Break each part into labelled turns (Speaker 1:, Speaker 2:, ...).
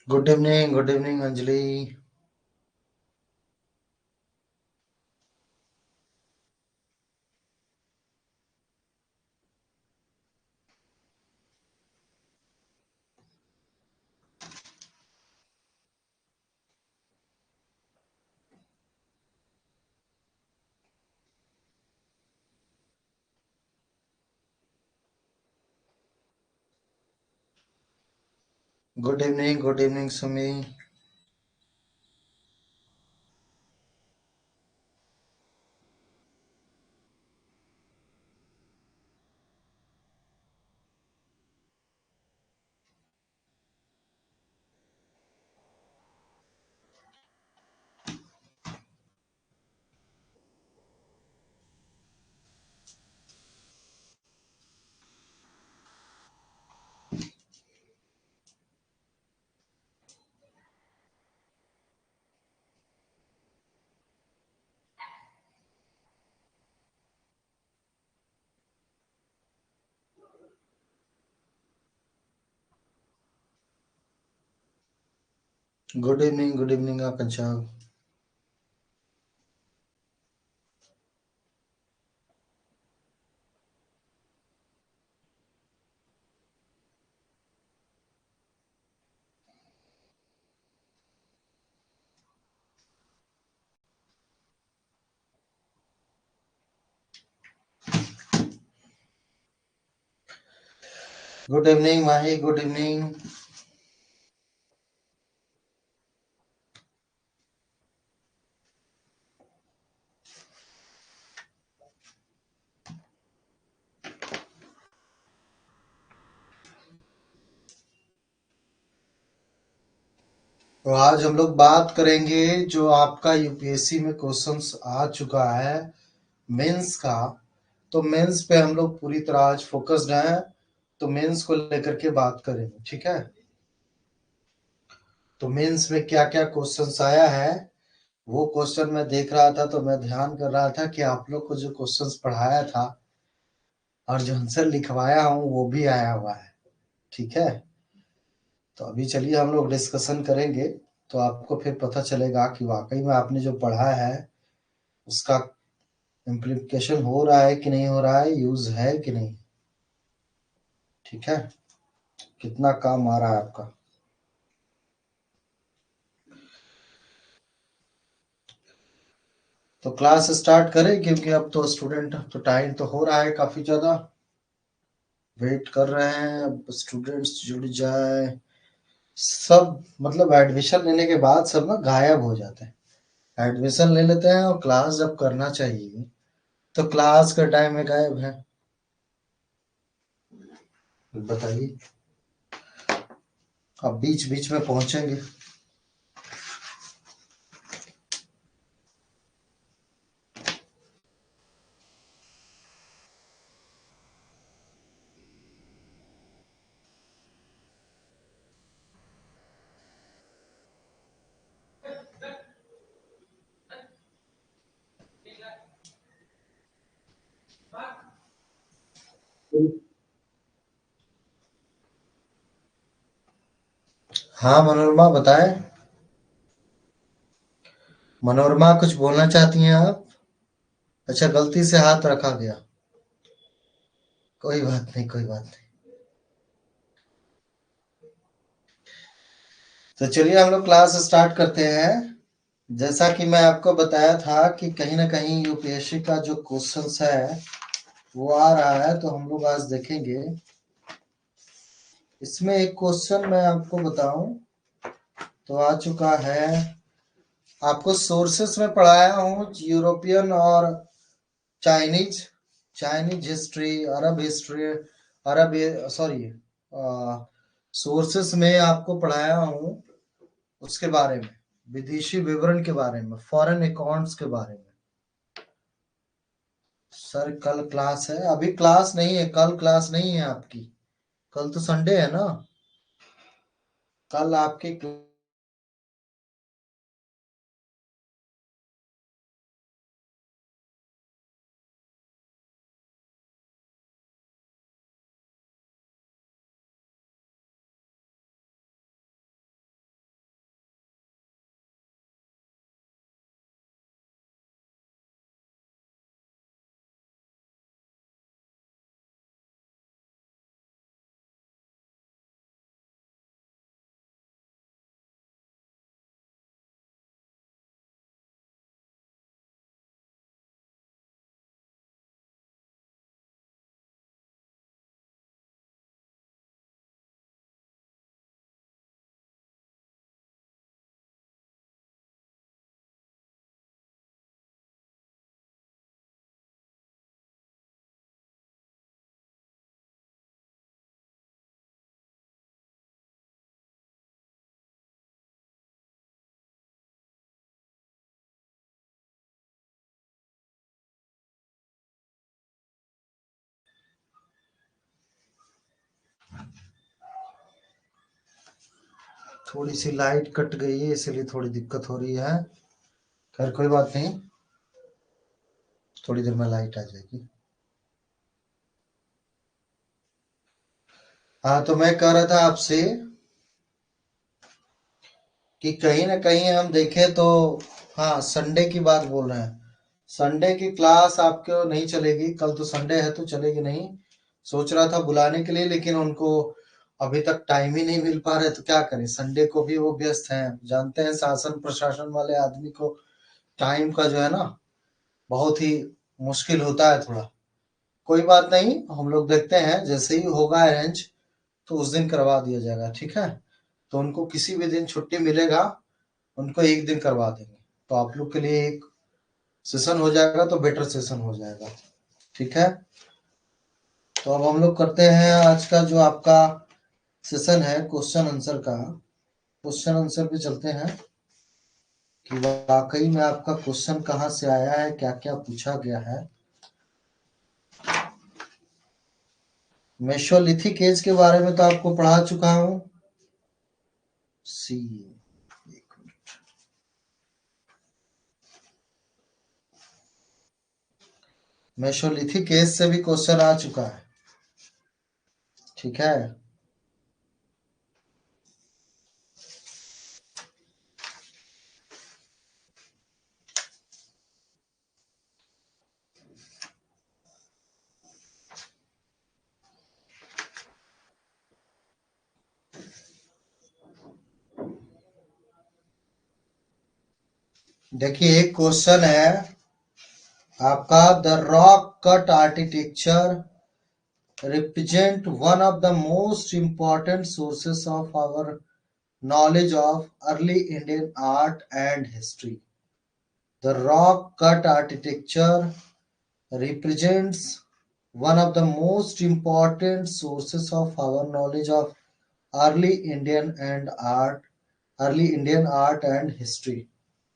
Speaker 1: Good evening Anjali. Good evening Sumi. Good evening Akanksha. Good evening Mahi, good evening. तो आज हम लोग बात करेंगे जो आपका यूपीएससी में क्वेश्चंस आ चुका है मेंस का। तो मेंस पे हम लोग पूरी तरह आज फोकस्ड हैं। तो मेंस को लेकर के बात करेंगे, ठीक है। तो मेंस में क्या क्या क्वेश्चंस आया है वो क्वेश्चन मैं देख रहा था, तो मैं ध्यान कर रहा था कि आप लोग को जो क्वेश्चंस पढ़ाया था और जो आंसर लिखवाया हूँ वो भी आया हुआ है, ठीक है। तो अभी चलिए हम लोग डिस्कशन करेंगे। तो आपको फिर पता चलेगा कि वाकई में आपने जो पढ़ा है उसका इम्प्लीकेशन हो रहा है कि नहीं हो रहा है, यूज है कि नहीं, ठीक है। कितना काम आ रहा है आपका। तो क्लास स्टार्ट करें, क्योंकि अब तो स्टूडेंट तो टाइम तो हो रहा है काफी ज्यादा। वेट कर रहे हैं अब स्टूडेंट्स जुड़ जाए। सब मतलब एडमिशन लेने के बाद सब ना गायब हो जाते हैं। एडमिशन ले लेते हैं और क्लास जब करना चाहिए तो क्लास का टाइम में गायब है। बताइए। अब बीच बीच में पहुंचेंगे। हाँ मनोरमा बताएं। मनोरमा कुछ बोलना चाहती हैं आप? अच्छा, गलती से हाथ रखा गया। कोई बात नहीं, कोई बात नहीं। तो चलिए हम लोग क्लास स्टार्ट करते हैं। जैसा कि मैं आपको बताया था कि कहीं ना कहीं यूपीएससी का जो क्वेश्चंस है वो आ रहा है, तो हम लोग आज देखेंगे। इसमें एक क्वेश्चन मैं आपको बताऊं तो आ चुका है। आपको सोर्सेस में पढ़ाया हूँ यूरोपियन और चाइनीज चाइनीज हिस्ट्री, अरब हिस्ट्री, अरब, सॉरी, सोर्सेस में आपको पढ़ाया हूँ उसके बारे में, विदेशी विवरण के बारे में, फॉरेन अकाउंट्स के बारे में। सर कल क्लास है, अभी क्लास नहीं है, कल क्लास नहीं है आपकी। कल तो संडे है ना। कल आपकी थोड़ी सी लाइट कट गई है इसलिए थोड़ी दिक्कत हो रही है। खैर कोई बात नहीं, थोड़ी देर में लाइट आ जाएगी। हाँ, तो मैं कह रहा था आपसे कि कहीं ना कहीं हम देखें तो, हाँ संडे की बात बोल रहे हैं। संडे की क्लास आपको नहीं चलेगी, कल तो संडे है तो चलेगी नहीं। सोच रहा था बुलाने के लिए, लेकिन उनको अभी तक टाइम ही नहीं मिल पा रहे, तो क्या करें, संडे को भी वो व्यस्त हैं। जानते हैं शासन प्रशासन वाले आदमी को टाइम का जो है ना, बहुत ही मुश्किल होता है थोड़ा। कोई बात नहीं, हम लोग देखते हैं जैसे ही होगा अरेंज तो उस दिन करवा दिया जाएगा, ठीक है। तो उनको किसी भी दिन छुट्टी मिलेगा, उनको एक दिन करवा देंगे, तो आप लोग के लिए एक सेशन हो जाएगा, तो बेटर सेशन हो जाएगा, ठीक है। तो अब हम लोग करते हैं आज का जो आपका सेशन है क्वेश्चन आंसर का। क्वेश्चन आंसर पे चलते हैं कि वाकई में आपका क्वेश्चन कहाँ से आया है, क्या क्या पूछा गया है। मेसोलिथिक एज के बारे में तो आपको पढ़ा चुका हूँ। सी, एक मिनट। मेसोलिथिक एज से भी क्वेश्चन आ चुका है, ठीक है। देखिए एक क्वेश्चन है आपका, the rock cut architecture represent one of the most important sources of our knowledge of early Indian art and history. The rock cut architecture represents one of the most important sources of our knowledge of early Indian and art, early Indian art and history.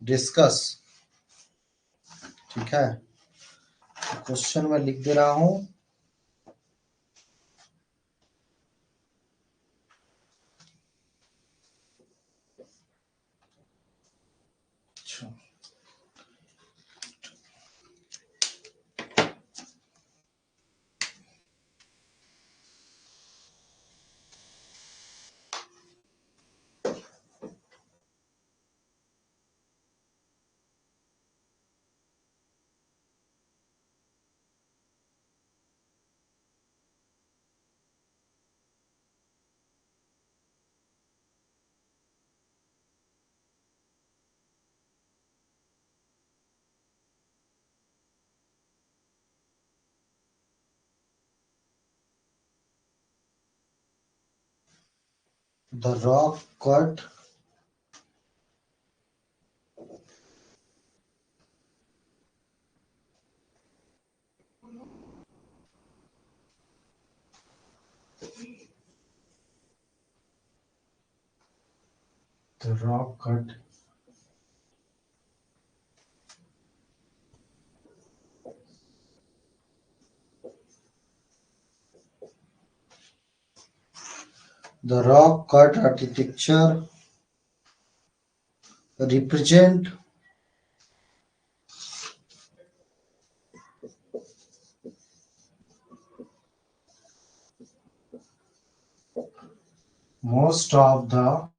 Speaker 1: Discuss, ठीक है। Question में लिख दे रहा हूं। The rock cut the rock cut The rock cut architecture represent most of the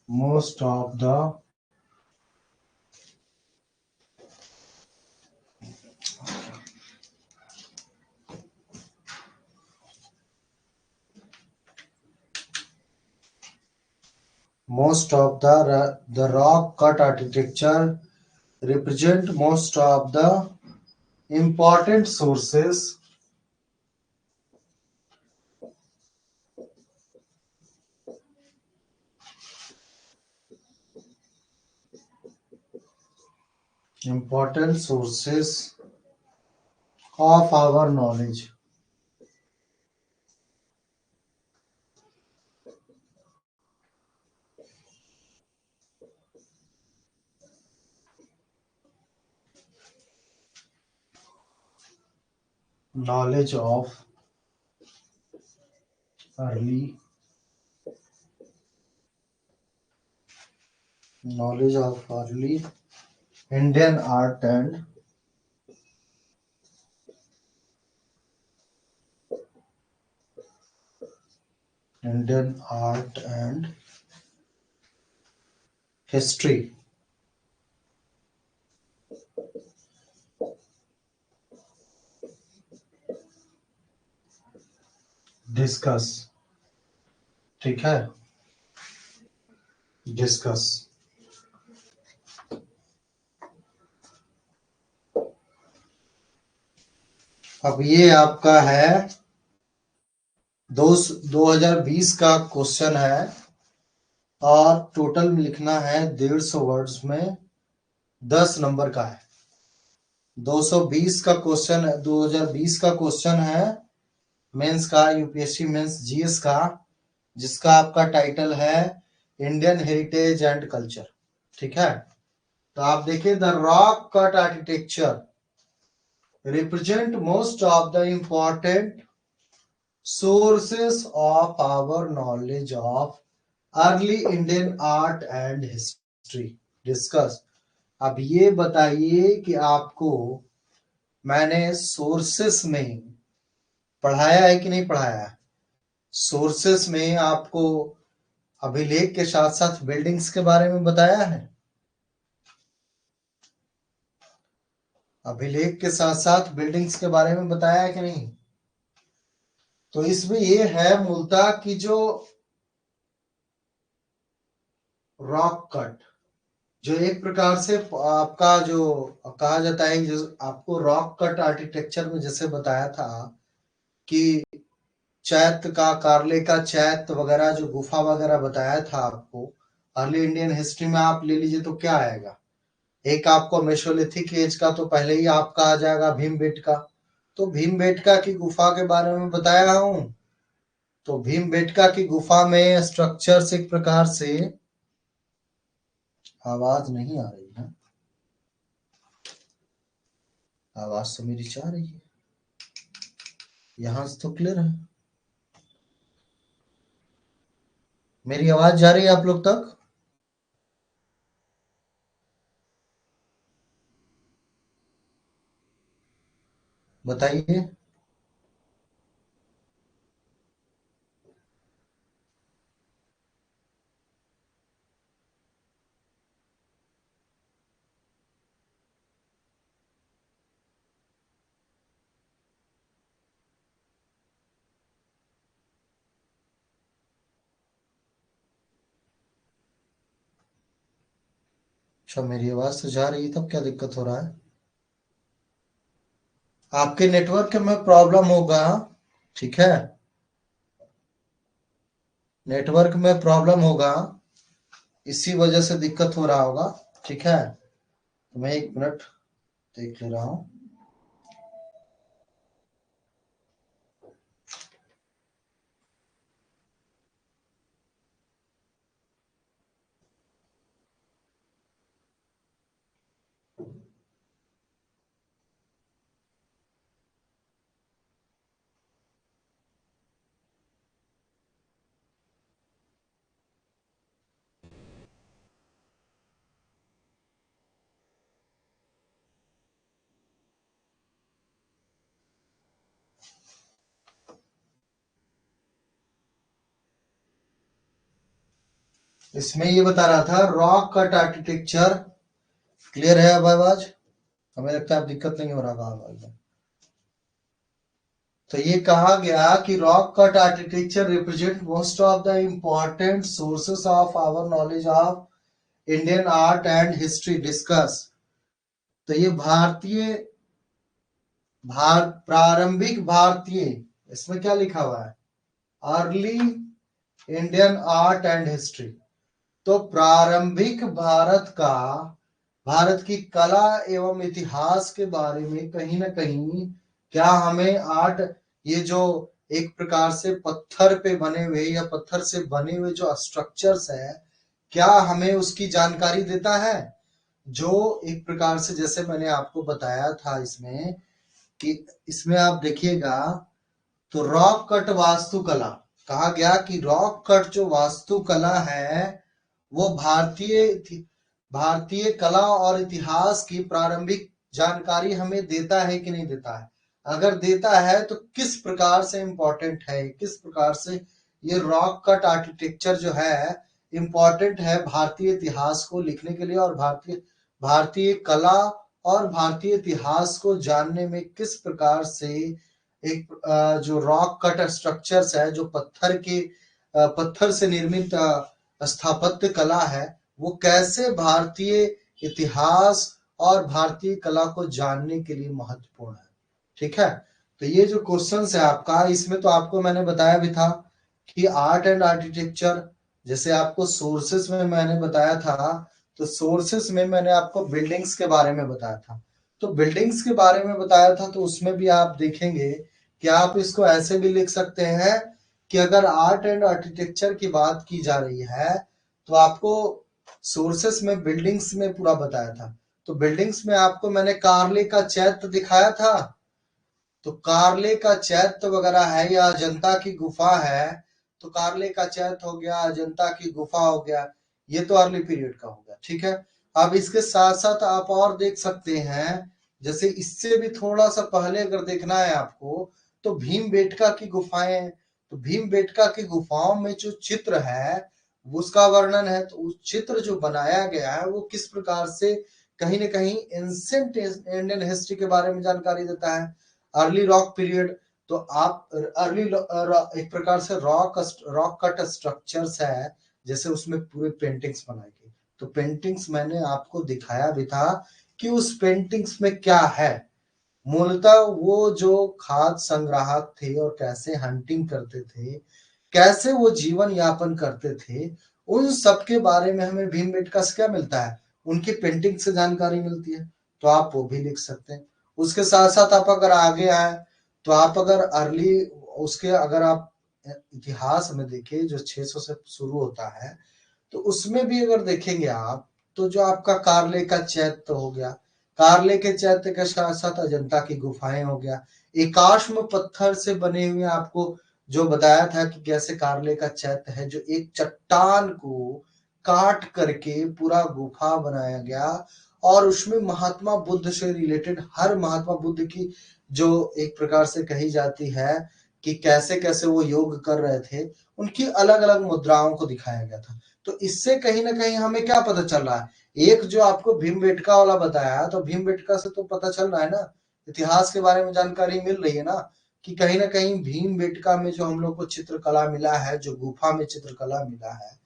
Speaker 1: most of the the rock cut architecture represent most of the important sources important sources of our knowledge of early knowledge of early Indian art and history. Discuss, ठीक है, discuss. अब ये आपका है 2020 का question है और total लिखना है 150 वर्ड्स में, 10 नंबर का है। 220 का क्वेश्चन है, 2020 का क्वेश्चन है मेंस का, यूपीएससी मेंस जीएस का, जिसका आपका टाइटल है इंडियन हेरिटेज एंड कल्चर, ठीक है। तो आप देखिए, the rock cut architecture represent most of the important sources of our knowledge of early Indian art and history. Discuss. अब ये बताइए कि आपको मैंने सोर्सेस में पढ़ाया है कि नहीं पढ़ाया है। सोर्सेस में आपको अभिलेख के साथ साथ बिल्डिंग्स के बारे में बताया है। अभिलेख के साथ साथ बिल्डिंग्स के बारे में बताया है कि नहीं। तो इसमें ये है मूलतः कि जो रॉक कट, जो एक प्रकार से आपका जो कहा जाता है, जो आपको रॉक कट आर्किटेक्चर में जैसे बताया था कि चैत्य का, कारले का चैत्य वगैरह, जो गुफा वगैरह बताया था आपको अर्ली इंडियन हिस्ट्री में, आप ले लीजिए तो क्या आएगा। एक आपको मेसोलिथिक एज का तो पहले ही आपका आ जाएगा भीमबेटका। तो भीमबेटका की गुफा के बारे में बताया हूं। तो भीमबेटका की गुफा में स्ट्रक्चर्स एक प्रकार से, आवाज नहीं आ रही है, आवाज तो मेरी जा रही है, यहां से तो क्लियर है। मेरी आवाज जा रही है आप लोग तक? बताइए। अच्छा, मेरी आवाज तो जा रही है, तब क्या दिक्कत हो रहा है? आपके नेटवर्क में प्रॉब्लम होगा, ठीक है, नेटवर्क में प्रॉब्लम होगा, इसी वजह से दिक्कत हो रहा होगा, ठीक है। तो मैं 1 मिनट देख ले रहा हूं। इसमें ये बता रहा था रॉक कट आर्किटेक्चर, क्लियर है अब आवाज? हमें लगता है अब दिक्कत नहीं हो रहा आवाज में। तो ये कहा गया कि rock cut architecture represent most of the important sources of our knowledge of Indian art and history. Discuss. तो ये प्रारंभिक भारतीय, इसमें क्या लिखा हुआ है, early Indian art and history. तो प्रारंभिक भारत की कला एवं इतिहास के बारे में कहीं ना कहीं, क्या हमें आर्ट, ये जो एक प्रकार से पत्थर पे बने हुए या पत्थर से बने हुए जो स्ट्रक्चर्स है, क्या हमें उसकी जानकारी देता है। जो एक प्रकार से, जैसे मैंने आपको बताया था इसमें, कि इसमें आप देखिएगा तो रॉक कट वास्तुकला, कहा गया कि रॉक कट जो वास्तुकला है वो भारतीय कला और इतिहास की प्रारंभिक जानकारी हमें देता है कि नहीं देता है? अगर देता है तो किस प्रकार से इम्पोर्टेंट है, किस प्रकार से ये रॉक कट आर्किटेक्चर जो है इम्पोर्टेंट है भारतीय इतिहास को लिखने के लिए, और भारतीय कला और भारतीय इतिहास को जानने में किस प्रकार से एक जो रॉक कट स्ट्रक्चर्स है, जो पत्थर से निर्मित स्थापत्य कला है, वो कैसे भारतीय इतिहास और भारतीय कला को जानने के लिए महत्वपूर्ण है। ठीक है, तो ये जो क्वेश्चंस है आपका, इसमें तो आपको मैंने बताया भी था कि आर्ट एंड आर्किटेक्चर, जैसे आपको सोर्सेस में मैंने बताया था, तो सोर्सेस में मैंने आपको बिल्डिंग्स के बारे में बताया था। तो बिल्डिंग्स के बारे में बताया था, तो उसमें भी आप देखेंगे कि आप इसको ऐसे भी लिख सकते हैं कि अगर आर्ट एंड आर्किटेक्चर की बात की जा रही है तो आपको सोर्सेस में बिल्डिंग्स में पूरा बताया था। तो बिल्डिंग्स में आपको मैंने कार्ले का चैत्य दिखाया था, तो कार्ले का चैत्य वगैरह है, या अजंता की गुफा है, तो कार्ले का चैत्य हो गया, अजंता की गुफा हो गया, ये तो अर्ली पीरियड का हो गया। ठीक है, अब इसके साथ साथ आप और देख सकते हैं, जैसे इससे भी थोड़ा सा पहले अगर देखना है आपको, तो भीमबेटका की गुफाएं, तो भीमबेटका की गुफाओं में जो चित्र है उसका वर्णन है, तो उस चित्र जो बनाया गया है वो किस प्रकार से कहीं ना कहीं एंशिएंट इंडियन हिस्ट्री के बारे में जानकारी देता है। अर्ली रॉक पीरियड, तो आप अर्ली एक प्रकार से रॉक कट स्ट्रक्चर्स है, जैसे उसमें पूरे पेंटिंग्स बनाई गई, तो पेंटिंग्स मैंने आपको दिखाया भी था कि उस पेंटिंग्स में क्या है। मूलतः वो जो खाद्य संग्राहक थे और कैसे हंटिंग करते थे, कैसे वो जीवन यापन करते थे, उन सब के बारे में हमें भीमबेटका से क्या मिलता है, उनकी पेंटिंग से जानकारी मिलती है, तो आप वो भी लिख सकते हैं। उसके साथ साथ आप अगर आगे आए, तो आप अगर अर्ली उसके अगर आप इतिहास में देखें जो 600 से शुरू होता है, तो उसमें भी अगर देखेंगे आप, तो जो आपका कार्ले का चैत्य हो गया, कार्ले के चैत्य के साथ साथ अजंता की गुफाएं हो गया, एकाश्म पत्थर से बने हुए आपको जो बताया था कि कैसे कार्ले का चैत्य है, जो एक चट्टान को काट करके पूरा गुफा बनाया गया, और उसमें महात्मा बुद्ध से रिलेटेड हर महात्मा बुद्ध की जो एक प्रकार से कही जाती है कि कैसे कैसे वो योग कर रहे थे, उनकी अलग अलग मुद्राओं को दिखाया गया था। तो इससे कहीं ना कहीं हमें क्या पता चल रहा है, एक जो आपको भीमबेटका वाला बताया, तो भीमबेटका से तो पता चल रहा है ना, इतिहास के बारे में जानकारी मिल रही है ना, कि कहीं ना कहीं भीमबेटका में जो हम लोग को चित्रकला मिला है, जो गुफा में चित्रकला मिला है,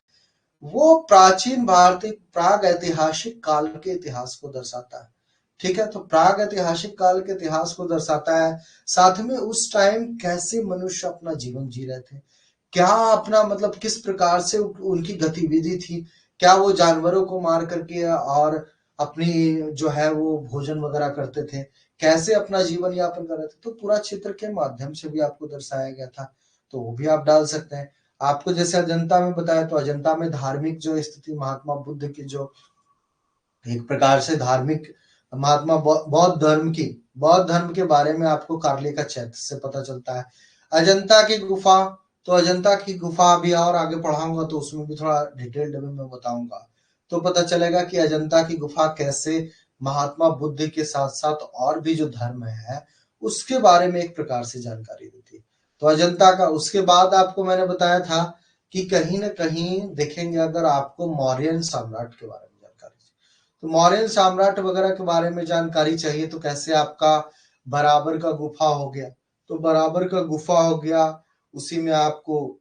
Speaker 1: वो प्राचीन भारतीय प्राग ऐतिहासिक काल के इतिहास को दर्शाता है। ठीक है, तो प्राग ऐतिहासिक काल के इतिहास को दर्शाता है, साथ में उस टाइम कैसे मनुष्य अपना जीवन जी रहे थे, क्या अपना मतलब किस प्रकार से उनकी गतिविधि थी, क्या वो जानवरों को मार करके और अपनी जो है वो भोजन वगैरह करते थे, कैसे अपना जीवन यापन कर रहे थे, तो पूरा चित्र के माध्यम से भी आपको दर्शाया गया था, तो वो भी आप डाल सकते हैं। आपको जैसे अजंता में बताया, तो अजंता में धार्मिक जो स्थिति महात्मा बुद्ध की जो एक प्रकार से धार्मिक महात्मा बौद्ध धर्म के बारे में आपको कार्ले का चैत्य से पता चलता है। अजंता की गुफा, तो अजंता की गुफा अभी और आगे पढ़ाऊंगा तो उसमें भी थोड़ा डिटेल्ड में मैं बताऊंगा, तो पता चलेगा कि अजंता की गुफा कैसे महात्मा बुद्ध के साथ साथ और भी जो धर्म है उसके बारे में एक प्रकार से जानकारी देती है। तो अजंता का, उसके बाद आपको मैंने बताया था कि कहीं ना कहीं देखेंगे अगर आपको मौर्यन साम्राज्य के बारे में जानकारी, तो मौर्यन साम्राज्य वगैरह के बारे में जानकारी चाहिए, तो कैसे आपका बराबर का गुफा हो गया, तो बराबर का गुफा हो गया, उसी में आपको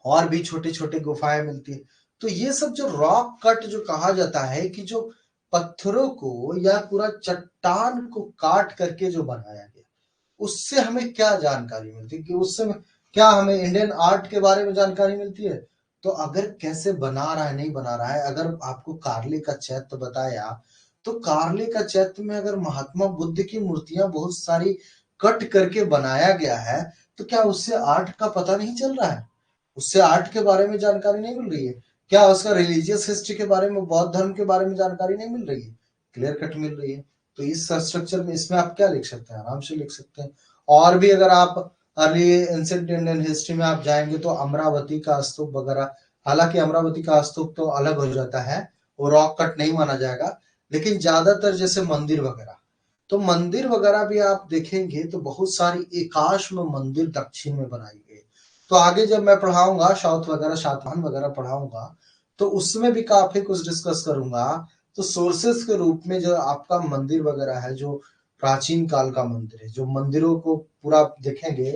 Speaker 1: और भी छोटे छोटे गुफाएं मिलती है। तो ये सब जो रॉक कट जो कहा जाता है कि जो पत्थरों को या पूरा चट्टान को काट करके जो बनाया गया, उससे हमें क्या जानकारी मिलती है, कि उससे क्या हमें इंडियन आर्ट के बारे में जानकारी मिलती है। तो अगर कैसे बना रहा है नहीं बना रहा है, अगर आपको कार्ले का चैत्य बताया, तो कार्ले का चैत्य में अगर महात्मा बुद्ध की मूर्तियां बहुत सारी कट करके बनाया गया है, तो क्या उससे आर्ट का पता नहीं चल रहा है, उससे आर्ट के बारे में जानकारी नहीं मिल रही है, क्या उसका रिलीजियस हिस्ट्री के बारे में, बौद्ध धर्म के बारे में जानकारी नहीं मिल रही है, क्लियर कट मिल रही है। तो इस स्ट्रक्चर में इसमें आप क्या लिख सकते हैं, आराम से लिख सकते हैं। और भी अगर आप अर्ली एंशिएंट इंडियन हिस्ट्री में आप जाएंगे, तो अमरावती का स्तूप वगैरह हालांकि अमरावती का स्तूप तो अलग हो जाता है, वो रॉक कट नहीं माना जाएगा, लेकिन ज्यादातर जैसे मंदिर वगैरह, तो मंदिर वगैरह भी आप देखेंगे तो बहुत सारी एकाश में मंदिर दक्षिण में बनाई गई। तो आगे जब मैं पढ़ाऊंगा साउथ वगैरह सातवाहन वगैरह पढ़ाऊंगा, तो उसमें भी काफी कुछ डिस्कस करूंगा। तो सोर्सेस के रूप में जो आपका मंदिर वगैरह है, जो प्राचीन काल का मंदिर है, जो मंदिरों को पूरा देखेंगे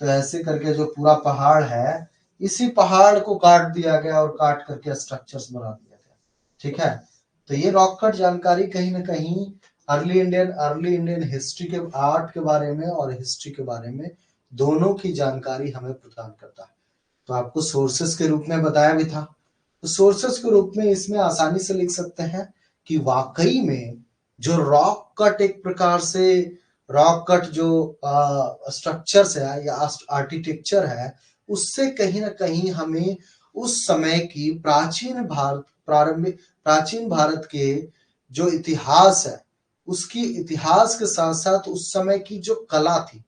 Speaker 1: तो ऐसे करके जो पूरा पहाड़ है, इसी पहाड़ को काट दिया गया और काट करके स्ट्रक्चर्स बना दिया गया। ठीक है, तो ये रॉक कट जानकारी कहीं ना कहीं अर्ली इंडियन हिस्ट्री के आर्ट के बारे में और हिस्ट्री के बारे में दोनों की जानकारी हमें प्रदान करता है। तो आपको सोर्सेस के रूप में बताया भी था, तो सोर्सेस के रूप में इसमें आसानी से लिख सकते हैं कि वाकई में जो रॉक कट एक प्रकार से रॉक कट जो स्ट्रक्चर्स है या आर्किटेक्चर है, उससे कहीं ना कहीं हमें उस समय की प्राचीन भारत के जो इतिहास है, उसकी इतिहास के साथ साथ उस समय की जो कला थी,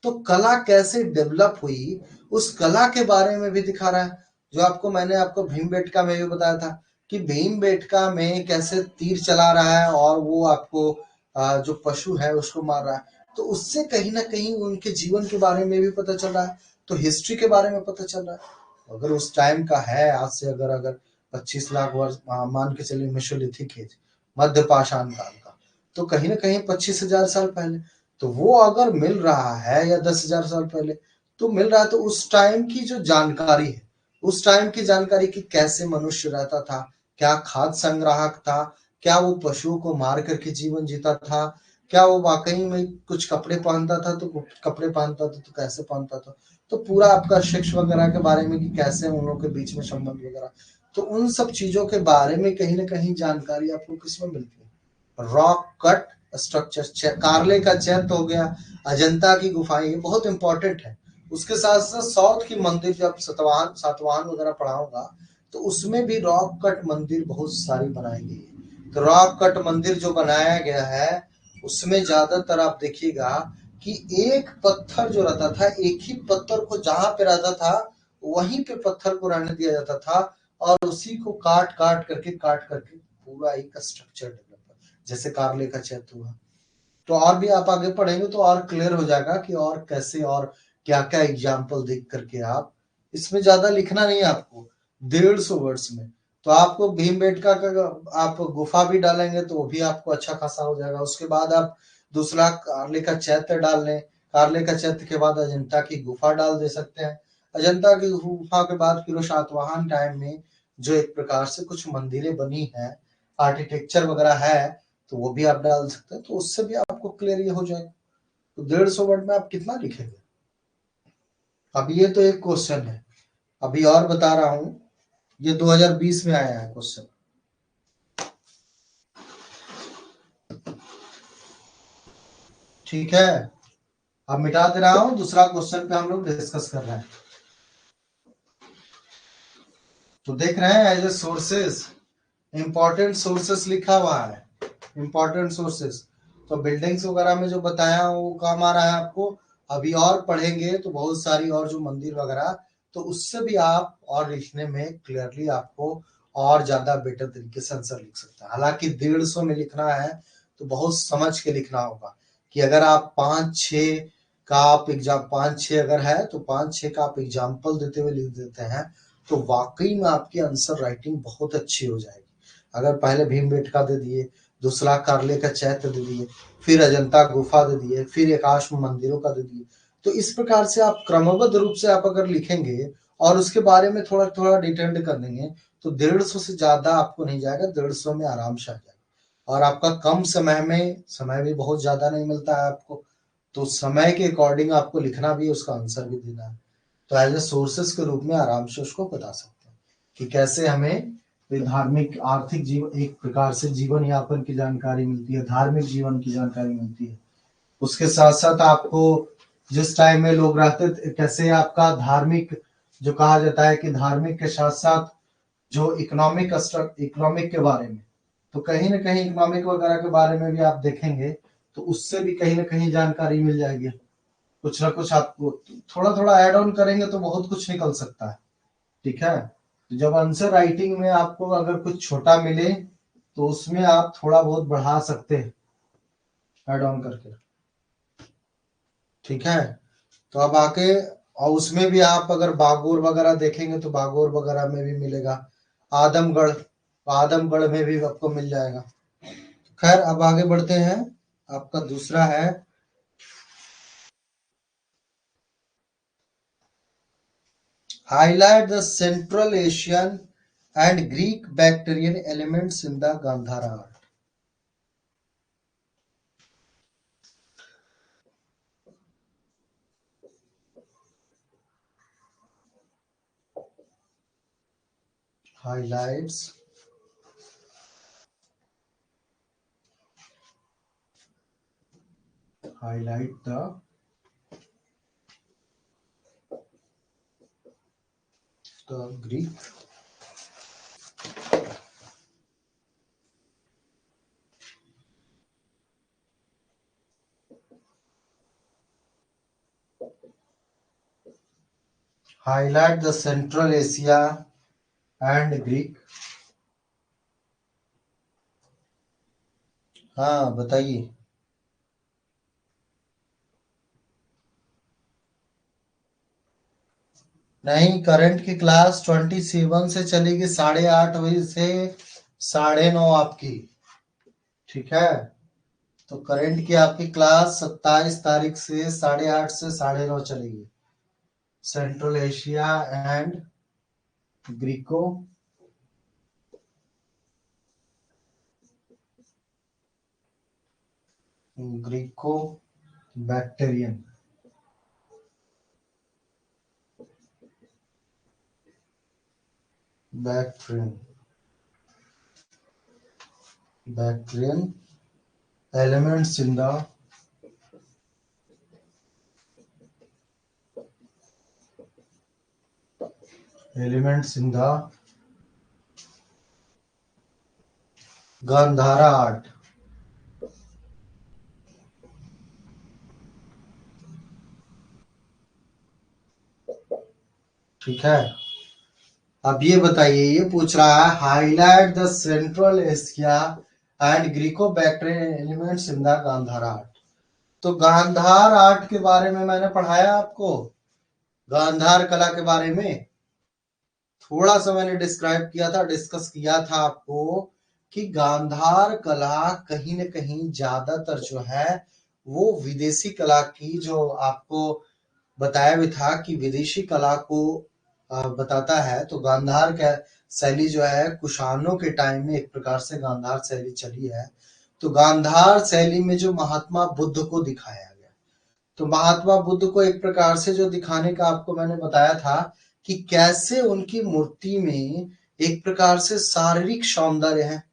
Speaker 1: तो कला कैसे डेवलप हुई, उस कला के बारे में भी दिखा रहा है। जो मैंने आपको भीमबेटका में भी बताया था कि भीमबेटका में कैसे तीर चला रहा है और वो आपको जो पशु है उसको मार रहा है, तो उससे कहीं ना कहीं उनके जीवन के बारे में भी पता चल रहा है, तो हिस्ट्री के बारे में पता चल रहा है। अगर उस टाइम का है, आज से अगर अगर 25 लाख वर्ष मान के चलिए, मेसोलिथिक एज, मध्य पाषाण काल का, तो कहीं ना कहीं 25,000 साल पहले, तो वो अगर मिल रहा है या 10,000 साल पहले तो मिल रहा है, तो उस टाइम की जो जानकारी है, उस टाइम की जानकारी की कैसे मनुष्य रहता था, क्या खाद्य संग्राहक था, क्या वो पशुओं को मार करके जीवन जीता था, क्या वो वाकई में कुछ कपड़े पहनता था, तो कपड़े पहनता था तो कैसे पहनता था, तो पूरा आपका सेक्स वगैरह के बारे में कि कैसे उन लोगों के बीच में संबंध वगैरह, तो उन सब चीजों के बारे में कहीं ना कहीं जानकारी आपको किसमें मिलती है, रॉक कट स्ट्रक्चर। कार्ले का चैत्य हो गया, अजंता की गुफाएं, ये बहुत इंपॉर्टेंट है। उसके साथ साथ साउथ की मंदिर, जब सातवाहन वगैरह पढ़ाऊंगा, तो उसमें भी रॉक कट मंदिर बहुत सारी बनाई गई है। तो रॉक कट मंदिर जो बनाया गया है, उसमें ज्यादातर आप देखिएगा कि एक पत्थर जो रहता था, एक ही पत्थर को जहां पे रहता था वहीं पे पत्थर को रहने दिया जाता था, और उसी को काट करके पूरा एक स्ट्रक्चर डेवलप, जैसे कार्ले का चैत्य हुआ। तो और भी आप आगे पढ़ेंगे तो और क्लियर हो जाएगा कि और कैसे और क्या क्या एग्जाम्पल देख करके आप, इसमें ज्यादा लिखना नहीं है आपको, 150 वर्ड्स में तो आपको भीमबेटका का आप गुफा भी डालेंगे तो वो भी आपको अच्छा खासा हो जाएगा। उसके बाद आप दूसरा कार्ले का चैत्य डाल लें, कार्ले का चैत्य के बाद अजंता की गुफा डाल दे सकते हैं, अजंता की गुफा के बाद फिर सातवाहन टाइम में जो एक प्रकार से कुछ मंदिरें बनी है, आर्किटेक्चर वगैरह है, तो वो भी आप डाल सकते हैं, तो उससे भी आपको क्लियर ये हो जाएगा। तो 150 वर्ड में आप कितना लिखेंगे। अभी ये तो एक क्वेश्चन है, अभी और बता रहा हूं, ये 2020 में आया है क्वेश्चन। ठीक है, अब मिटा दे रहा हूं, दूसरा क्वेश्चन पे हम लोग डिस्कस कर रहे हैं। तो देख रहे हैं as a sources, important sources लिखा हुआ है, इंपॉर्टेंट सोर्सेस। तो बिल्डिंग्स वगैरह में जो बताया वो काम आ रहा है आपको। अभी और पढ़ेंगे तो बहुत सारी और जो मंदिर वगैरह, तो उससे भी आप और लिखने में क्लियरली आपको और ज्यादा बेटर तरीके से आंसर लिख सकते हैं। हालांकि 150 में लिखना है तो बहुत समझ के लिखना होगा, कि अगर आप 5-6 का आप एग्जाम 5-6 अगर है तो 5-6 का आप एग्जाम्पल देते हुए लिख देते हैं, तो वाकई में आपकी आंसर राइटिंग बहुत अच्छी हो जाएगी। अगर पहले भीमबेटका दे दिए, दूसरा कार्ले का चैत्य दे दिए, फिर अजंता गुफा दे दिए, फिर एकाश मंदिरों का दे दिए, तो इस प्रकार से आप क्रमबद्ध रूप से आप अगर लिखेंगे और उसके बारे में थोड़ा थोड़ा डिटेल्ड कर देंगे, तो 150 से ज्यादा आपको नहीं जाएगा, 150 में आराम से आ जाएगा। और आपका कम समय में, समय भी बहुत ज्यादा नहीं मिलता है आपको, तो समय के अकॉर्डिंग आपको लिखना भी है, उसका आंसर भी देना है। तो एज ए सोर्सेस के रूप में आराम से उसको बता सकते हैं कि कैसे हमें धार्मिक आर्थिक जीवन, एक प्रकार से जीवन यापन की जानकारी मिलती है, धार्मिक जीवन की जानकारी मिलती है। उसके साथ साथ आपको जिस टाइम में लोग रहते थे, कैसे आपका धार्मिक, जो कहा जाता है कि धार्मिक के साथ साथ जो इकोनॉमिक के बारे में, तो कहीं ना कहीं इकोनॉमिक वगैरह के बारे में भी आप देखेंगे, तो उससे भी कहीं ना कहीं जानकारी मिल जाएगी। कुछ ना कुछ आपको थोड़ा थोड़ा ऐड ऑन करेंगे तो बहुत कुछ निकल सकता है। ठीक है, जब आंसर राइटिंग में आपको अगर कुछ छोटा मिले तो उसमें आप थोड़ा बहुत बढ़ा सकते हैं ऐड ऑन करके, ठीक है। तो अब आके, और उसमें भी आप अगर बागोर वगैरह देखेंगे तो बागोर वगैरह में भी मिलेगा, आदमगढ़, आदमगढ़ में भी आपको मिल जाएगा। खैर अब आगे बढ़ते हैं। आपका दूसरा है highlight the central Asian and Greek Bactrian elements in the Gandhara art. Highlights highlight the Greek highlight the Central Asia and Greek। हाँ बताइए। नहीं, करंट की क्लास 27 से चलेगी 8:30 बजे से 9:30 आपकी, ठीक है। तो करंट की आपकी क्लास 27 तारीख से 8:30 से 9:30 चलेगी। Central Asia and Greco Greco Bactrian Bactrian Bactrian elements in the Gandhara art. ठीक है। अब ये बताइए, ये पूछ रहा है highlight the central Asia and Greco Bactrian elements in the Gandhara art. तो गांधार आर्ट के बारे में मैंने पढ़ाया आपको, गांधार कला के बारे में थोड़ा सा मैंने डिस्क्राइब किया था, डिस्कस किया था आपको कि गांधार कला कहीं न कहीं ज्यादातर जो है वो विदेशी कला की, जो आपको बताया भी था कि विदेशी कला को बताता है। तो गांधार का शैली जो है कुषाणों के टाइम में एक प्रकार से गांधार शैली चली है। तो गांधार शैली में जो महात्मा बुद्ध को दिखाया गया, तो महात्मा बुद्ध को एक प्रकार से जो दिखाने का आपको मैंने बताया था कि कैसे उनकी मूर्ति में एक प्रकार से शारीरिक सौंदर्य है,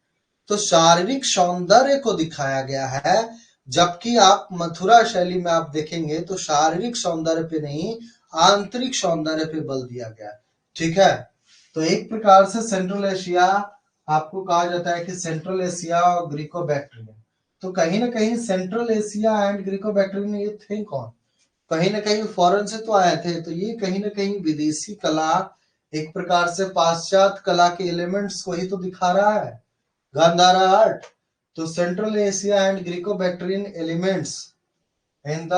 Speaker 1: तो शारीरिक सौंदर्य को दिखाया गया है। जबकि आप मथुरा शैली में आप देखेंगे तो शारीरिक सौंदर्य पे नहीं, आंतरिक सौंदर्य पे बल दिया गया, ठीक है। तो एक प्रकार से सेंट्रल एशिया आपको कहा जाता है कि सेंट्रल एशिया और ग्रीको बैक्टीरियन, तो कहीं ना कहीं central Asia and Greco Bactrian ये थे कौन, कहीं ना कहीं फॉरेन से तो आए थे। तो ये कहीं ना कहीं विदेशी कला, एक प्रकार से पाश्चात्य कला के एलिमेंट्स को ही तो दिखा रहा है गांधारा आर्ट। तो central Asia and Greco Bactrian elements in the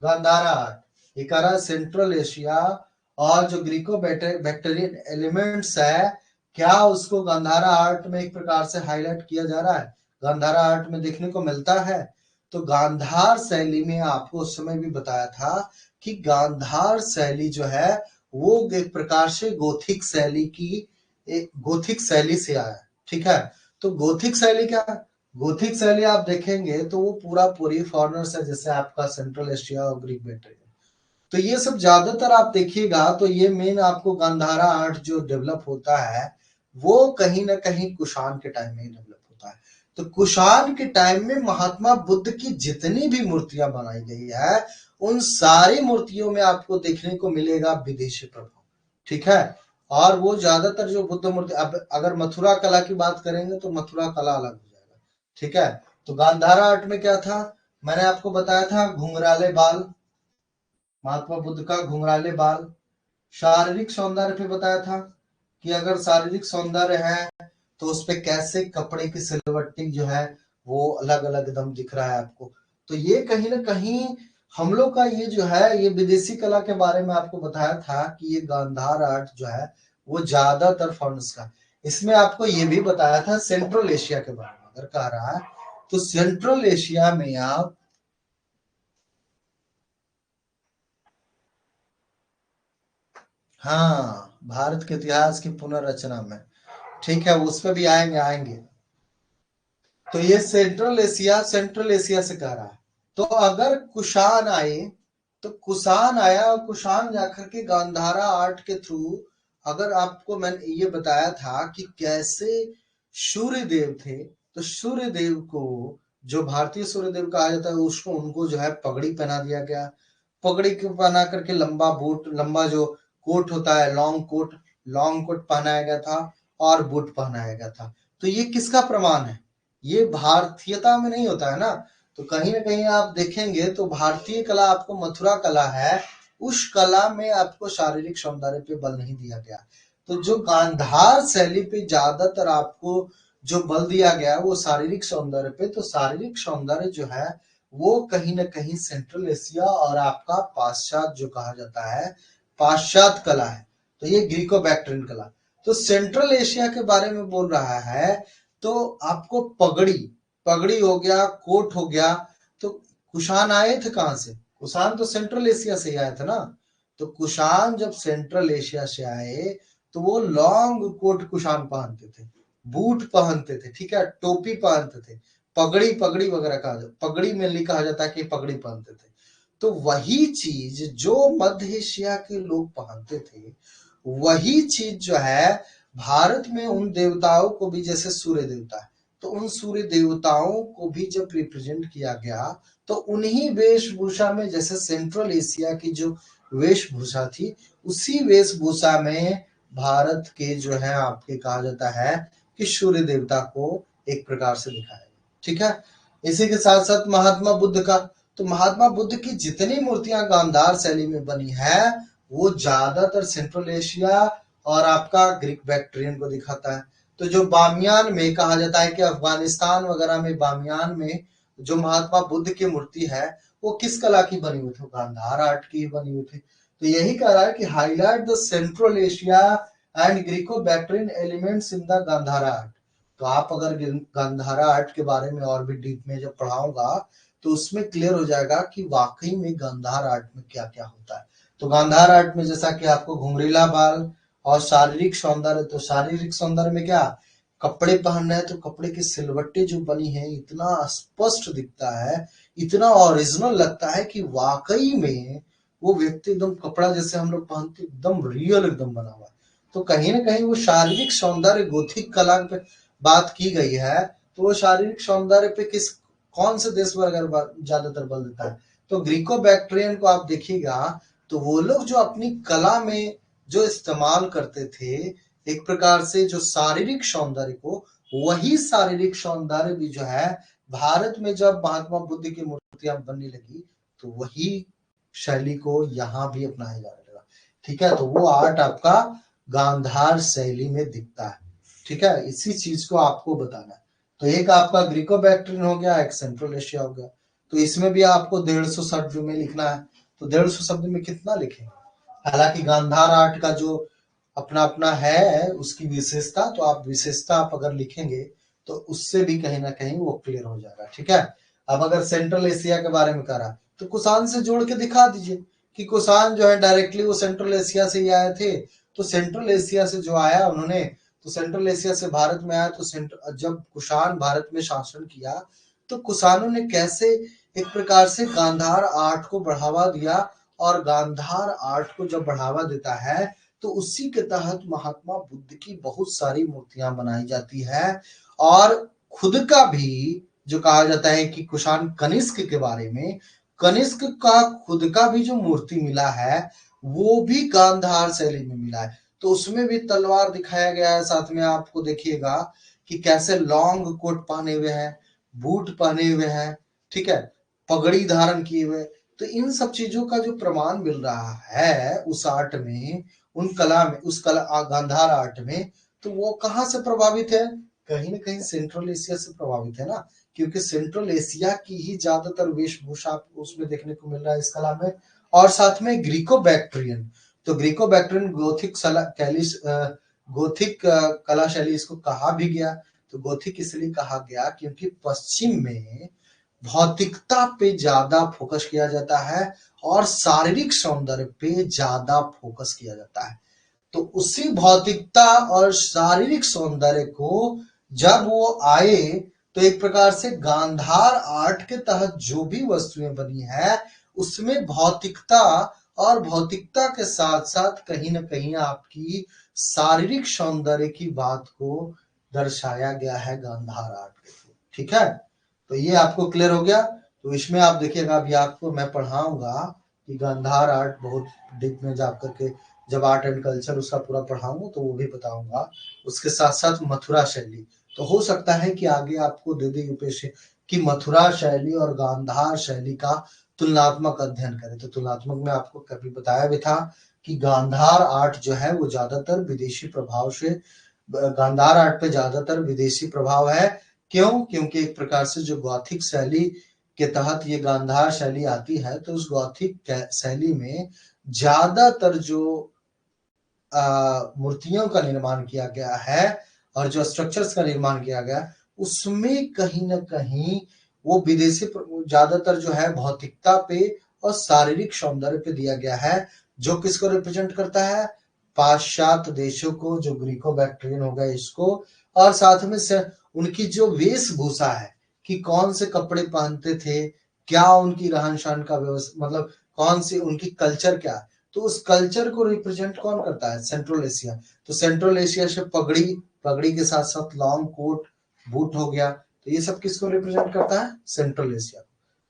Speaker 1: Gandhara art, ये कह रहा है सेंट्रल एशिया और जो ग्रीको बैक्टीरियन एलिमेंट्स है, क्या उसको गांधारा आर्ट में एक प्रकार से हाईलाइट किया जा रहा है, गांधारा आर्ट में देखने को मिलता है। तो गांधार शैली में आपको उस समय भी बताया था कि गांधार शैली जो है वो एक प्रकार से गोथिक शैली की, एक गोथिक शैली से आया, ठीक है। तो गोथिक शैली क्या, गोथिक शैली आप देखेंगे तो वो पूरा पूरी फॉरनर्स है, जैसे आपका सेंट्रल एशिया और ग्रीक बैक्टीरिया, तो ये सब ज्यादातर आप देखिएगा तो ये मेन आपको गांधारा आर्ट जो डेवलप होता है वो कहीं ना कहीं कुषाण के टाइम में ही डेवलप होता है। तो कुषाण के टाइम में महात्मा बुद्ध की जितनी भी मूर्तियां बनाई गई है उन सारी मूर्तियों में आपको देखने को मिलेगा विदेशी प्रभाव, ठीक है। और वो ज्यादातर जो बुद्ध मूर्ति, अब अगर मथुरा कला की बात करेंगे तो मथुरा कला अलग हो जाएगा, ठीक है। तो गांधारा आर्ट में क्या था, मैंने आपको बताया था घुंघराले बाल, महात्मा बुद्ध का घुंघराले बाल, शारीरिक सौंदर्य पे बताया था, कि अगर शारीरिक सौंदर्य है तो उस पे कैसे कपड़े की सिलवट्टी जो है वो अलग अलग एकदम दिख रहा है आपको। तो ये कहीं ना कहीं हम लोग का ये जो है ये विदेशी कला के बारे में आपको बताया था कि ये गांधार आर्ट जो है वो ज्यादातर फॉरेनर्स का। इसमें आपको ये भी बताया था सेंट्रल एशिया के बारे में अगर कह रहा है तो सेंट्रल एशिया में आप हाँ भारत के इतिहास की पुनर्रचना में, ठीक है उस पर भी आएंगे आएंगे। तो ये सेंट्रल एशिया से कह रहा है। तो अगर कुषाण आए तो कुषाण आया और कुषाण जाकर के गांधारा आर्ट के थ्रू, अगर आपको मैंने ये बताया था कि कैसे सूर्य देव थे, तो सूर्य देव को जो भारतीय सूर्य देव कहा जाता है उसको उनको जो है पगड़ी पहना दिया गया। पगड़ी को पहना करके लंबा बूट, लंबा जो कोट होता है लॉन्ग कोट पहनाया गया था और बूट पहनाया गया था। तो ये किसका प्रमाण है? ये भारतीयता में नहीं होता है ना। तो कहीं ना कहीं आप देखेंगे तो भारतीय कला आपको मथुरा कला है, उस कला में आपको शारीरिक सौंदर्य पे बल नहीं दिया गया। तो जो गांधार शैली पे ज्यादातर आपको जो बल दिया गया वो शारीरिक सौंदर्य पे। तो शारीरिक सौंदर्य जो है वो कहीं ना कहीं सेंट्रल एशिया और आपका पाश्चात्य जो कहा जाता है पाश्चात्य कला है। तो ये ग्रीको बैक्ट्रियन कला। तो सेंट्रल एशिया के बारे में बोल रहा है तो आपको पगड़ी, पगड़ी हो गया, कोट हो गया। तो कुषाण आए थे कहां से? कुषाण तो सेंट्रल एशिया से ही आए थे ना। तो कुषाण जब सेंट्रल एशिया से आए तो वो लॉन्ग कोट कुषाण पहनते थे, बूट पहनते थे, ठीक है, टोपी पहनते थे, पगड़ी पगड़ी वगैरह कहा जाता, पगड़ी में कहा जाता है कि पगड़ी पहनते थे। तो वही चीज जो मध्य एशिया के लोग पहनते थे वही चीज जो है भारत में उन देवताओं को भी, जैसे सूर्य देवता है तो उन सूर्य देवताओं को भी जब रिप्रेजेंट किया गया तो उन्हीं वेशभूषा में, जैसे सेंट्रल एशिया की जो वेशभूषा थी उसी वेशभूषा में भारत के जो है आपके कहा जाता है कि सूर्य देवता को एक प्रकार से दिखाया गया, ठीक है। इसी के साथ साथ महात्मा बुद्ध का, तो महात्मा बुद्ध की जितनी मूर्तियां गांधार शैली में बनी है वो ज्यादातर सेंट्रल एशिया और आपका ग्रीक बैक्ट्रियन को दिखाता है। तो जो बामियान में कहा जाता है कि अफगानिस्तान वगैरह में बामियान में जो महात्मा बुद्ध की मूर्ति है वो किस कला की बनी हुई थी? गांधार आर्ट की बनी हुई थी। तो यही कह रहा है कि highlight the central Asia and Greco Bactrian elements in the Gandhara art. तो आप अगर गांधारा आर्ट के बारे में और भी डीप में जब पढ़ाऊंगा तो उसमें क्लियर हो जाएगा कि वाकई में गांधार आर्ट में क्या क्या होता है। तो गांधार आर्ट में जैसा कि आपको घुंघरीला बाल और शारीरिक सौंदर्य, तो शारीरिक सौंदर्य में क्या कपड़े पहन रहे हैं तो कपड़े की सिलवट्टी जो बनी है इतना स्पष्ट दिखता है, इतना ओरिजिनल लगता है कि वाकई में वो व्यक्ति एकदम कपड़ा जैसे हम लोग पहनते एकदम रियल एकदम बना हुआ। तो कहीं ना कहीं वो शारीरिक सौंदर्य गोथिक कला पे बात की गई है। तो वो शारीरिक सौंदर्य पे किस कौन से देश पर अगर ज्यादातर बल देता है तो ग्रीको बैक्ट्रियन को आप देखिएगा तो वो लोग जो अपनी कला में जो इस्तेमाल करते थे एक प्रकार से जो शारीरिक सौंदर्य को, वही शारीरिक सौंदर्य भी जो है भारत में जब महात्मा बुद्ध की मूर्तियां बनने लगी तो वही शैली को यहाँ भी अपनाया जाने लगा, ठीक है। तो वो आर्ट आपका गांधार शैली में दिखता है, ठीक है। इसी चीज को आपको बताना है। तो एक आपका ग्रीको बैक्ट्रियन हो गया, एक सेंट्रल एशिया हो गया। तो इसमें भी आपको 150 शब्द में लिखना है। तो 150 शब्द में कितना लिखेंगे? हालांकि गांधार आर्ट का जो अपना अपना है उसकी विशेषता, तो आप विशेषता आप अगर लिखेंगे तो उससे भी कहीं ना कहीं वो क्लियर हो जाएगा, ठीक है। अब अगर सेंट्रल एशिया के बारे में करा तो कुषाण से जोड़ के दिखा दीजिए कि कुषाण जो है डायरेक्टली वो सेंट्रल एशिया से ही आए थे। तो सेंट्रल एशिया से जो आया उन्होंने, तो सेंट्रल एशिया से भारत में आया तो जब कुषाण भारत में शासन किया तो कुषाणों ने कैसे एक प्रकार से गांधार आर्ट को बढ़ावा दिया, और गांधार आर्ट को जब बढ़ावा देता है तो उसी के तहत महात्मा बुद्ध की बहुत सारी मूर्तियां बनाई जाती है। और खुद का भी जो कहा जाता है कि कुषाण कनिष्क के बारे में, कनिष्क का खुद का भी जो मूर्ति मिला है वो भी गांधार शैली में मिला है। तो उसमें भी तलवार दिखाया गया है, साथ में आपको देखिएगा कि कैसे लॉन्ग कोट पहने हुए हैं, बूट पहने हुए हैं, ठीक है, पगड़ी धारण किए हुए। तो इन सब चीजों का जो प्रमाण मिल रहा है उस आर्ट में उन कला में, उस कला गांधार आर्ट में, तो वो कहाँ से प्रभावित है? कहीं ना कहीं सेंट्रल एशिया से प्रभावित है ना, क्योंकि सेंट्रल एशिया की ही ज्यादातर वेशभूषा आपको उसमें देखने को मिल रहा है इस कला में। और साथ में ग्रीको बैक्ट्रियन, तो ग्रीको बैक्ट्रियन गोथिक कला शैली इसको कहा भी गया। तो गोथिक इसलिए कहा गया क्योंकि पश्चिम में भौतिकता पे ज्यादा फोकस किया जाता है और शारीरिक सौंदर्य पे ज्यादा फोकस किया जाता है। तो उसी भौतिकता और शारीरिक सौंदर्य को जब वो आए, तो एक प्रकार से गांधार आर्ट के तहत जो भी वस्तुएं बनी है उसमें भौतिकता और भौतिकता के साथ साथ कहीं ना कहीं आपकी शारीरिक सौंदर्य की बात को दर्शाया गया है गांधार आर्ट के थ्रू। ठीक है, तो ये आपको क्लियर हो गया। तो इसमें आप देखिएगा, अभी आपको मैं पढ़ाऊंगा कि गांधार आर्ट बहुत डीप में जा करके, जब आर्ट एंड कल्चर उसका पूरा पढ़ाऊंगा तो वो भी बताऊंगा। उसके साथ साथ मथुरा शैली, तो हो सकता है कि आगे आपको दे दे यूपीएससी कि मथुरा शैली और गांधार शैली का तुलनात्मक अध्ययन करें। तो तुलनात्मक में आपको कभी बताया भी था कि गांधार आर्ट जो है वो ज्यादातर विदेशी प्रभाव से, गांधार आर्ट पे ज्यादातर विदेशी प्रभाव है। क्यों? क्योंकि एक प्रकार से जो गॉथिक शैली के तहत ये गांधार शैली आती है, तो उस गॉथिक शैली में ज्यादातर जो मूर्तियों का निर्माण किया गया है और जो स्ट्रक्चर्स का निर्माण किया गया, उसमें कहीं ना कहीं वो विदेशी ज्यादातर जो है भौतिकता पे और शारीरिक सौंदर्य पे दिया गया है, जो किसको रिप्रेजेंट करता है? पाश्चात्य देशों को, जो ग्रीको बैक्ट्रियन हो गए इसको, और साथ में से उनकी जो वेशभूषा है कि कौन से कपड़े पहनते थे, क्या उनकी रहन सहन का व्यवस्था, मतलब कौन सी उनकी कल्चर क्या है, तो उस कल्चर को रिप्रेजेंट कौन करता है? Central Asia. तो सेंट्रल एशिया से पगड़ी, पगड़ी के साथ साथ लॉन्ग कोट, बूट हो गया, तो ये सब किसको रिप्रेजेंट करता है? Central Asia.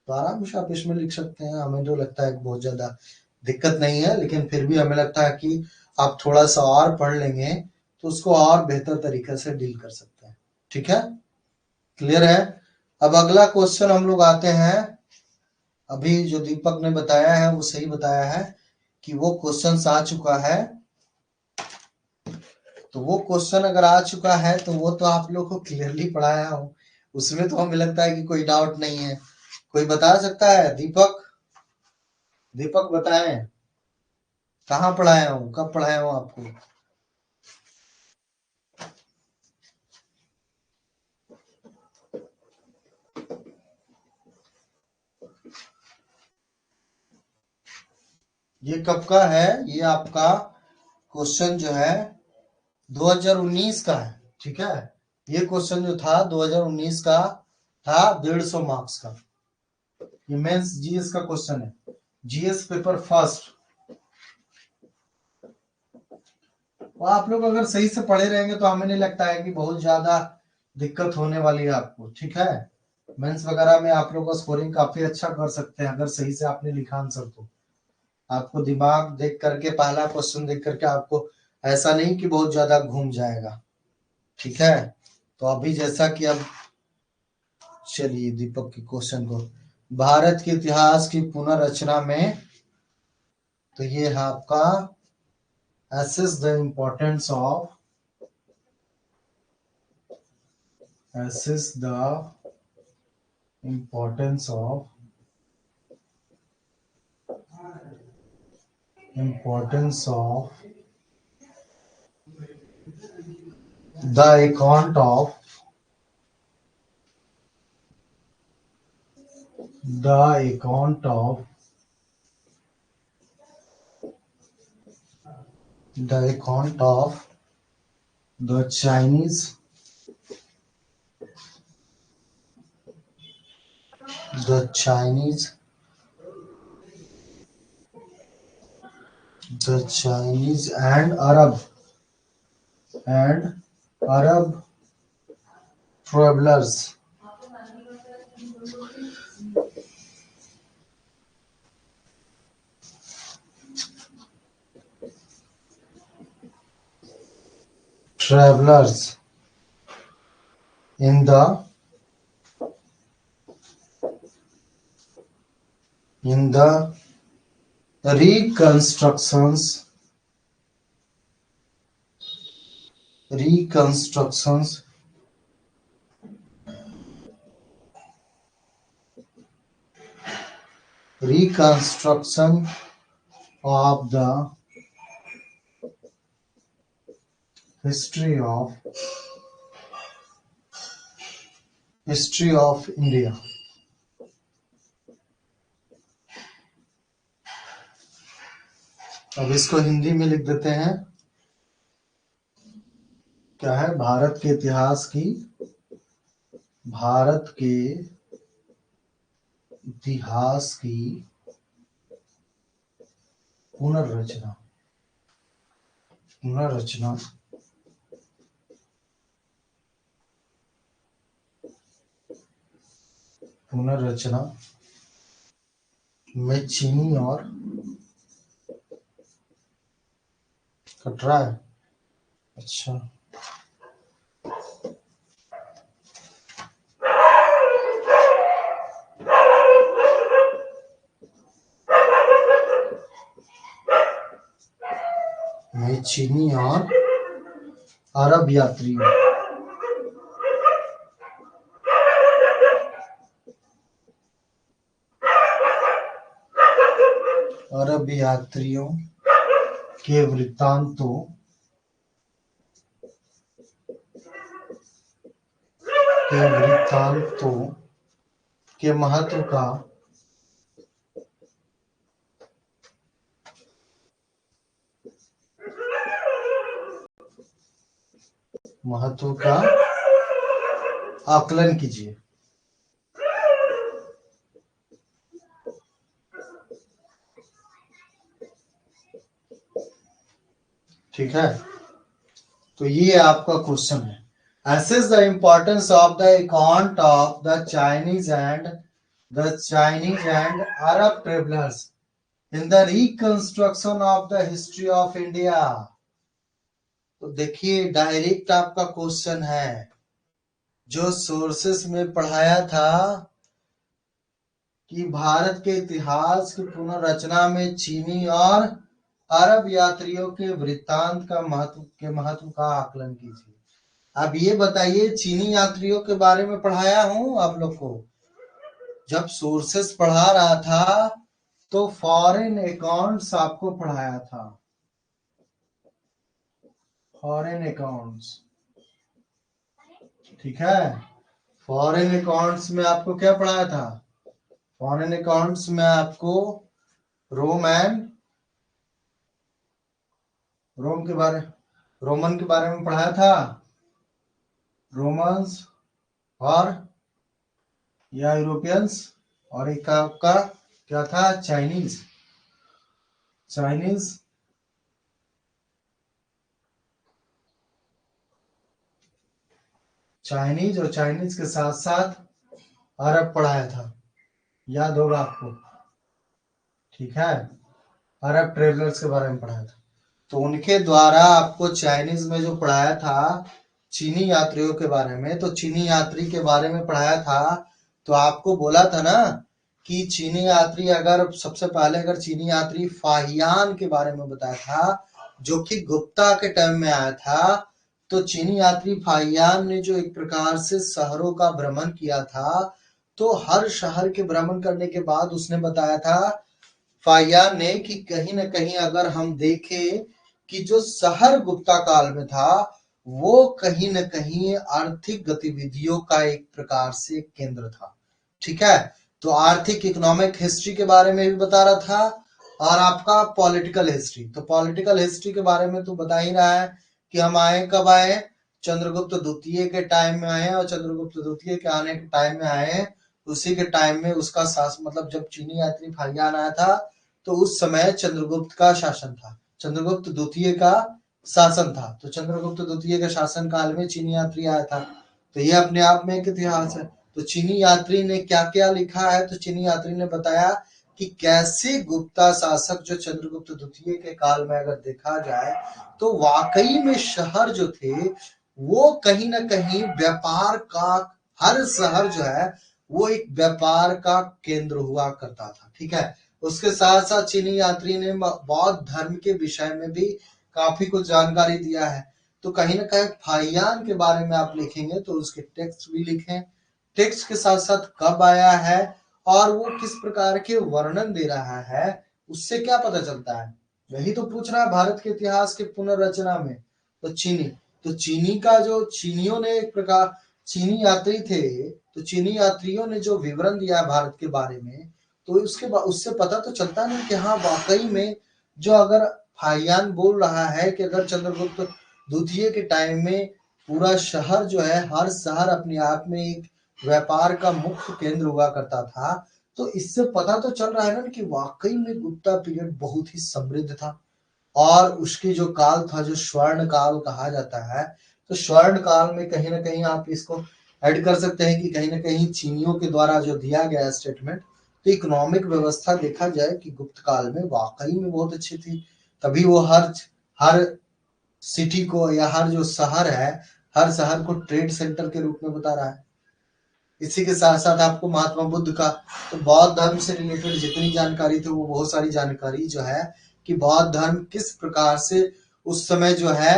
Speaker 1: तो आराम से आप इसमें लिख सकते हैं। हमें तो लगता है बहुत ज्यादा दिक्कत नहीं है, लेकिन फिर भी हमें लगता है कि आप थोड़ा सा और पढ़ लेंगे तो उसको और बेहतर तरीके से डील कर सकते हैं। ठीक है, क्लियर है? अब अगला क्वेश्चन हम लोग आते हैं। अभी जो दीपक ने बताया है वो सही बताया है कि वो क्वेश्चन आ चुका है। तो वो क्वेश्चन अगर आ चुका है तो वो तो आप लोग को क्लियरली पढ़ाया हूँ, उसमें तो हमें लगता है कि कोई डाउट नहीं है। कोई बता सकता है? दीपक, दीपक बताएं, कहाँ पढ़ाया हूँ, कब पढ़ाया हूँ आपको? ये कब का है? ये आपका क्वेश्चन जो है 2019 का है। ठीक है, ये क्वेश्चन जो था 2019 का था, 150 मार्क्स का। ये मेंस जीएस का क्वेश्चन है, जीएस पेपर फर्स्ट। और आप लोग अगर सही से पढ़े रहेंगे तो हमें नहीं लगता है कि बहुत ज्यादा दिक्कत होने वाली है आपको। ठीक है, मेंस वगैरह में आप लोग का स्कोरिंग काफी अच्छा कर सकते हैं अगर सही से आपने लिखा आंसर तो। आपको दिमाग देख करके, पहला क्वेश्चन देख करके आपको ऐसा नहीं कि बहुत ज्यादा घूम जाएगा। ठीक है, तो अभी जैसा कि अब चलिए दीपक के क्वेश्चन को, भारत के इतिहास की पुनर्रचना में, तो ये है आपका assess the importance of, assess the importance of, importance of the account of, the account of, the account of the Chinese, the Chinese, the Chinese and Arab travelers, travelers in the reconstructions reconstructions reconstruction of the history of India। अब इसको हिंदी में लिख देते हैं। क्या है? भारत के इतिहास की पुनर्रचना में चीनी और कट रहा है। अच्छा, में चीनी और अरब यात्रियों के वृत्तांतों के महत्व का आकलन कीजिए। ठीक है, तो ये आपका क्वेश्चन है। Assess the importance of the account of the Chinese and Arab travelers in the reconstruction of the history of India। तो देखिए, डायरेक्ट आपका क्वेश्चन है। जो सोर्सेस में पढ़ाया था कि भारत के इतिहास की पुनर्रचना में चीनी और अरब यात्रियों के वृत्तांत का महत्व का आकलन कीजिए। अब ये बताइए, चीनी यात्रियों के बारे में पढ़ाया हूं आप लोग को। जब सोर्सेस पढ़ा रहा था तो फॉरेन अकाउंट्स आपको पढ़ाया था। फॉरेन अकाउंट्स, ठीक है। फॉरेन अकाउंट्स में आपको क्या पढ़ाया था? फॉरेन अकाउंट्स में आपको रोमन के बारे में पढ़ाया था। रोमन्स और या यूरोपियंस, और एक आपका क्या था? चाइनीज और चाइनीज के साथ साथ अरब पढ़ाया था, याद होगा आपको। ठीक है, अरब ट्रेवलर्स के बारे में पढ़ाया था। तो उनके द्वारा आपको चाइनीज में जो पढ़ाया था चीनी यात्रियों के बारे में, तो चीनी यात्री के बारे में पढ़ाया था। तो आपको बोला था ना कि चीनी यात्री सबसे पहले चीनी यात्री फाहियान के बारे में बताया था, जो कि गुप्ता के टाइम में आया था। तो चीनी यात्री फाहियान ने जो एक प्रकार से शहरों का भ्रमण किया था, तो हर शहर के भ्रमण करने के बाद उसने बताया था फाहियान ने कि कहीं न कहीं अगर हम देखें कि जो शहर गुप्ता काल में था वो कहीं न कहीं आर्थिक गतिविधियों का एक प्रकार से केंद्र था। ठीक है, तो आर्थिक इकोनॉमिक हिस्ट्री के बारे में भी बता रहा था, और आपका पॉलिटिकल हिस्ट्री। तो पॉलिटिकल हिस्ट्री के बारे में तो बता ही रहा है कि हम कब आए? चंद्रगुप्त द्वितीय के टाइम में आए, और चंद्रगुप्त द्वितीय के आने के टाइम में आए, उसी के टाइम में उसका शासन, मतलब जब चीनी यात्री फाहियान आया था तो उस समय चंद्रगुप्त का शासन था, चंद्रगुप्त द्वितीय का शासन था। तो चंद्रगुप्त द्वितीय के शासन काल में चीनी यात्री आया था। तो ये अपने आप में एक इतिहास है। तो चीनी यात्री ने क्या क्या लिखा है? तो चीनी यात्री ने बताया कि कैसे गुप्ता शासक जो चंद्रगुप्त द्वितीय के काल में अगर देखा जाए तो वाकई में शहर जो थे वो कहीं ना कहीं व्यापार का, हर शहर जो है वो एक व्यापार का केंद्र हुआ करता था। ठीक है, उसके साथ साथ चीनी यात्री ने बौद्ध धर्म के विषय में भी काफी कुछ जानकारी दिया है। तो कहीं ना कहीं फाहियान के बारे में आप लिखेंगे तो उसके टेक्स्ट भी लिखें, टेक्स्ट के साथ साथ कब आया है और वो किस प्रकार के वर्णन दे रहा है, उससे क्या पता चलता है। यही तो पूछ रहा है भारत के इतिहास के पुनर्रचना में। तो चीनी का जो चीनियों ने एक प्रकार चीनी यात्री थे, तो चीनी यात्रियों ने जो विवरण दिया भारत के बारे में, तो उससे पता तो चलता नहीं कि हाँ वाकई में जो अगर फाहियान बोल रहा है कि अगर चंद्रगुप्त द्वितीय के टाइम में पूरा शहर जो है, हर शहर अपने आप में एक व्यापार का मुख्य केंद्र हुआ करता था, तो इससे पता तो चल रहा है ना कि वाकई में गुप्ता पीरियड बहुत ही समृद्ध था। और उसकी जो काल था जो स्वर्ण काल कहा जाता है, तो स्वर्ण काल में कहीं ना कहीं आप इसको ऐड कर सकते हैं कि कहीं ना कहीं चीनियों के द्वारा जो दिया गया स्टेटमेंट, तो इकोनॉमिक व्यवस्था देखा जाए कि गुप्त काल में वाकई में बहुत अच्छी थी। तभी वो हर सिटी को या हर जो शहर है, हर शहर को ट्रेड सेंटर के रूप में बता रहा है। इसी के साथ साथ आपको महात्मा बुद्ध का, तो बौद्ध धर्म से रिलेटेड जितनी जानकारी थी वो बहुत सारी जानकारी जो है कि बौद्ध धर्म किस प्रकार से उस समय जो है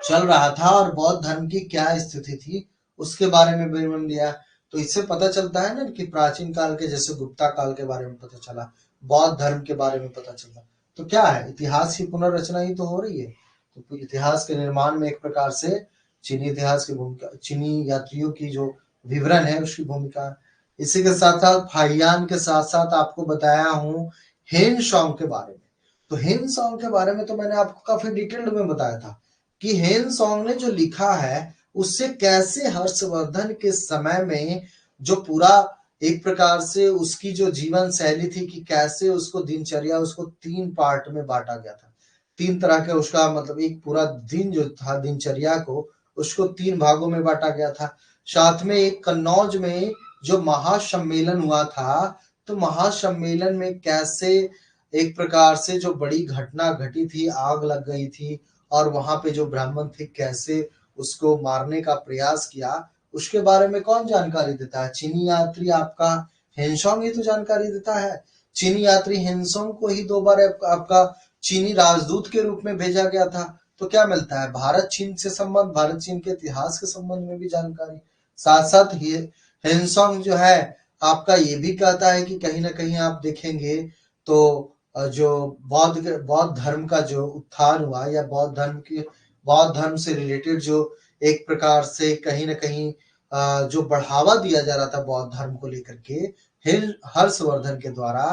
Speaker 1: चल रहा था और बौद्ध धर्म की क्या स्थिति थी उसके बारे में विवरण दिया। तो इससे पता चलता है ना कि प्राचीन काल के जैसे गुप्ता काल के बारे में पता चला, बौद्ध धर्म के बारे में पता चला, तो क्या है इतिहास की पुनर्रचना ही तो हो रही है। तो इतिहास के निर्माण में एक प्रकार से चीनी इतिहास की भूमिका, चीनी यात्रियों की जो विवरण है उसकी भूमिका। इसी के साथ साथ फाहियान के साथ साथ आपको बताया हूँ हेन सॉन्ग के बारे में। तो हेन सॉन्ग के बारे में तो मैंने आपको काफी डिटेल्ड में बताया था कि हेन सॉन्ग ने जो लिखा है उससे कैसे हर्षवर्धन के समय में जो पूरा एक प्रकार से उसकी जो जीवन शैली थी कि कैसे उसको दिनचर्या उसको 3 पार्ट में बांटा गया था, 3 तरह के उसका मतलब एक पूरा दिन जो था दिनचर्या को उसको 3 भागों में बांटा गया था। साथ में एक कन्नौज में जो महासम्मेलन हुआ था, तो महासम्मेलन में कैसे एक प्रकार से जो बड़ी घटना घटी थी, आग लग गई थी और वहां पे जो ब्राह्मण थे कैसे उसको मारने का प्रयास किया, उसके बारे में कौन जानकारी देता है? चीनी यात्री आपका हेनसोंग ही तो जानकारी देता है। चीनी यात्री हेनसोंग को ही 2 बार आपका चीनी राजदूत के रूप में भेजा गया था। तो क्या मिलता है? भारत चीन से संबंध, भारत चीन के इतिहास के संबंध में भी जानकारी। साथ साथ ही हेनसोंग जो है आपका ये भी कहता है कि कहीं ना कहीं आप देखेंगे तो जो बौद्ध धर्म का जो उत्थान हुआ या बौद्ध धर्म से रिलेटेड जो एक प्रकार से कहीं ना कहीं जो बढ़ावा दिया जा रहा था बौद्ध धर्म को लेकर के हर्षवर्धन के द्वारा,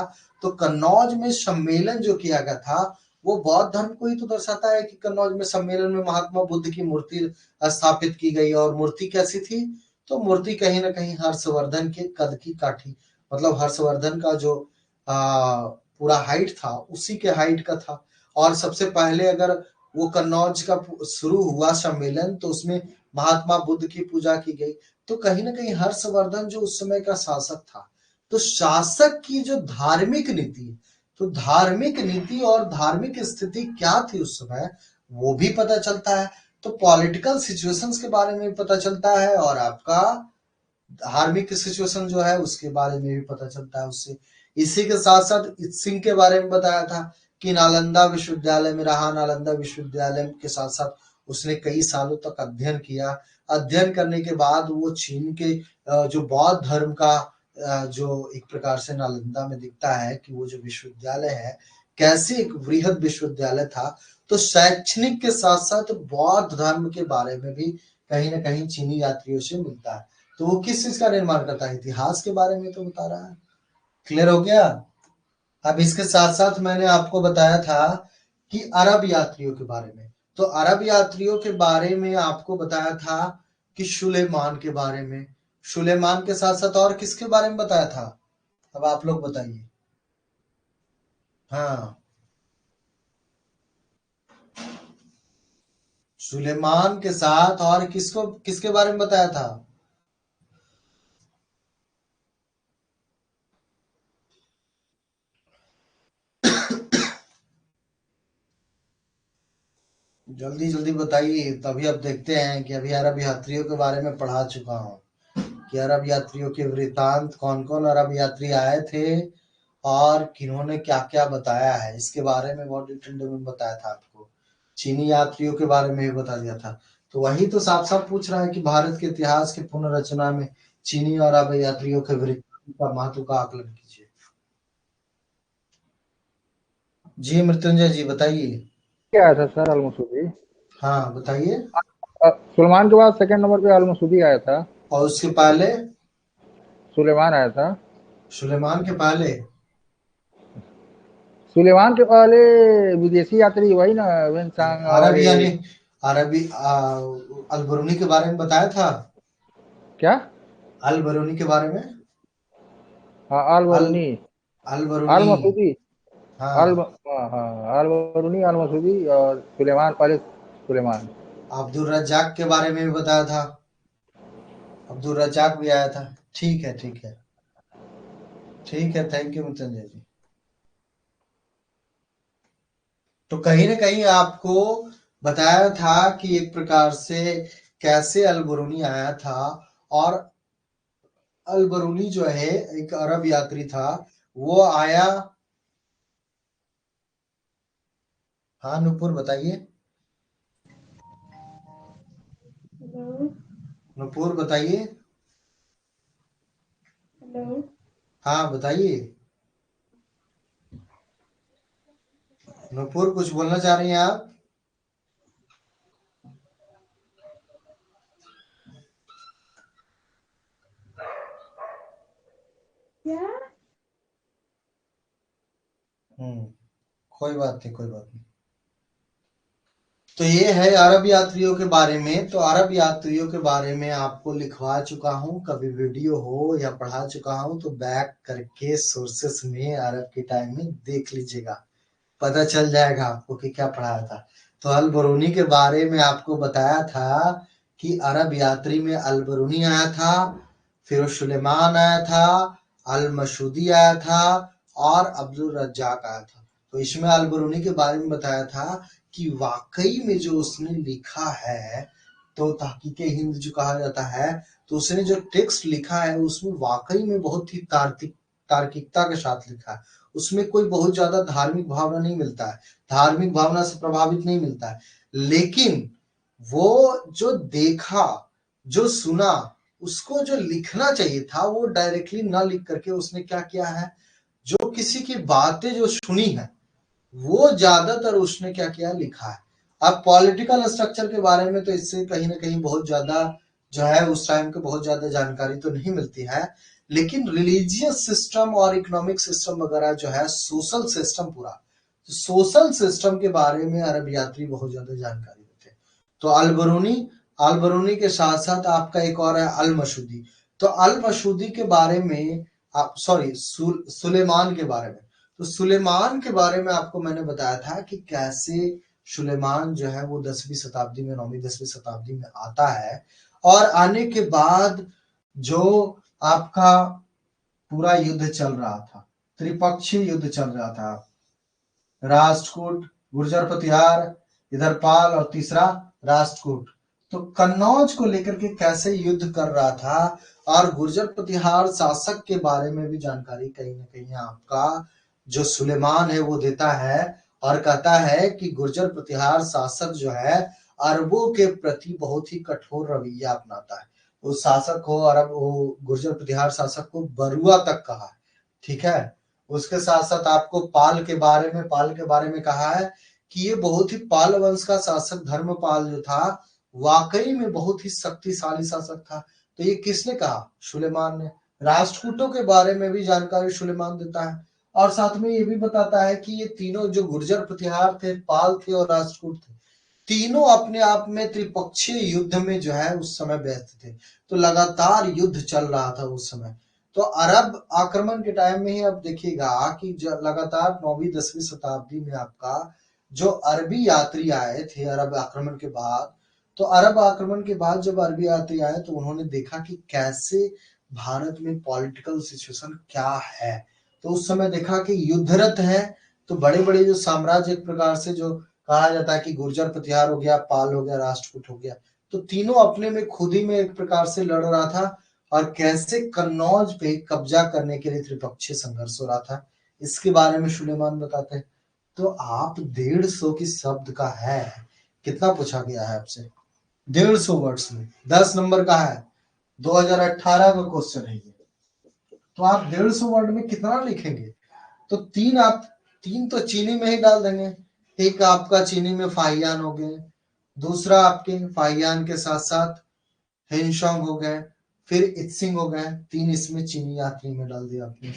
Speaker 1: तो कन्नौज में सम्मेलन जो किया गया था वो बौद्ध धर्म को ही तो दर्शाता है कि कन्नौज में सम्मेलन में महात्मा बुद्ध की मूर्ति स्थापित की गई। और मूर्ति कैसी थी? तो मूर्ति कहीं ना कहीं हर्षवर्धन के कद की काठी, मतलब हर्षवर्धन का जो पूरा हाइट था उसी के हाइट का था। और सबसे पहले अगर वो कन्नौज का शुरू हुआ सम्मेलन तो उसमें महात्मा बुद्ध की पूजा की गई। तो कहीं ना कहीं हर्षवर्धन जो उस समय का शासक था, तो शासक की जो धार्मिक नीति, तो धार्मिक नीति और धार्मिक स्थिति क्या थी उस समय वो भी पता चलता है। तो पॉलिटिकल सिचुएशंस के बारे में पता चलता है और आपका धार्मिक सिचुएशन जो है उसके बारे में भी पता चलता है उससे। इसी के साथ साथ सिंह के बारे में बताया था कि नालंदा विश्वविद्यालय में रहा, नालंदा विश्वविद्यालय के साथ साथ उसने कई सालों तक अध्ययन किया। अध्ययन करने के बाद वो चीन के जो बौद्ध धर्म का जो एक प्रकार से नालंदा में दिखता है कि वो जो विश्वविद्यालय है कैसे एक वृहद विश्वविद्यालय था। तो शैक्षणिक के साथ साथ बौद्ध धर्म के बारे में भी कहीं ना कहीं चीनी यात्रियों से मिलता है। तो वो किस चीज का निर्माण करता है? इतिहास के बारे में तो बता रहा है। क्लियर हो गया? अब इसके साथ साथ मैंने आपको बताया था कि अरब यात्रियों के बारे में, तो अरब यात्रियों के बारे में आपको बताया था कि सुलेमान के बारे में, सुलेमान के साथ साथ और किसके बारे में बताया था? अब आप लोग बताइए। हाँ, सुलेमान के साथ और किसको किसके बारे में बताया था? जल्दी जल्दी बताइए, तभी अब देखते हैं कि अभी अरब यात्रियों के बारे में पढ़ा चुका हूँ कि अरब यात्रियों के वृतांत, कौन कौन अरब यात्री आए थे और किन्होंने क्या क्या बताया है, इसके बारे में बहुत डिटेल में बताया था आपको। चीनी यात्रियों के बारे में भी बता दिया था। तो वही तो साफ साफ पूछ रहा है कि भारत के इतिहास की पुनर्रचना में चीनी और अरब यात्रियों के वृत्ति का महत्व का आकलन कीजिए। जी मृत्युंजय जी बताइए।
Speaker 2: क्या आया था सर अल मसूदी?
Speaker 1: हाँ बताइए।
Speaker 2: सुलेमान के बाद सेकंड नंबर पे अल मसूदी आया था।
Speaker 1: और उसके पहले
Speaker 2: सुलेमान आया था।
Speaker 1: सुलेमान के पहले
Speaker 2: सुलेमान के पहले विदेशी यात्री वही ना, वेनसांग और
Speaker 1: अरब
Speaker 2: ये
Speaker 1: यानी अरबी अल बरूनी के बारे में बताया था।
Speaker 2: क्या?
Speaker 1: अल बरूनी के बारे में।
Speaker 2: हाँ, अल
Speaker 1: अल
Speaker 2: बरूनी,
Speaker 1: अल
Speaker 2: अल
Speaker 1: बरूनी।
Speaker 2: मसूदी,
Speaker 1: हाँ।
Speaker 2: हाँ हाँ, अल बरूनी, अल मसूदी और सुलेमान, पहले सुलेमान।
Speaker 1: अब्दुल रज्जाक के बारे में भी बताया था। अब्दुल रज्जाक भी आया था। ठीक है ठीक है ठीक है, थैंक यू मृत्युंजय जी। तो कहीं ना कहीं आपको बताया था कि एक प्रकार से कैसे अल बरूनी आया था। और अल बरूनी जो है एक अरब यात्री था, वो आया। हाँ नुपुर बताइए।
Speaker 3: हेलो।
Speaker 1: नुपुर बताइए।
Speaker 3: हेलो।
Speaker 1: हाँ बताइए। नुपुर कुछ बोलना चाह रही हैं आप?
Speaker 3: क्या?
Speaker 1: हम्म। कोई बात नहीं कोई बात नहीं। तो ये है अरब यात्रियों के बारे में। तो अरब यात्रियों के बारे में आपको लिखवा चुका हूँ, कभी वीडियो हो या पढ़ा चुका हूँ तो बैक करके सोर्सेस में अरब के टाइम में देख लीजिएगा, पता चल जाएगा आपको कि क्या पढ़ाया था। तो अल बरूनी के बारे में आपको बताया था कि अरब यात्री में अल बरूनी आया था, फिर सुलेमान आया था, अल मसूदी आया था और अब्दुल रज्जाक आया था। तो इसमें अल बरूनी के बारे में बताया था कि वाकई में जो उसने लिखा है, तो तहकीक हिंद जो कहा जाता है, तो उसने जो टेक्स्ट लिखा है उसमें वाकई में बहुत ही तार्किकता के साथ लिखा है। उसमें कोई बहुत ज्यादा धार्मिक भावना नहीं मिलता है, धार्मिक भावना से प्रभावित नहीं मिलता है। लेकिन वो जो देखा, जो सुना, उसको जो लिखना चाहिए था वो डायरेक्टली ना लिख करके उसने क्या किया है, जो किसी की बातें जो सुनी है वो ज्यादातर उसने क्या किया लिखा है। अब पॉलिटिकल स्ट्रक्चर के बारे में तो इससे कहीं ना कहीं बहुत ज्यादा जो है उस टाइम के बहुत ज्यादा जानकारी तो नहीं मिलती है। लेकिन रिलीजियस सिस्टम और इकोनॉमिक सिस्टम वगैरह जो है, सोशल सिस्टम पूरा, सोशल सिस्टम के बारे में अरब यात्री बहुत ज्यादा जानकारी देते हैं। तो अल बरूनी के साथ साथ आपका एक और है अल मसूदी। तो अल मसूदी के बारे में आप सॉरी सुलेमान के बारे में, तो सुलेमान के बारे में आपको मैंने बताया था कि कैसे सुलेमान जो है वो 10वीं शताब्दी में, 9वीं 10वीं शताब्दी में आता है। और आने के बाद जो आपका पूरा युद्ध चल रहा था, त्रिपक्षीय युद्ध चल रहा था, राष्ट्रकूट, गुर्जर प्रतिहार, इधर पाल और तीसरा राष्ट्रकूट। तो कन्नौज को लेकर के कैसे युद्ध कर रहा था, और गुर्जर प्रतिहार शासक के बारे में भी जानकारी कहीं ना कहीं आपका जो सुलेमान है वो देता है। और कहता है कि गुर्जर प्रतिहार शासक जो है अरबों के प्रति बहुत ही कठोर रवैया अपनाता है। उस शासक को अरब, वो गुर्जर प्रतिहार शासक को बरुआ तक कहा है। ठीक है। उसके साथ साथ आपको पाल के बारे में कहा है कि ये बहुत ही पाल वंश का शासक धर्मपाल जो था वाकई में बहुत ही शक्तिशाली शासक था। तो ये किसने कहा? सुलेमान ने। राष्ट्रकूटों के बारे में भी जानकारी सुलेमान देता है। और साथ में ये भी बताता है कि ये तीनों जो गुर्जर प्रतिहार थे, पाल थे और राष्ट्रकूट थे, तीनों अपने आप में त्रिपक्षीय युद्ध में जो है उस समय व्यस्त थे। तो लगातार युद्ध चल रहा था उस समय। तो अरब आक्रमण के टाइम में ही अब देखिएगा कि लगातार 9वीं 10वीं शताब्दी में आपका जो अरबी यात्री आए थे अरब आक्रमण के बाद, तो अरब आक्रमण के बाद जब अरबी यात्री आए तो उन्होंने देखा कि कैसे भारत में पॉलिटिकल सिचुएशन क्या है। तो उस समय देखा कि युद्धरत है। तो बड़े बड़े जो साम्राज्य एक प्रकार से जो कहा जाता है कि गुर्जर प्रतिहार हो गया, पाल हो गया, राष्ट्रकूट हो गया, तो तीनों अपने में खुद ही में एक प्रकार से लड़ रहा था। और कैसे कन्नौज पे कब्जा करने के लिए त्रिपक्षीय संघर्ष हो रहा था, इसके बारे में सुलेमान बताते हैं। तो आप 150 की शब्द का है, कितना पूछा गया है आपसे? 150 वर्ड्स में 10 नंबर का है, 2018 का क्वेश्चन है ये। तो आप 150 वर्ड में कितना लिखेंगे? तो तीन तो चीनी में ही डाल देंगे। एक आपका चीनी में फाइयान हो गए, दूसरा आपके फाइयान के साथ साथ हेनशोंग हो गए, फिर इत्सिंग हो गए, 3 इसमें चीनी यात्री में डाल दिया आपने।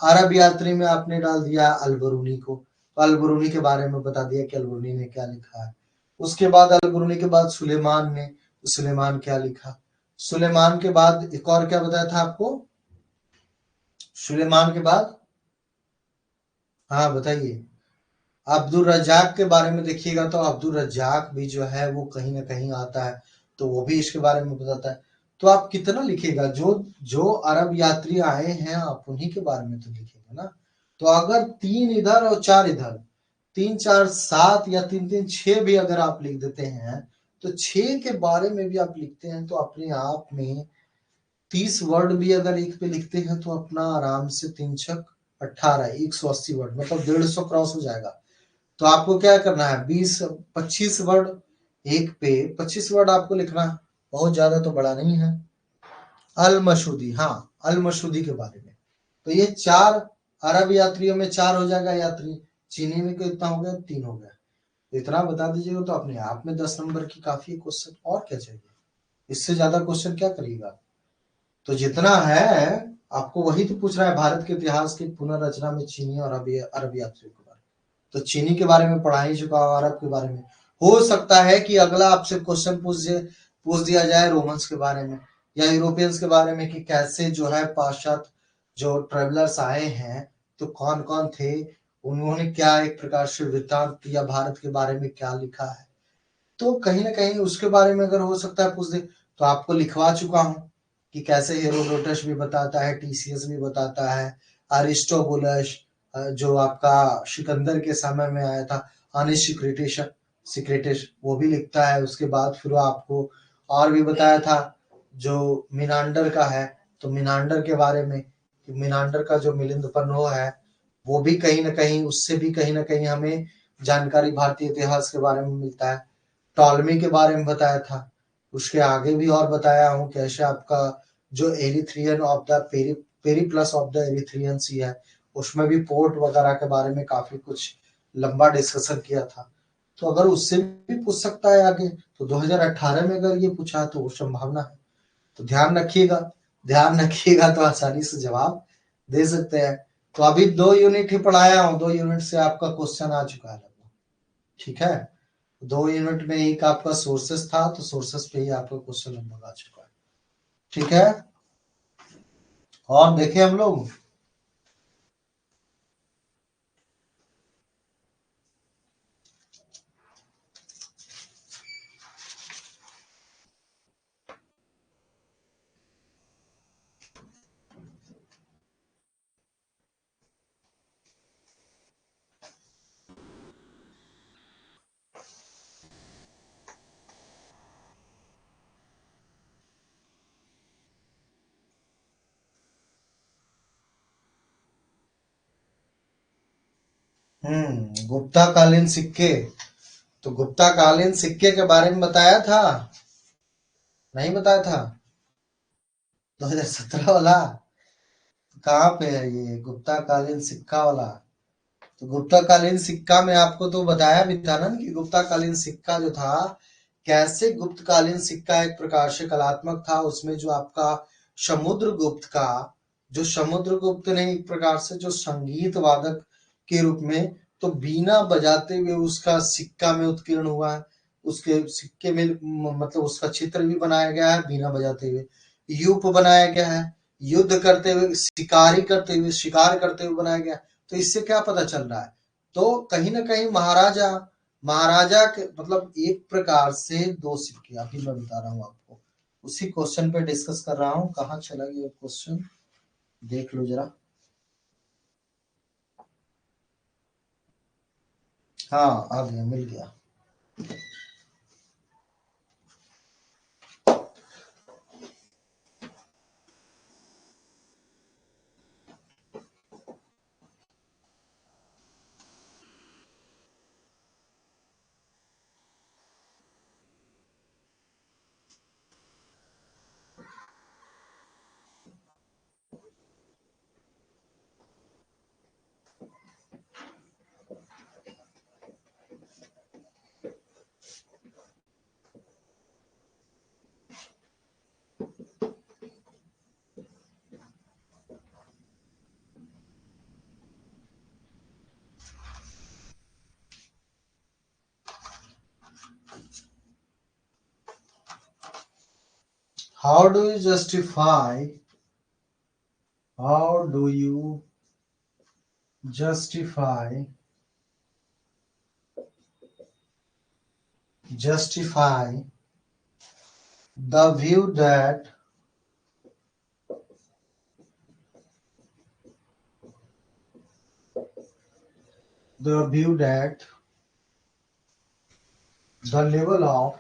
Speaker 1: अरब यात्री में आपने डाल दिया अलबरूनी को, तो अलबरूनी के बारे में बता दिया कि अलबरूनी ने क्या लिखा है। उसके बाद अलबरूनी के बाद सुलेमान ने, सुलेमान क्या लिखा। सुलेमान के बाद एक और क्या बताया था आपको? सुलेमान के बाद हाँ बताइए। अब्दुल रज्जाक के बारे में देखिएगा, तो अब्दुल रज्जाक भी जो है वो कहीं ना कहीं आता है, तो वो भी इसके बारे में बताता है। तो आप कितना लिखिएगा? जो जो अरब यात्री आए हैं आप उन्हीं के बारे में तो लिखेगा ना। तो अगर 3 इधर और 4 इधर, 3 4 7 या 3 3 6 भी अगर आप लिख देते हैं, तो 6 के बारे में भी आप लिखते हैं, तो अपने आप में 30 वर्ड भी अगर एक पे लिखते हैं तो अपना आराम से 3 छक 18 180 वर्ड, मतलब 150 क्रॉस हो जाएगा। तो आपको क्या करना है? 20-25 वर्ड एक पे 25 वर्ड आपको लिखना है, बहुत ज्यादा तो बड़ा नहीं है। अल मशूदी, हाँ अल मशूदी के बारे में। तो ये 4 अरब यात्रियों में 4 हो जाएगा यात्री, चीनी में कितना हो गया? 3 हो गया। तो इतना बता दीजिएगा तो अपने आप में 10 नंबर की काफी है क्वेश्चन, और क्या चाहिए? इससे ज्यादा क्वेश्चन क्या करिएगा? तो जितना है आपको वही तो पूछ रहा है, भारत के इतिहास की पुनर्रचना में चीनी और अरब यात्रियों के बारे में। तो चीनी के बारे में पढ़ा ही चुका हूं, अरब के बारे में। हो सकता है कि अगला आपसे क्वेश्चन पूछ दिया जाए रोमन्स के बारे में या यूरोपियंस के बारे में, कि कैसे जो है पाश्चात्य जो ट्रेवलर्स आए हैं तो कौन कौन थे, उन्होंने क्या एक प्रकार से वृत्तांत या भारत के बारे में क्या लिखा है। तो कहीं ना कहीं उसके बारे में अगर हो सकता है पूछ दे, तो आपको लिखवा चुका हूं कि कैसे हेरोडोटस भी बताता है, टीसीएस भी बताता है, अरिस्टोबुलस जो आपका सिकंदर के समय में आया था, अनिसिक्रेटिस सिक्रेटिस वो भी लिखता है। उसके बाद फिर वो आपको और भी बताया था जो मिनांडर का है, तो मिनांडर के बारे में, मिनांडर का जो मिलिंद पन्नो है वो भी कहीं ना कहीं, उससे भी कहीं ना कहीं हमें जानकारी भारतीय इतिहास के बारे में मिलता है। टॉलमी के बारे में बताया था, उसके आगे भी और बताया हूँ कैसे आपका जो Erythraean of the Periplus of the Erythraean sea है, उसमें भी पोर्ट वगैरह के बारे में काफी कुछ लंबा डिस्कशन किया था। तो अगर उससे भी पूछ सकता है आगे, तो 2018 में अगर ये पूछा तो वो संभावना है। तो ध्यान रखिएगा, ध्यान रखिएगा तो आसानी से जवाब दे सकते हैं। तो अभी 2 यूनिट ही पढ़ाया हूँ, 2 यूनिट से आपका क्वेश्चन आ चुका है लगभग, ठीक है। 2 यूनिट में एक आपका सोर्सेस था, तो सोर्सेस पे ही आपका क्वेश्चन लगभग आ चुका है, ठीक है। और देखें हम लोग, गुप्ता कालीन सिक्के। तो गुप्ता कालीन सिक्के के बारे में बताया था, नहीं बताया था? 2017 वाला कहाँ पे है ये गुप्ता कालीन सिक्का वाला? तो गुप्ता कालीन सिक्का में आपको तो बताया भी था ना कि गुप्ता कालीन सिक्का जो था, कैसे गुप्त कालीन सिक्का एक प्रकार से कलात्मक था। उसमें जो आपका समुद्रगुप्त का, जो समुद्रगुप्त ने एक प्रकार से जो संगीत वादक के रूप में, तो बीना बजाते हुए उसका सिक्का में उत्कीर्ण हुआ है। उसके सिक्के में मतलब उसका चित्र भी बनाया गया है बीना बजाते हुए, यूप बनाया गया है, युद्ध करते हुए, शिकारी करते हुए, शिकार करते हुए बनाया गया। तो इससे क्या पता चल रहा है? तो कहीं ना कहीं महाराजा, महाराजा के मतलब एक प्रकार से 2 सिक्के, अभी मैं बता रहा हूँ आपको, उसी क्वेश्चन पे डिस्कस कर रहा हूँ। कहाँ चला गया क्वेश्चन, देख लो जरा। हाँ आ गया, मिल गया। How do you justify? How do you justify the view that the level of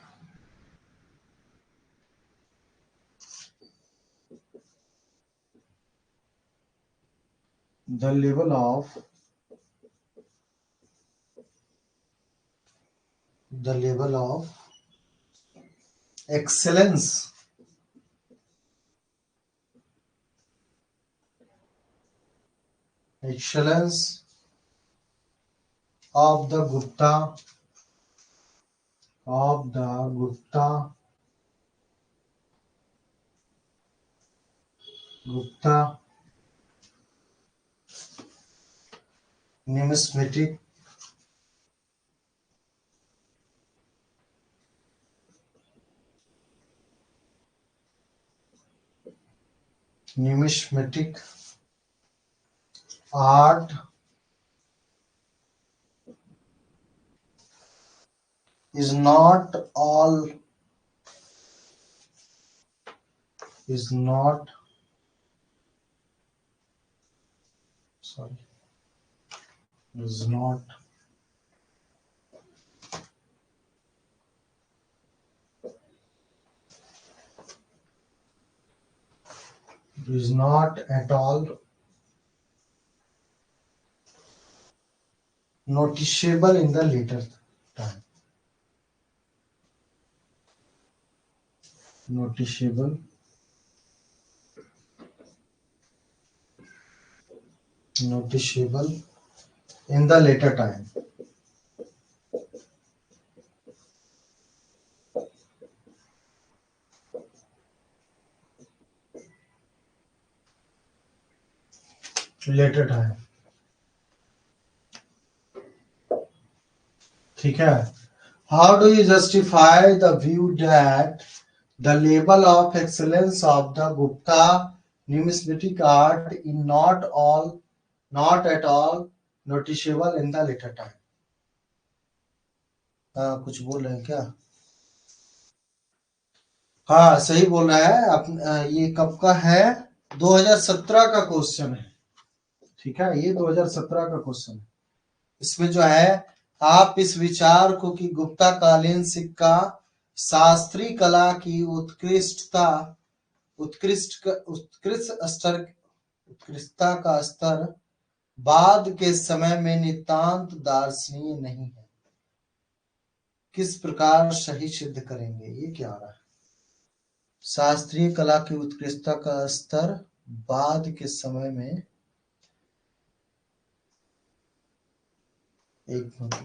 Speaker 1: excellence of the Gupta numismatic art is not all is not sorry is not at all noticeable in the later time. Noticeable in the later time. ठीक है. How do you justify the view that the level of excellence of the Gupta numismatic art is not at all noticeable in the later time? कुछ बोल रहे हैं क्या? हाँ सही बोल रहा है आप. ये कब का है? 2017 का क्वेश्चन है. ठीक है, ये 2017 का क्वेश्चन है. इसमें जो है आप इस विचार को कि गुप्ता कालीन सिक्का शास्त्रीय कला की उत्कृष्टता का स्तर बाद के समय में नितांत दार्शनीय नहीं है, किस प्रकार सही सिद्ध करेंगे? ये क्या आ रहा है? शास्त्रीय कला की उत्कृष्टता का स्तर बाद के समय में एक मिनट.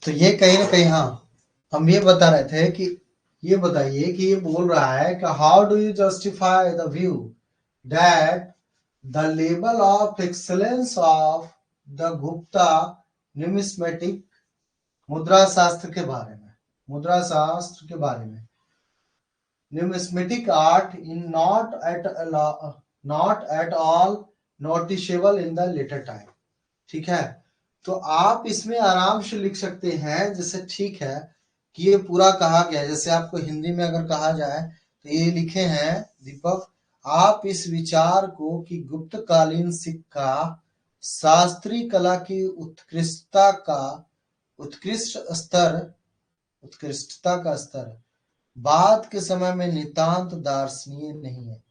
Speaker 1: तो ये कहीं ना कहीं, हाँ हम ये बता रहे थे कि ये बताइए कि ये बोल रहा है कि how do you justify the view that the level of excellence of the Gupta numismatic मुद्रा शास्त्र के बारे में numismatic art in not at all noticeable in the later time. ठीक है, तो आप इसमें आराम से लिख सकते हैं. जैसे ठीक है कि ये पूरा कहा गया, जैसे आपको हिंदी में अगर कहा जाए तो ये लिखे हैं दीपक, आप इस विचार को कि गुप्तकालीन सिक्का शास्त्रीय कला की उत्कृष्टता उत्कृष्टता का स्तर बाद के समय में नितांत दार्शनीय नहीं है,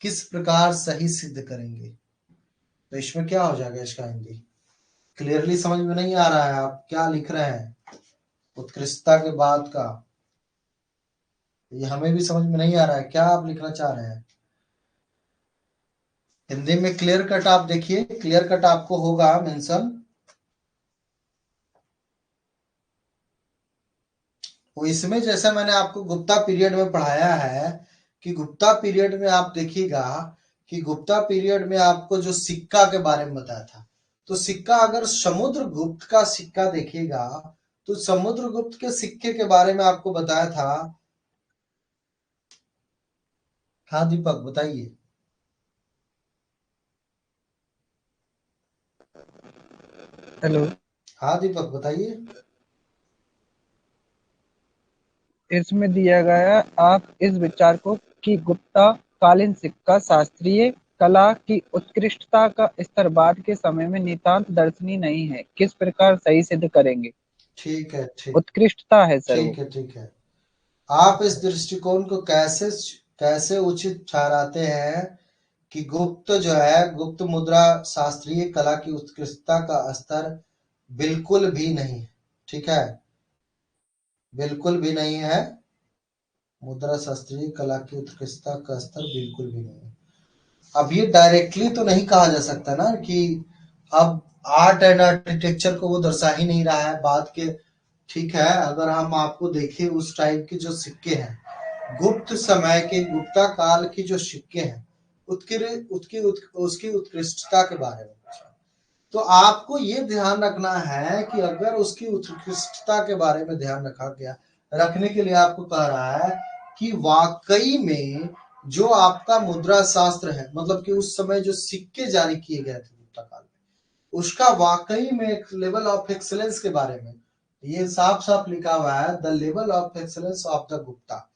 Speaker 1: किस प्रकार सही सिद्ध करेंगे। तो इसमें क्या हो जाएगा, इसका हिंदी क्लियरली समझ में नहीं आ रहा है, आप क्या लिख रहे हैं उत्कृष्टता के बाद का, ये हमें भी समझ में नहीं आ रहा है, क्या आप लिखना चाह रहे हैं हिंदी में। क्लियर कट आप देखिए, क्लियर कट आपको होगा मेंशन। तो इसमें जैसा मैंने आपको गुप्ता पीरियड में पढ़ाया है कि गुप्ता पीरियड में आप देखिएगा कि गुप्ता पीरियड में आपको जो सिक्का के बारे में बताया था, तो सिक्का अगर समुद्रगुप्त का सिक्का देखिएगा तो समुद्रगुप्त के सिक्के के बारे में आपको बताया था। हाँ दीपक बताइए।
Speaker 2: हेलो।
Speaker 1: हाँ दीपक बताइए।
Speaker 2: इसमें दिया गया आप इस विचार को कि गुप्ता कालीन सिक्का शास्त्रीय कला की उत्कृष्टता का स्तर बाद के समय में नितांत दर्शनीय नहीं है, किस प्रकार सही सिद्ध करेंगे।
Speaker 1: ठीक है, ठीक
Speaker 2: उत्कृष्टता है सर वो।
Speaker 1: ठीक है, ठीक है। आप इस दृष्टिकोण को कैसे कैसे उचित ठहराते हैं कि गुप्त जो है गुप्त मुद्रा शास्त्रीय कला की उत्कृष्टता का स्तर बिल्कुल भी नहीं है, ठीक है, बिल्कुल भी नहीं है, मुद्रा शास्त्रीय कला की उत्कृष्टता का स्तर बिल्कुल भी नहीं है। अब ये डायरेक्टली तो नहीं कहा जा सकता ना कि अब आर्ट एंड आर्किटेक्चर को वो दर्शा ही नहीं रहा है बाद के, ठीक है। अगर हम आपको देखें उस टाइप के जो सिक्के हैं गुप्त समय के, गुप्ता काल की जो सिक्के हैं उसकी उत्कृष्टता के बारे में पूछा, तो आपको ये ध्यान रखना है कि अगर उसकी उत्कृष्टता के बारे में ध्यान रखा गया, रखने के लिए आपको कह रहा है कि वाकई में जो आपका मुद्रा शास्त्र है, मतलब कि उस समय जो सिक्के जारी किए गए थे गुप्ता काल में, उसका वाकई में एक लेवल ऑफ एक्सेलेंस के बारे में ये साफ साफ लिखा हुआ है, the level of excellence of the Gupta.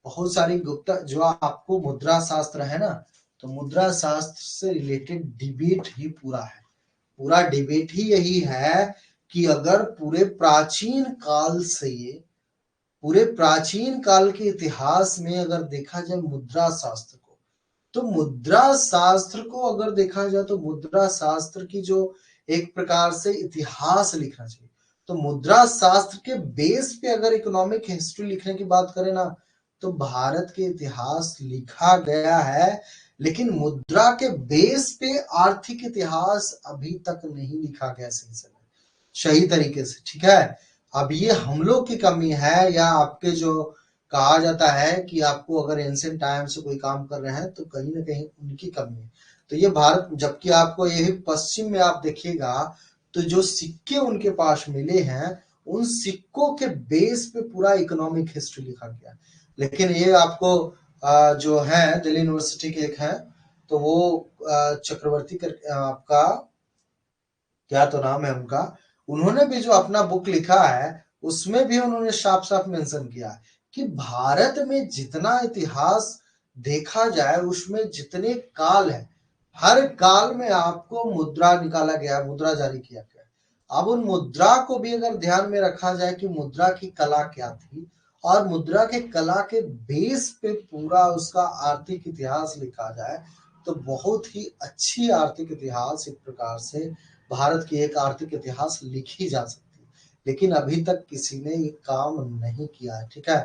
Speaker 1: बहुत सारी गुप्ता जो आपको मुद्रा शास्त्र है ना, तो मुद्रा शास्त्र से रिलेटेड डिबेट ही पूरा है, पूरा डिबेट ही यही है कि अगर पूरे प्राचीन काल के इतिहास में अगर देखा जाए मुद्रा शास्त्र को, तो मुद्रा शास्त्र को अगर देखा जाए तो मुद्रा शास्त्र की जो एक प्रकार से इतिहास लिखना चाहिए, तो मुद्रा शास्त्र के बेस पे अगर इकोनॉमिक हिस्ट्री लिखने की बात करें ना, तो भारत के इतिहास लिखा गया है, लेकिन मुद्रा के बेस पे आर्थिक इतिहास अभी तक नहीं लिखा गया सही तरीके से, ठीक है। अब ये हम लोग की कमी है, या आपके जो कहा जाता है कि आपको अगर एंशिएंट टाइम से कोई काम कर रहे हैं तो कहीं ना कहीं उनकी कमी है। तो ये भारत, जबकि आपको यही पश्चिम में आप देखिएगा तो जो सिक्के उनके पास मिले हैं उन सिक्कों के बेस पे पूरा इकोनॉमिक हिस्ट्री लिखा गया, लेकिन ये आपको जो है दिल्ली यूनिवर्सिटी के एक है, तो वो चक्रवर्ती कर आपका क्या तो नाम है उनका, उन्होंने भी जो अपना बुक लिखा है उसमें भी उन्होंने साफ साफ मेंशन किया है कि भारत में जितना इतिहास देखा जाए उसमें जितने काल है, हर काल में आपको मुद्रा निकाला गया, मुद्रा जारी किया गया। अब उन मुद्रा को भी अगर ध्यान में रखा जाए कि मुद्रा की कला क्या थी और मुद्रा के कला के बेस पे पूरा उसका आर्थिक इतिहास लिखा जाए, तो बहुत ही अच्छी आर्थिक इतिहास एक प्रकार से भारत की एक आर्थिक इतिहास लिखी जा सकती है, लेकिन अभी तक किसी ने ये काम नहीं किया है, ठीक है।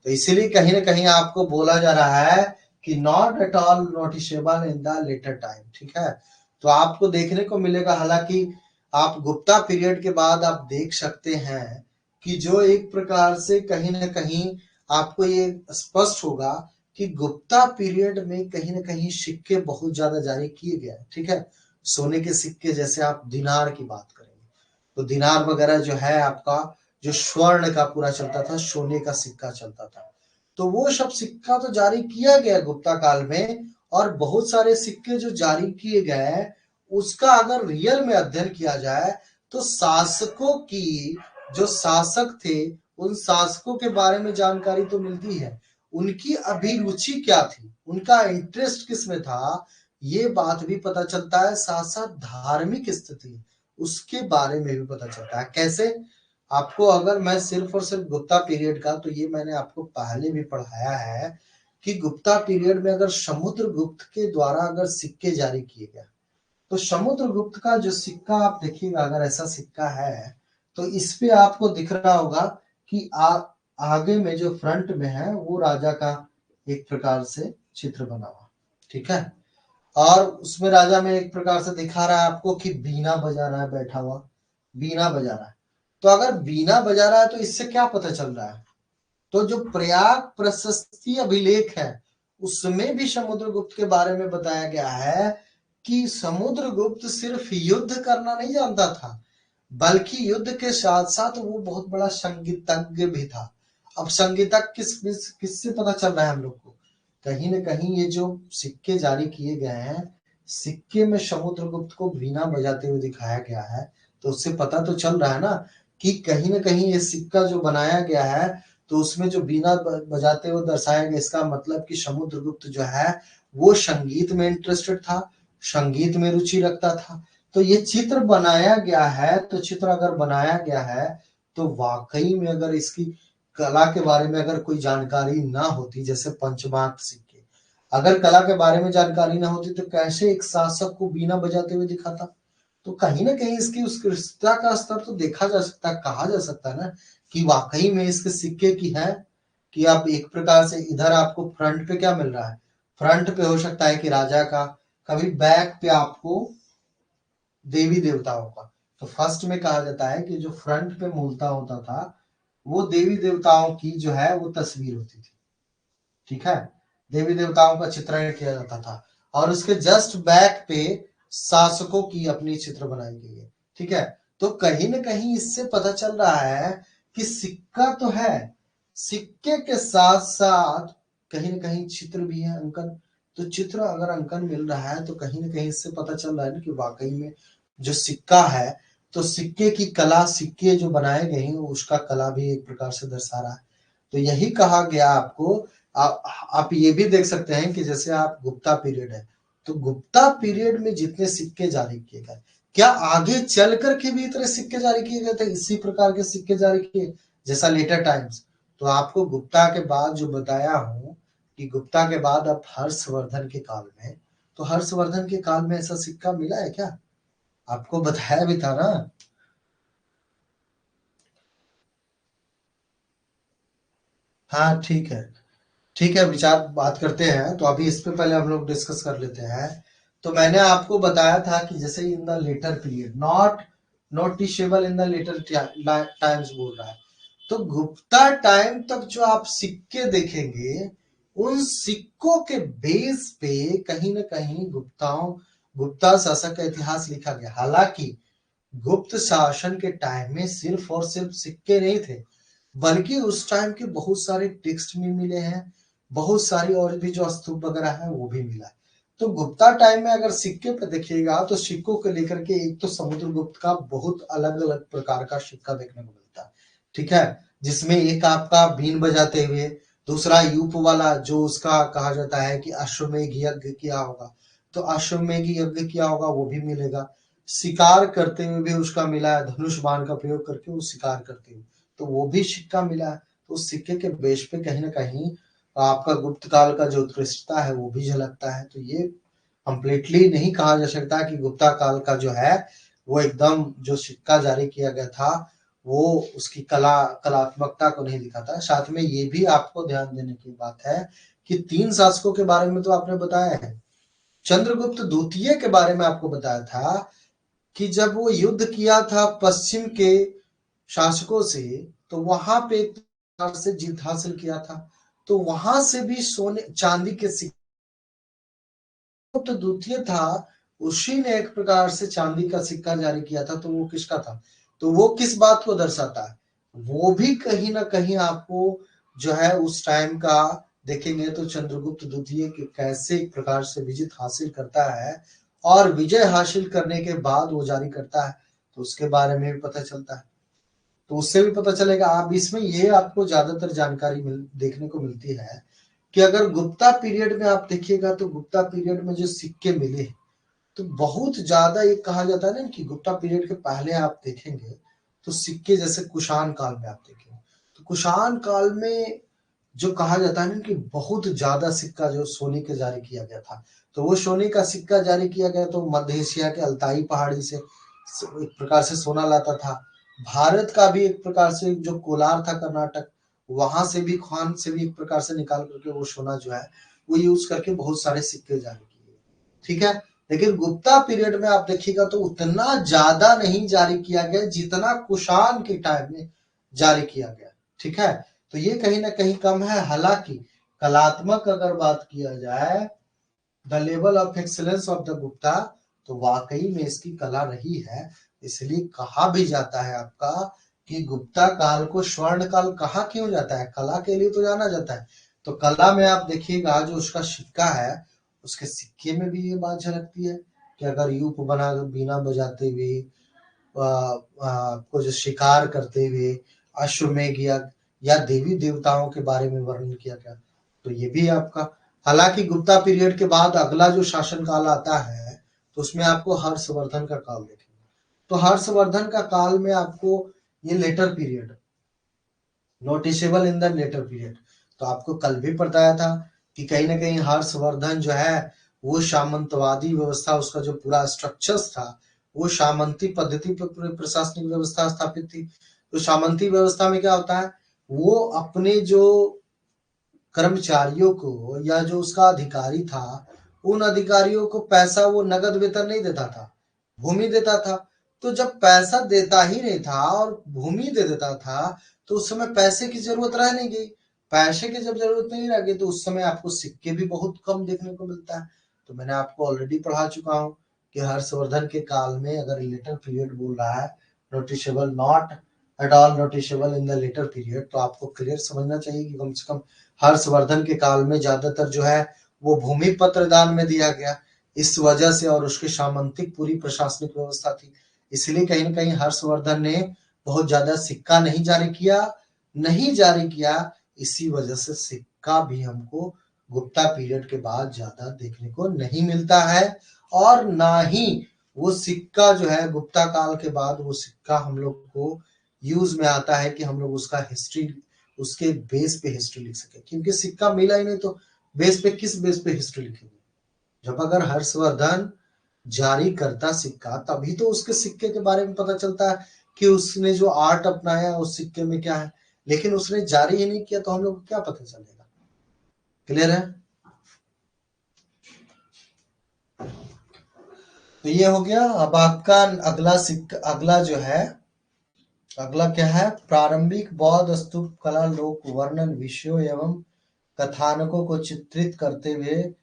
Speaker 1: तो इसीलिए कहीं ना कहीं आपको बोला जा रहा है कि not at all noticeable in the later time, ठीक है। तो आपको देखने को मिलेगा, हालांकि आप गुप्ता पीरियड के बाद आप देख सकते हैं कि जो एक प्रकार से कहीं ना कहीं आपको ये स्पष्ट होगा कि गुप्ता पीरियड में कहीं ना कहीं सिक्के बहुत ज्यादा जारी किए गए, ठीक है। सोने के सिक्के, जैसे आप दिनार की बात करेंगे तो दिनार वगैरह जो है आपका, जो स्वर्ण का पूरा चलता था, सोने का सिक्का चलता था, तो वो सब सिक्का तो जारी किया गया गुप्ता काल में, और बहुत सारे सिक्के जो जारी किए गए उसका अगर रियल में अध्ययन किया जाए तो शासकों की, जो शासक थे उन शासकों के बारे में जानकारी तो मिलती है, उनकी अभिरुचि क्या थी, उनका इंटरेस्ट किस में था, ये बात भी पता चलता है। साथ साथ धार्मिक स्थिति उसके बारे में भी पता चलता है। कैसे? आपको अगर मैं सिर्फ और सिर्फ गुप्ता पीरियड का, तो ये मैंने आपको पहले भी पढ़ाया है कि गुप्ता पीरियड में अगर समुद्रगुप्त के द्वारा अगर सिक्के जारी किए गए, तो समुद्रगुप्त का जो सिक्का आप देखिएगा, अगर ऐसा सिक्का है तो इस पे आपको दिख रहा होगा कि आगे में जो फ्रंट में है वो राजा का एक प्रकार से चित्र बना हुआ, ठीक है। और उसमें राजा में एक प्रकार से दिखा रहा है आपको कि बीना बजा रहा है, बैठा हुआ बीना बजा रहा है। तो अगर बीना बजा रहा है तो इससे क्या पता चल रहा है, तो जो प्रयाग प्रशस्ति अभिलेख है उसमें भी समुद्रगुप्त के बारे में बताया गया है कि समुद्रगुप्त सिर्फ युद्ध करना नहीं जानता था, बल्कि युद्ध के साथ साथ वो बहुत बड़ा संगीतज्ञ भी था। अब संगीतज्ञ किससे पता चल रहा है हम लोग को, कहीं ना कहीं ये जो सिक्के जारी किए गए हैं, सिक्के में समुद्रगुप्त को वीणा बजाते हुए दिखाया गया है, तो उससे पता तो चल रहा है ना कि कहीं ना कहीं ये सिक्का जो बनाया गया है तो उसमें जो वीणा बजाते हुए दर्शाया गया, इसका मतलब कि समुद्रगुप्त जो है वो संगीत में इंटरेस्टेड था, संगीत में रुचि रखता था। तो ये चित्र बनाया गया है, तो चित्र अगर बनाया गया है तो वाकई में अगर इसकी कला के बारे में अगर कोई जानकारी ना होती, जैसे पंचमांत सिक्के, अगर कला के बारे में जानकारी ना होती तो कैसे एक शासक को बीना बजाते हुए दिखाता। तो कहीं ना कहीं इसकी उत्कृष्टता का स्तर तो देखा जा सकता है, कहा जा सकता है ना कि वाकई में इसके सिक्के की है कि आप एक प्रकार से इधर आपको फ्रंट पे क्या मिल रहा है, फ्रंट पे हो सकता है कि राजा का, कभी बैक पे आपको देवी देवताओं का। तो फर्स्ट में कहा जाता है कि जो फ्रंट पे मूलता होता था वो देवी देवताओं की जो है वो तस्वीर होती थी, ठीक है, देवी देवताओं का चित्रण किया जाता था, और उसके जस्ट बैक पे शासकों की अपनी चित्र बनाई गई है, ठीक है। तो कहीं ना कहीं इससे पता चल रहा है कि सिक्का तो है, सिक्के के साथ साथ कहीं ना कहीं चित्र भी है, अंकन। तो चित्र अगर अंकन मिल रहा है तो कहीं ना कहीं इससे पता चल रहा है ना कि वाकई में जो सिक्का है, तो सिक्के की कला, सिक्के जो बनाए गए हैं उसका कला भी एक प्रकार से दर्शा रहा है। तो यही कहा गया आपको। आप ये भी देख सकते हैं कि जैसे आप गुप्ता पीरियड है, तो गुप्ता पीरियड में जितने सिक्के जारी किए गए, क्या आगे चल करके भी इतने सिक्के जारी किए गए थे, इसी प्रकार के सिक्के जारी किए जैसा लेटर टाइम्स। तो आपको गुप्ता के बाद जो बताया हूं कि गुप्ता के बाद अब हर्षवर्धन के काल में, तो हर्षवर्धन के काल में ऐसा सिक्का मिला है क्या, आपको बताया भी था ना। हाँ ठीक है, ठीक है, विचार बात करते हैं। तो अभी इस पे पहले हम लोग डिस्कस कर लेते हैं। तो मैंने आपको बताया था कि जैसे in the latter period, not noticeable in the latter times बोल रहा है, तो गुप्ता टाइम तक जो आप सिक्के देखेंगे उन सिक्कों के बेस पे कहीं ना कहीं गुप्ता शासक का इतिहास लिखा गया। हालांकि गुप्त शासन के टाइम में सिर्फ और सिर्फ सिक्के नहीं थे, बल्कि उस टाइम के बहुत सारे टेक्स्ट भी मिले हैं, बहुत सारी और भी जो स्तूप वगैरह है वो भी मिला है। तो गुप्ता टाइम में अगर सिक्के पे देखिएगा तो सिक्कों को लेकर के एक तो समुद्रगुप्त का बहुत अलग अलग प्रकार का सिक्का देखने को मिलता है, ठीक है, जिसमें एक आपका बीन बजाते हुए, दूसरा यूप वाला जो उसका कहा जाता है कि अश्वमेघ यज्ञ किया होगा, तो अश्वमेघ यज्ञ किया होगा वो भी मिलेगा, शिकार करते हुए भी उसका मिला है, धनुष बाण का प्रयोग करके वो शिकार करते हुए, तो वो भी सिक्का मिला है। तो उस सिक्के के बेस पे कहीं ना कहीं आपका गुप्त काल का जो उत्कृष्टता है वो भी झलकता है। तो ये कंप्लीटली नहीं कहा जा सकता कि गुप्ता काल का जो है वो एकदम जो सिक्का जारी किया गया था वो उसकी कलात्मकता को नहीं दिखाता। साथ में ये भी आपको ध्यान देने की बात है कि 3 शासकों के बारे में तो आपने बताया है, चंद्रगुप्त द्वितीय के बारे में आपको बताया था कि जब वो युद्ध किया था पश्चिम के शासकों से, तो वहां पे एक प्रकार से जीत हासिल किया था, तो वहां से भी सोने चांदी के सिक्के, तो द्वितीय था उसी ने एक प्रकार से चांदी का सिक्का जारी किया था, तो वो किसका था, तो वो किस बात को दर्शाता है, वो भी कहीं ना कहीं आपको जो है उस टाइम का देखेंगे तो चंद्रगुप्त द्वितीय के कैसे एक प्रकार से विजय हासिल करता है, और विजय हासिल करने के बाद वो जारी करता है, तो उसके बारे में भी पता चलता है। तो उससे भी पता चलेगा। आप इसमें ये आपको ज्यादातर जानकारी देखने को मिलती है कि अगर गुप्ता पीरियड में आप देखिएगा तो गुप्ता पीरियड में जो सिक्के मिले तो बहुत ज्यादा, एक कहा जाता है ना कि गुप्ता पीरियड के पहले आप देखेंगे तो सिक्के जैसे कुषाण काल में आप देखेंगे, तो कुषाण काल में जो कहा जाता है ना कि बहुत ज्यादा सिक्का जो सोने के जारी किया गया था, तो वो सोने का सिक्का जारी किया गया तो मध्य एशिया के अल्ताई पहाड़ी से एक प्रकार से सोना लाता था। भारत का भी एक प्रकार से जो कोलार था कर्नाटक, वहां से भी खान से भी एक प्रकार से निकाल करके वो सोना जो है वो यूज करके बहुत सारे सिक्के जारी किए। ठीक है, लेकिन गुप्ता पीरियड में आप देखिएगा तो उतना ज्यादा नहीं जारी किया गया जितना कुषाण के टाइम में जारी किया गया। ठीक है, तो ये कहीं ना कहीं कम है। हालांकि कलात्मक अगर बात किया जाए, the level of excellence of the Gupta, तो वाकई में इसकी कला रही है। इसलिए कहा भी जाता है आपका कि गुप्ता काल को स्वर्ण काल कहा क्यों जाता है, कला के लिए तो जाना जाता है। तो कला में आप देखिएगा जो उसका सिक्का है, उसके सिक्के में भी ये बात झलकती है कि अगर यूप बना बीना बजाते हुए को जो शिकार करते हुए अश्वमेध या देवी देवताओं के बारे में वर्णन किया गया, तो ये भी आपका। हालांकि गुप्ता पीरियड के बाद अगला जो शासन काल आता है तो उसमें आपको हर्षवर्धन का काल देखेंगे। तो हर्षवर्धन का काल में आपको ये letter period, noticeable in the latter period, तो आपको कल भी बताया था कि कहीं ना कहीं हर्षवर्धन जो है वो सामंतवादी व्यवस्था, उसका जो पूरा स्ट्रक्चर्स था वो सामंती पद्धति पर प्रशासनिक व्यवस्था स्थापित थी। तो सामंती व्यवस्था में क्या होता है, वो अपने जो कर्मचारियों को या जो उसका अधिकारी था, उन अधिकारियों को पैसा वो नगद वेतन नहीं देता था, भूमि देता था। तो जब पैसा देता ही नहीं था और भूमि दे देता था, तो उस समय पैसे की जरूरत रह नहीं गई। पैसे की जब जरूरत नहीं रह गई तो उस समय आपको सिक्के भी बहुत कम देखने को मिलता है। तो मैंने आपको ऑलरेडी पढ़ा चुका हूँ कि हर्षवर्धन के काल में अगर लेटर पीरियड बोल रहा है, noticeable not at all noticeable in the latter period, तो आपको क्लियर समझना चाहिए कि कम से कम हर्षवर्धन के काल में ज्यादातर जो है वो भूमि पत्र दान में दिया गया, इस वजह से, और उसकी सामंतिक पूरी प्रशासनिक व्यवस्था थी, इसलिए कहीं ना कहीं हर्षवर्धन ने बहुत ज्यादा सिक्का नहीं जारी किया। इसी वजह से सिक्का भी हमको गुप्ता पीरियड के बाद ज्यादा देखने को नहीं मिलता है, और ना ही वो सिक्का जो है गुप्ता काल के बाद वो सिक्का हम लोग को यूज में आता है कि हम लोग उसका हिस्ट्री, उसके बेस पे हिस्ट्री लिख सके, क्योंकि सिक्का मिला ही नहीं तो बेस पे किस बेस पे हिस्ट्री लिखेंगे। जब अगर हर्षवर्धन जारी करता सिक्का तभी तो उसके सिक्के के बारे में पता चलता है कि उसने जो आर्ट अपनाया उस सिक्के में क्या है, लेकिन उसने जारी ही नहीं किया तो हम लोग को क्या पता चलेगा। क्लियर है? तो ये हो गया। अब आपका अगला जो है, अगला क्या है, प्रारंभिक बौद्ध स्तूप कला लोक वर्णन विषयों एवं कथानकों को चित्रित करते हुए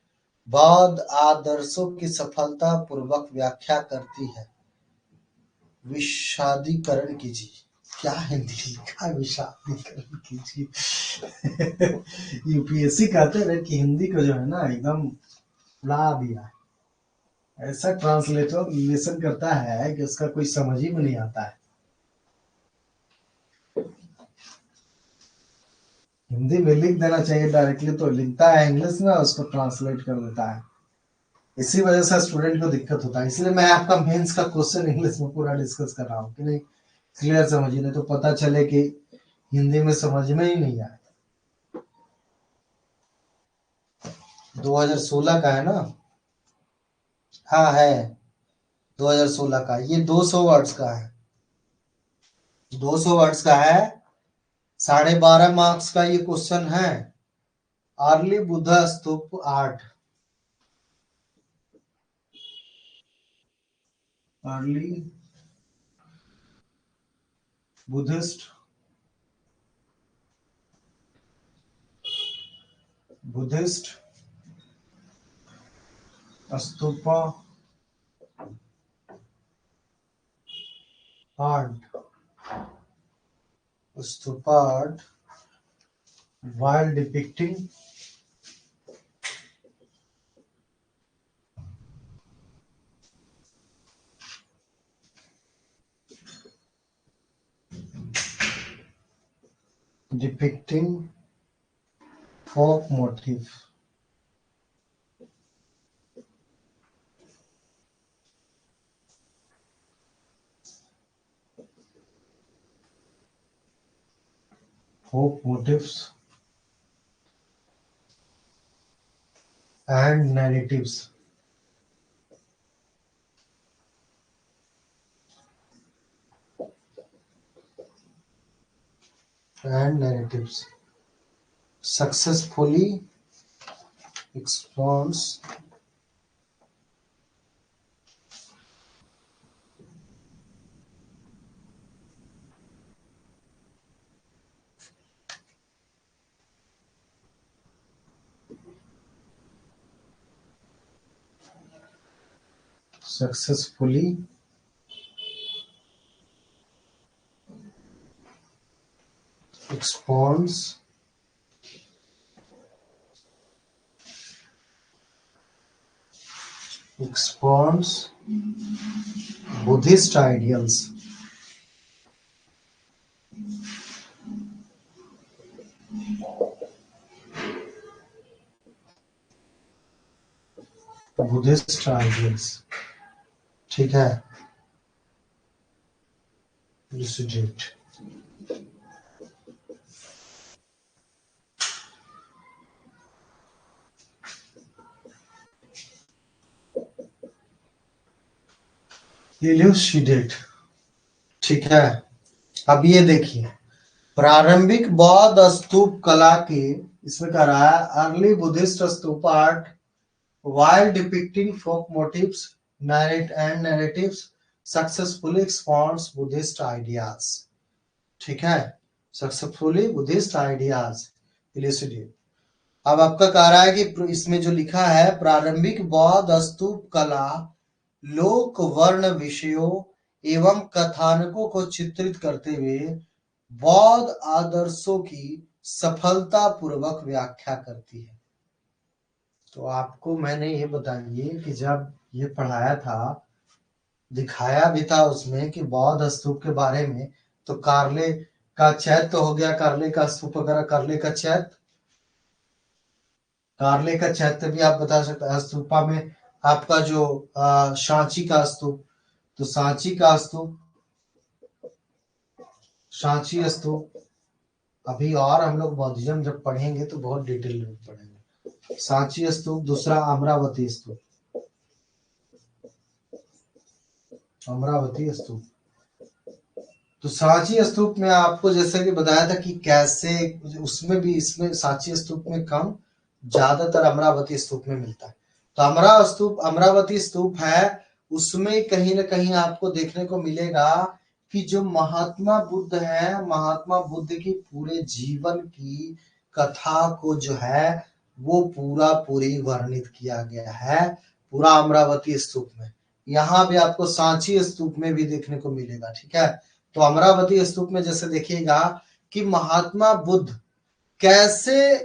Speaker 1: बौद्ध आदर्शों की सफलता पूर्वक व्याख्या करती है। विषादीकरण कीजिए, क्या हिंदी लिखा है, विषादीकरण कीजिए। यूपीएससी कहते रहे कि हिंदी को जो है ना एकदम ला दिया है, ऐसा ट्रांसलेशन करता है कि उसका कोई समझ ही में नहीं आता है। हिंदी में लिख देना चाहिए डायरेक्टली, तो लिखता है इंग्लिश में उसको ट्रांसलेट कर देता है। इसी वजह से स्टूडेंट को दिक्कत होता है। इसलिए मैं आपका मेंस का क्वेश्चन इंग्लिश में पूरा डिस्कस कर रहा हूँ कि नहीं क्लियर समझिए, नहीं तो पता चले कि हिंदी में समझ में ही नहीं आए। 2016 का है ना? हाँ है 2016 का। ये 200 वर्ड्स का है, 200 वर्ड्स का है, 12.5 मार्क्स का ये क्वेश्चन है। Early Buddha stupa art, early Buddhist stupa art, stupa art while depicting folk motif. folk motifs and narratives. Successfully expounds successfully expounds Buddhist ideals. Buddhist ideals, ठीक है। Elucidate. Elucidate, ठीक है। अब ये देखिए, प्रारंभिक बौद्ध स्तूप कला के, इसमें कह रहा है early Buddhist stupa art while depicting folk motifs and narratives successfully expounds Buddhist ideas, ठीक है। Successfully Buddhist ideas इल्यूसिडेट। अब आपका कह रहा है कि इसमें जो लिखा है प्रारंभिक बौद्ध स्तूप कला लोक वर्ण विषयों एवं कथानकों को चित्रित करते हुए बौद्ध आदर्शों की सफलता पूर्वक व्याख्या करती है। तो आपको मैंने ये बताइए कि जब ये पढ़ाया था, दिखाया भी था उसमें कि बौद्ध स्तूप के बारे में, तो कार्ले का चैत्य तो हो गया, कार्ले का स्तूप वगैरह, कार्ले का चैत्य भी आप बता सकते हैं। स्तूपा में आपका जो सांची का स्तूप, तो सांची स्तूप अभी और हम लोग बौद्धिज्म जब पढ़ेंगे तो बहुत डिटेल में पढ़ेंगे। सांची स्तूप, दूसरा अमरावती स्तूप, तो सांची स्तूप में आपको जैसे कि बताया था कि कैसे उसमें भी, इसमें सांची स्तूप में कम, ज्यादातर अमरावती स्तूप में मिलता है। तो अमरावती स्तूप है, उसमें कहीं ना कहीं आपको देखने को मिलेगा कि जो महात्मा बुद्ध है, महात्मा बुद्ध की पूरे जीवन की कथा को जो है वो पूरी वर्णित किया गया है पूरा अमरावती स्तूप में। यहाँ भी आपको सांची स्तूप में भी देखने को मिलेगा, ठीक है। तो अमरावती स्तूप में जैसे देखिएगा कि महात्मा बुद्ध कैसे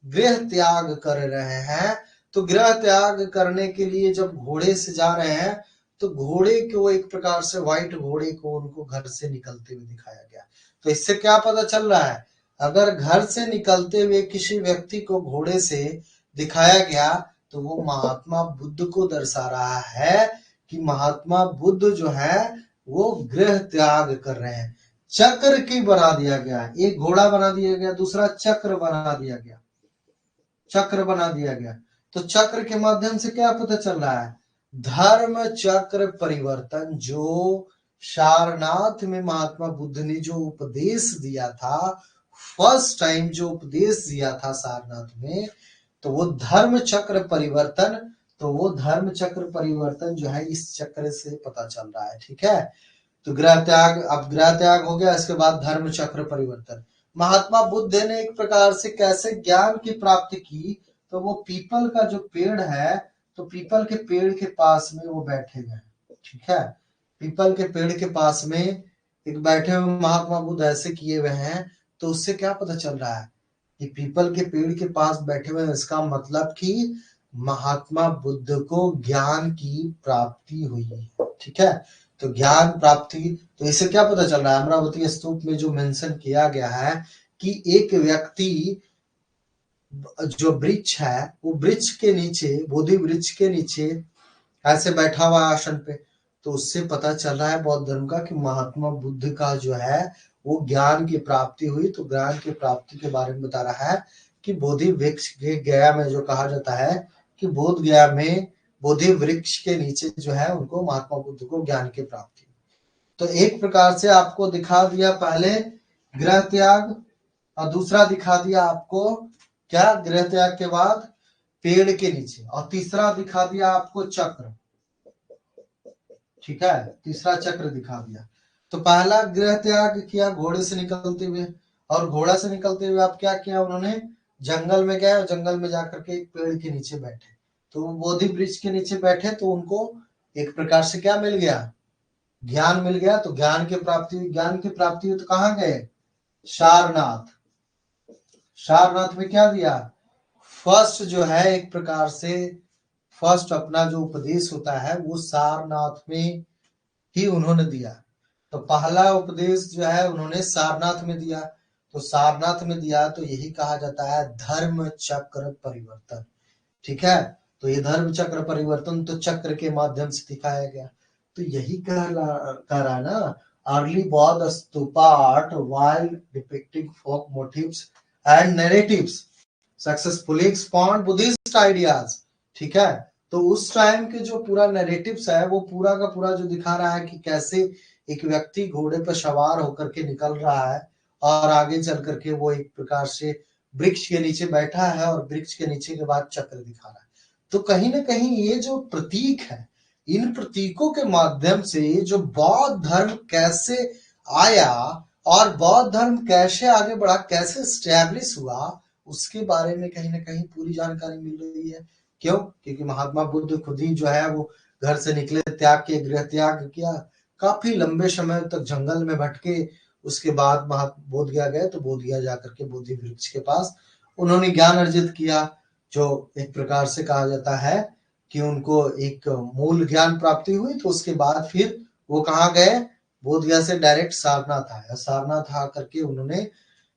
Speaker 1: गृह त्याग कर रहे हैं, तो गृह त्याग करने के लिए जब घोड़े से जा रहे हैं तो घोड़े को एक प्रकार से, व्हाइट घोड़े को उनको घर से निकलते हुए दिखाया गया। तो इससे क्या पता चल रहा है, अगर घर से निकलते हुए किसी व्यक्ति को घोड़े से दिखाया गया तो वो महात्मा बुद्ध को दर्शा रहा है कि महात्मा बुद्ध जो है वो गृह त्याग कर रहे हैं। चक्र की बना दिया गया, एक घोड़ा बना दिया गया, दूसरा चक्र बना दिया गया। तो चक्र के माध्यम से क्या पता चल रहा है, धर्म चक्र परिवर्तन जो सारनाथ में महात्मा बुद्ध ने जो उपदेश दिया था, फर्स्ट टाइम जो उपदेश दिया था सारनाथ में, तो वो धर्म चक्र परिवर्तन, जो है इस चक्र से पता चल रहा है, ठीक है। तो गृह त्याग हो गया, इसके बाद धर्म चक्र परिवर्तन। महात्मा बुद्ध ने एक प्रकार से कैसे ज्ञान की प्राप्ति की, तो वो पीपल का जो पेड़ है, तो पीपल के पेड़ के पास में वो बैठे हुए हैं, ठीक है। पीपल के पेड़ के पास में एक बैठे हुए महात्मा बुद्ध ऐसे किए हुए हैं। तो उससे क्या पता चल रहा है कि पीपल के पेड़ के पास बैठे हुए हैं, इसका मतलब कि महात्मा बुद्ध को ज्ञान की प्राप्ति हुई है, ठीक है। तो ज्ञान प्राप्ति, तो इससे क्या पता चल रहा है, अमरावती स्तूप में जो मेंशन किया गया है कि एक व्यक्ति जो वृक्ष है, वो वृक्ष के नीचे, बोधि वृक्ष के नीचे ऐसे बैठा हुआ आसन पे, तो उससे पता चल रहा है बौद्ध धर्म का कि महात्मा बुद्ध का जो है वो ज्ञान की प्राप्ति हुई। तो ज्ञान की प्राप्ति के बारे में बता रहा है कि बोधि वृक्ष के गया में जो कहा जाता है कि बोध गया में बोधि वृक्ष के नीचे जो है उनको महात्मा बुद्ध को ज्ञान की प्राप्ति। तो एक प्रकार से आपको दिखा दिया पहले गृह त्याग, और दूसरा दिखा दिया आपको क्या, गृह त्याग के बाद पेड़ के नीचे, और तीसरा दिखा दिया आपको चक्र। ठीक है, तीसरा चक्र दिखा दिया। तो पहला गृह त्याग किया घोड़े से निकलते हुए, और घोड़ा से निकलते हुए आप क्या किया, उन्होंने जंगल में गए और जंगल में जाकर के एक पेड़ के नीचे बैठे। तो वो बोधि वृक्ष के नीचे बैठे तो उनको एक प्रकार से क्या मिल गया, ज्ञान मिल गया। तो ज्ञान की प्राप्ति हुई। ज्ञान की प्राप्ति हुई तो कहाँ गए, सारनाथ। सारनाथ में क्या दिया, फर्स्ट जो है एक प्रकार से फर्स्ट अपना जो उपदेश होता है वो सारनाथ में ही उन्होंने दिया। तो पहला उपदेश जो है उन्होंने सारनाथ में दिया। तो सारनाथ में दिया तो यही कहा जाता है धर्म चक्र परिवर्तन। ठीक है, तो ये धर्म चक्र परिवर्तन तो चक्र के माध्यम से दिखाया गया। तो यही कह रहा है ना, अर्ली बौद्ध stupa art while depicting folk motifs and narratives successfully expand Buddhist ideas. ठीक है, तो उस टाइम के जो पूरा नैरेटिव्स है वो पूरा का पूरा जो दिखा रहा है कि कैसे एक व्यक्ति घोड़े पर सवार होकर के निकल रहा है और आगे चल करके वो एक प्रकार से वृक्ष के नीचे बैठा है, और वृक्ष के नीचे के बाद चक्र दिखा रहा है। तो कहीं ना कहीं ये जो प्रतीक है, इन प्रतीकों के माध्यम से जो बौद्ध धर्म कैसे आया और बौद्ध धर्म कैसे आगे बढ़ा, कैसे स्टैब्लिश हुआ, उसके बारे में कहीं ना कहीं पूरी जानकारी मिल रही है। क्यों, क्योंकि महात्मा बुद्ध खुद ही जो है वो घर से निकले, त्याग के गृह त्याग किया, काफी लंबे समय तक जंगल में भटके। उसके बाद बोध गया गए तो बोध गया जाकर के बोधि वृक्ष के पास उन्होंने ज्ञान अर्जित किया, जो एक प्रकार से कहा जाता है कि उनको एक मूल ज्ञान प्राप्ति हुई। तो उसके बाद फिर वो कहाँ गए, बोध गया से डायरेक्ट सारनाथ आया। सारनाथ आकर के उन्होंने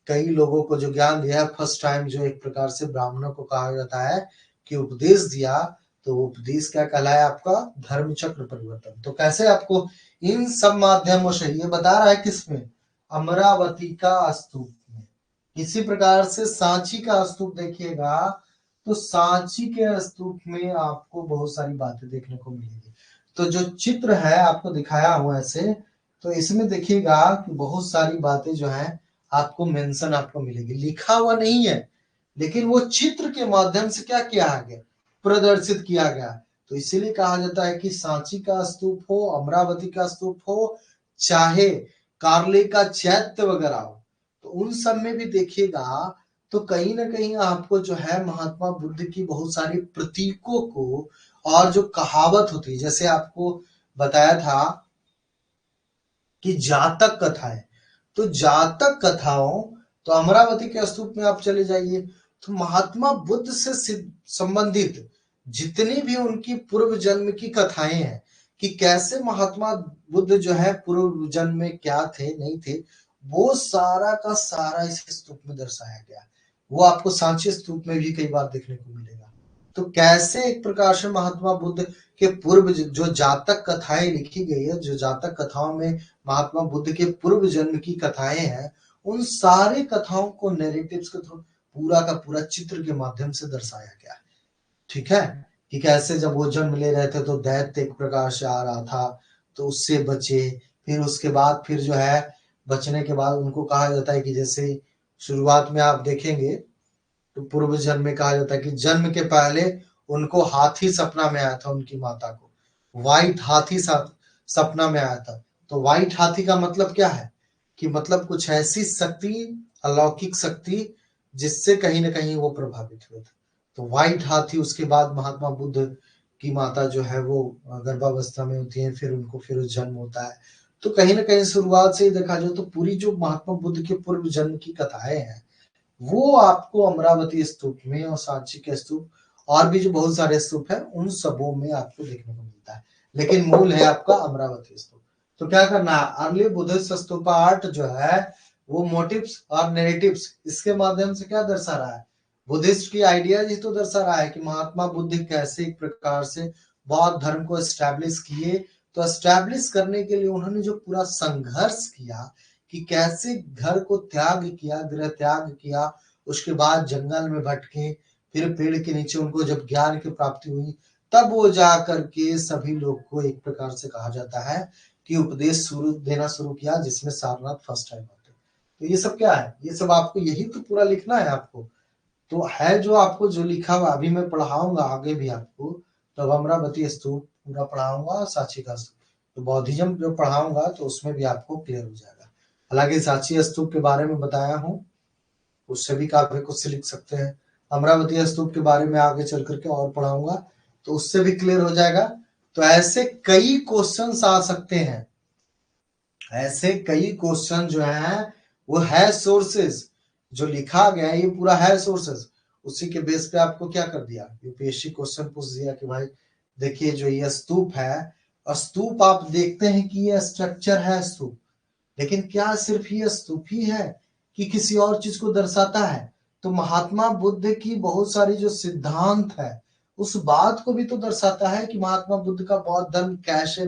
Speaker 1: कई लोगों को जो ज्ञान दिया, फर्स्ट टाइम जो एक प्रकार से ब्राह्मणों को कहा जाता है कि उपदेश दिया, तो उपदेश क्या कहलाया आपका, धर्म चक्र परिवर्तन। तो कैसे आपको इन सब माध्यमों से ये बता रहा है, किसमें, अमरावती का स्तूप में। इसी प्रकार से सांची का स्तूप देखिएगा, तो सांची के स्तूप में आपको बहुत सारी बातें देखने को मिलेगी। तो जो चित्र है आपको दिखाया हुआ ऐसे, तो इसमें देखिएगा कि बहुत सारी बातें जो है आपको मेंशन आपको मिलेगी, लिखा हुआ नहीं है, लेकिन वो चित्र के माध्यम से क्या किया गया, प्रदर्शित किया गया। तो इसीलिए कहा जाता है कि सांची का स्तूप हो, अमरावती का स्तूप हो, चाहे कार्ले का चैत्य वगैरह हो, तो उन सब में भी देखिएगा तो कहीं ना कहीं आपको जो है महात्मा बुद्ध की बहुत सारी प्रतीकों को, और जो कहावत होती है, जैसे आपको बताया था कि जातक कथाएं, तो जातक कथाओं, तो अमरावती के स्तूप में आप चले जाइए, तो महात्मा बुद्ध से संबंधित जितनी भी उनकी पूर्व जन्म की कथाएं हैं कि कैसे महात्मा बुद्ध जो है पूर्व जन्म में क्या थे नहीं थे, वो सारा का सारा इस स्तूप में दर्शाया गया। वो आपको सांची स्तूप में भी कई बार देखने को मिलेगा। तो कैसे एक प्रकार से महात्मा बुद्ध के पूर्व जो जातक कथाएं लिखी गई है, जो जातक कथाओं में महात्मा बुद्ध के पूर्व जन्म की कथाएं हैं, उन सारे कथाओं को नैरेटिव्स के थ्रू पूरा का पूरा चित्र के माध्यम से दर्शाया गया है। ठीक है, कि कैसे जब वो जन्म ले रहे थे तो दैत्य एक प्रकार से आ रहा था, तो उससे बचे। फिर उसके बाद फिर जो है बचने के बाद उनको कहा जाता है कि जैसे शुरुआत में आप देखेंगे तो पूर्व जन्म में कहा जाता है कि जन्म के पहले उनको हाथी सपना में आया था, उनकी माता को व्हाइट हाथी सपना में आया था। तो व्हाइट हाथी का मतलब क्या है, कि मतलब कुछ ऐसी शक्ति, अलौकिक शक्ति, जिससे कहीं ना कहीं वो प्रभावित हुए थे। तो व्हाइट हाथी, उसके बाद महात्मा बुद्ध की माता जो है वो गर्भावस्था में होती है, फिर उनको फिर जन्म होता है। तो कहीं ना कहीं शुरुआत से ही देखा जाए तो पूरी जो महात्मा बुद्ध के पूर्व जन्म की कथाएं हैं वो आपको अमरावती स्तूप में और सांची के स्तूप और भी जो बहुत सारे स्तूप है उन सबों में आपको देखने को मिलता है, लेकिन मूल है आपका अमरावती स्तूप। तो क्या करना है, अर्ली बुद्धिस्ट स्तूप आर्ट जो है वो मोटिव्स और नैरेटिव्स, इसके माध्यम से क्या दर्शा रहा है, बुद्धिस्ट की आइडियाज ही तो दर्शा रहा है कि महात्मा बुद्ध कैसे एक प्रकार से बौद्ध धर्म को एस्टैब्लिश किए। तो एस्टैब्लिश करने के लिए उन्होंने जो पूरा संघर्ष किया कि कैसे घर को त्याग किया, गृह त्याग किया, उसके बाद जंगल में भटके, फिर पेड़ के नीचे उनको जब ज्ञान की प्राप्ति हुई, तब वो जा करके सभी लोग को एक प्रकार से कहा जाता है कि उपदेश देना शुरू किया, जिसमें सारनाथ फर्स्ट टाइम आते। तो ये सब क्या है, ये सब आपको यही तो पूरा लिखना है आपको, तो है जो आपको जो लिखा हुआ अभी मैं पढ़ाऊंगा आगे भी आपको, तो अमरावती स्तूप पूरा पढ़ाऊंगा, साची का स्तूप, तो बौद्धिज्म जो पढ़ाऊंगा तो उसमें भी आपको क्लियर हो जाएगा। हालांकि साची स्तूप के बारे में बताया हूँ, उससे भी काफी कुछ से लिख सकते हैं। अमरावती स्तूप के बारे में आगे चल करके और पढ़ाऊंगा, तो उससे भी क्लियर हो जाएगा। तो ऐसे कई क्वेश्चंस आ सकते हैं, ऐसे कई क्वेश्चन जो है वो है सोर्सेस, जो लिखा गया है ये पूरा है सोर्सेस, उसी के बेस पे आपको क्या कर दिया, यूपीएससी क्वेश्चन पूछ दिया कि भाई देखिए जो ये स्तूप है, और स्तूप आप देखते हैं कि ये स्ट्रक्चर है स्तूप, लेकिन क्या सिर्फ ये स्तूप ही है कि किसी और चीज को दर्शाता है? तो महात्मा बुद्ध की बहुत सारी जो सिद्धांत है उस बात को भी तो दर्शाता है कि महात्मा बुद्ध का बौद्ध धर्म कैसे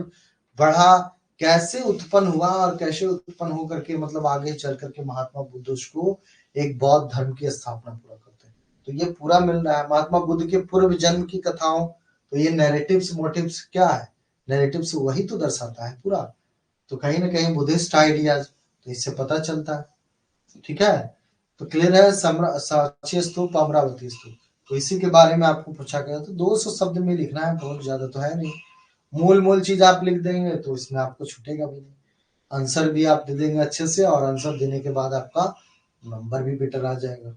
Speaker 1: बढ़ा, कैसे उत्पन्न हुआ, और कैसे उत्पन्न होकर के मतलब आगे चल करके महात्मा बुद्ध उसको एक बौद्ध धर्म की स्थापना पूरा करते हैं। तो ये पूरा मिल रहा है महात्मा बुद्ध के पूर्व जन्म की कथाओं, तो ये नैरेटिव्स मोटिव्स क्या है, नैरेटिव्स वही तो दर्शाता है पूरा, तो कहीं ना कहीं बुद्धिस्ट आइडियाज, तो इससे पता चलता है। ठीक है, तो क्लियर है। साची स्तूप, अमरावती स्तूप, तो इसी के बारे में आपको पूछा गया, तो 200 शब्द में लिखना है, बहुत ज्यादा तो है नहीं, मूल मूल चीज आप लिख देंगे तो इसमें आपको छूटेगा भी नहीं, आंसर भी आप दे देंगे अच्छे से, और आंसर देने के बाद आपका नंबर भी बेटर आ जाएगा।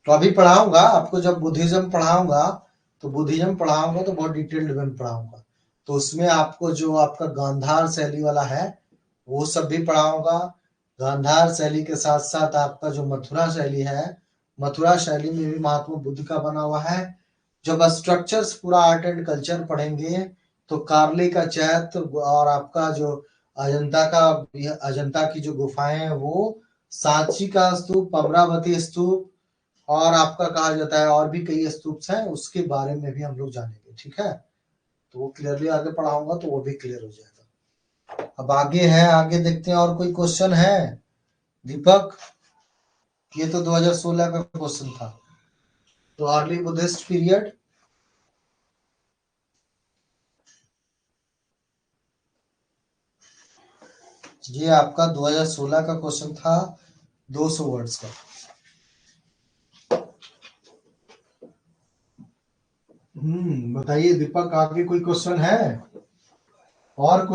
Speaker 1: तो अभी पढ़ाऊंगा आपको, जब बुद्धिज्म पढ़ाऊंगा तो बुद्धिज्म पढ़ाऊंगा तो बहुत डिटेल्ड में पढ़ाऊंगा, तो उसमें आपको जो आपका गांधार शैली वाला है वो सब भी पढ़ाऊंगा। गांधार शैली के साथ साथ आपका जो मथुरा शैली है, मथुरा शैली में भी महात्मा बुद्ध का बना हुआ है। जब स्ट्रक्चर्स पूरा आर्ट एंड कल्चर पढ़ेंगे तो कार्ली का चैत्य और आपका जो अजंता का, अजंता की जो गुफाएं हैं वो, सांची का स्तूप, अमरावती स्तूप, और आपका कहा जाता है और भी कई स्तूप हैं, उसके बारे में भी हम लोग जानेंगे। ठीक है, तो वो क्लियरली आगे पढ़ाऊंगा तो वो भी क्लियर हो जाएगा। अब आगे है, आगे देखते हैं और कोई क्वेश्चन है दीपक? ये तो 2016 का क्वेश्चन था, तो अर्ली बुद्धिस्ट पीरियड, ये आपका 2016 का क्वेश्चन था, 200 वर्ड्स का। बताइए दीपक, आगे कोई क्वेश्चन है? और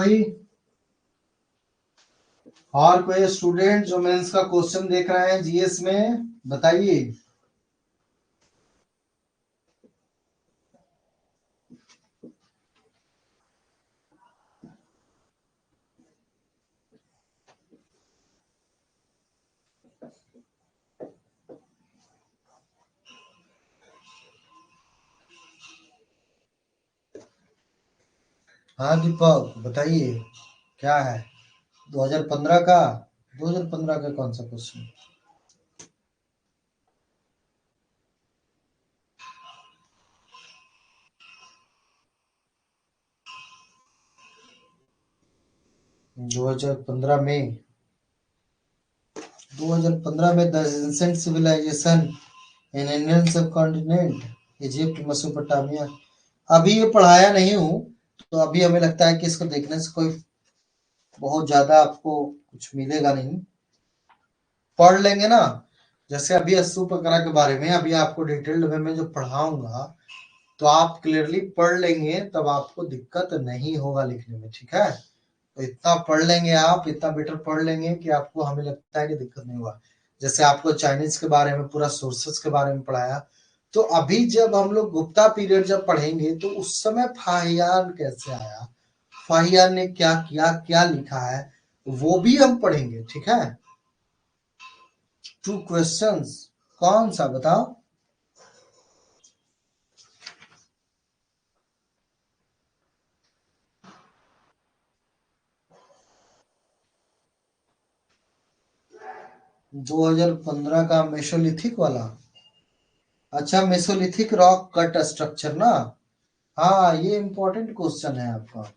Speaker 1: कोई स्टूडेंट जो मेंस का क्वेश्चन देख रहे हैं जीएस में, बताइए। हाँ दीपक बताइए, क्या है 2015 का? 2015 का कौन सा क्वेश्चन? दो हजार पंद्रह में 2015 में the ancient civilisation in Indian subcontinent, Egypt, Mesopotamia. अभी ये पढ़ाया नहीं हूँ, तो अभी हमें लगता है कि इसको देखने से कोई बहुत ज्यादा आपको कुछ मिलेगा नहीं, पढ़ लेंगे ना। जैसे अभी स्तूपकरा के बारे में अभी आपको डिटेल्ड वे में जो पढ़ाऊंगा तो आप क्लियरली पढ़ लेंगे, तब आपको दिक्कत नहीं होगा लिखने में। ठीक है, तो इतना पढ़ लेंगे आप, इतना बेटर पढ़ लेंगे कि आपको, हमें लगता है कि दिक्कत नहीं हुआ। जैसे आपको चाइनीज के बारे में पूरा सोर्सेस के बारे में पढ़ाया, तो अभी जब हम लोग गुप्ता पीरियड जब पढ़ेंगे तो उस समय फाहियान कैसे आया, फाहियान ने क्या किया, क्या लिखा है, वो भी हम पढ़ेंगे। ठीक है, 2 क्वेश्चंस कौन सा बताओ? दो 2015 का मेसोलिथिक वाला, अच्छा मेसोलिथिक रॉक कट स्ट्रक्चर ना, हाँ ये इम्पोर्टेंट क्वेश्चन है आपका,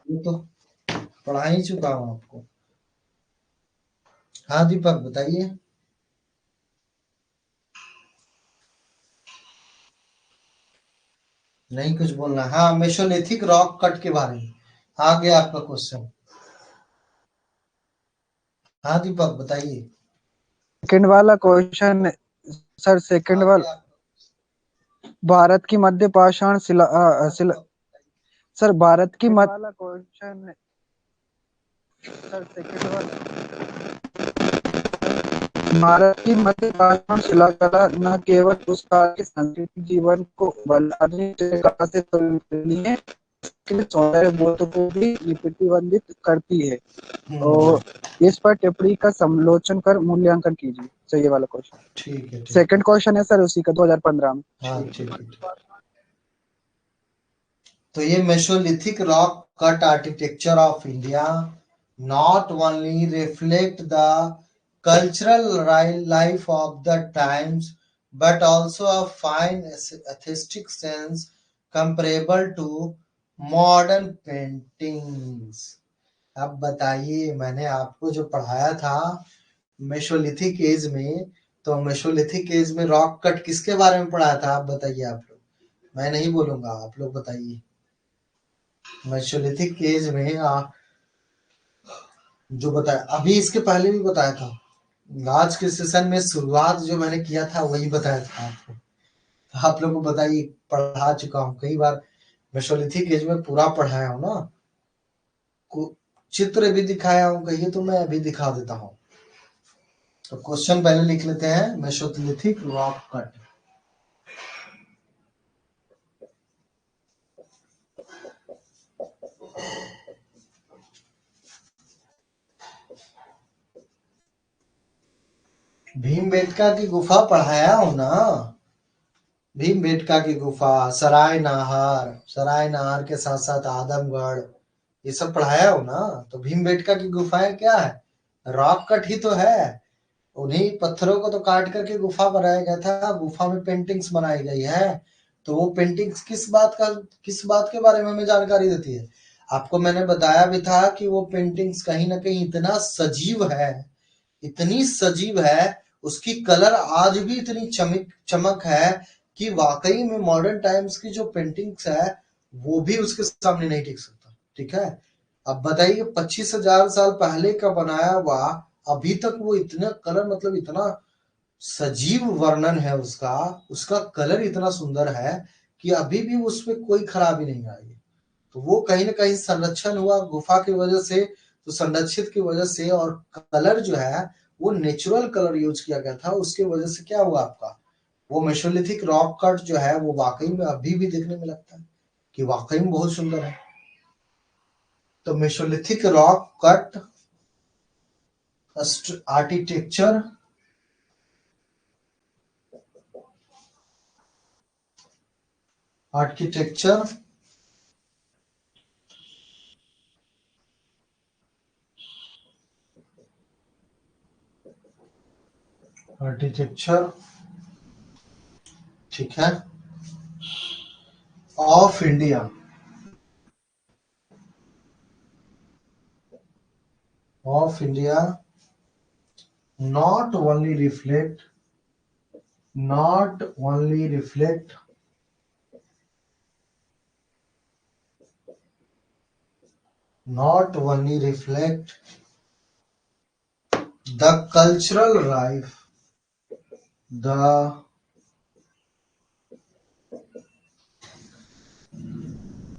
Speaker 1: ये तो पढ़ा ही चुका हूँ आपको। हाँ दीपक बताइए। नहीं कुछ बोलना। हाँ, मेसोलिथिक रॉक कट के बारे में आ गया आपका क्वेश्चन। हाँ दीपक बताइए।
Speaker 2: सेकंड वाला क्वेश्चन सर, सेकंड वाला भारत की मध्य पाषाण सर भारत की मध्य वाला क्वेश्चन सर, सेकंड वाला भारत की मध्य पाषाण शिलाकला न केवल उस काल के सांस्कृतिक जीवन को बदलने कला से तुलनीय है, इसके सौंदर्य बोध को भी प्रतिबिंबित करती है। और इस पर टिप्पणी का समालोचन कर मूल्यांकन कीजिए। सर ये वाला क्वेश्चन
Speaker 1: ठीक है ठीक है।
Speaker 2: सेकंड क्वेश्चन है सर उसी का 2015 में।
Speaker 1: हाँ ठीक है। तो ये Mesolithic rock cut architecture of India not only reflect the cultural life of the times but also a fine aesthetic sense comparable to modern paintings। अब बताइए, मैंने आपको जो पढ़ाया था मेसोलिथिक एज में, तो मेसोलिथिक एज में रॉक कट किसके बारे में पढ़ाया था? आप बताइए। आप लोग, मैं नहीं बोलूंगा, आप लोग बताइए। मेसोलिथिक एज में जो बताया, अभी इसके पहले भी बताया था। आज के सेशन में शुरुआत जो मैंने किया था वही बताया था आपको। तो आप लोग को बताइए, पढ़ा चुका हूँ कई बार। मेसोलिथिक एज में पूरा पढ़ाया हूँ ना, चित्र भी दिखाया हूँ, कहिए तो मैं अभी दिखा देता हूँ। तो क्वेश्चन पहले लिख लेते हैं, मेसोलिथिक रॉक कट। भीमबेटका की गुफा पढ़ाया हूँ ना, भीमबेटका की गुफा, सराय नाहर के साथ साथ आदमगढ़, ये सब पढ़ाया हो ना। तो भीमबेटका की गुफाएं क्या है? रॉक कट ही तो है। उन्हीं पत्थरों को तो काट करके गुफा बनाया गया था, गुफा में पेंटिंग्स बनाई गई है। तो वो पेंटिंग्स किस बात के बारे में हमें जानकारी देती है? आपको मैंने बताया भी था कि वो पेंटिंग्स कहीं ना कहीं इतना सजीव है, इतनी सजीव है, उसकी कलर आज भी इतनी चमक है कि वाकई में मॉडर्न टाइम्स की जो पेंटिंग्स है वो भी उसके सामने नहीं टिक सकता। ठीक है। अब बताइए, 25,000 साल पहले का बनाया हुआ, अभी तक वो इतना कलर, मतलब इतना सजीव वर्णन है उसका, उसका कलर इतना सुंदर है कि अभी भी उसमें कोई खराबी नहीं आई। तो वो कहीं ना कहीं संरक्षण हुआ गुफा की वजह से, तो संरक्षित की वजह से, और कलर जो है वो नेचुरल कलर यूज किया गया था, उसके वजह से क्या हुआ आपका, वो मेसोलिथिक रॉक कट जो है वो वाकई में अभी भी देखने में लगता है कि वाकई में बहुत सुंदर है। तो Mesolithic rock cut architecture architecture architecture ठीक है, of India, of India not only reflect not only reflect not only reflect the the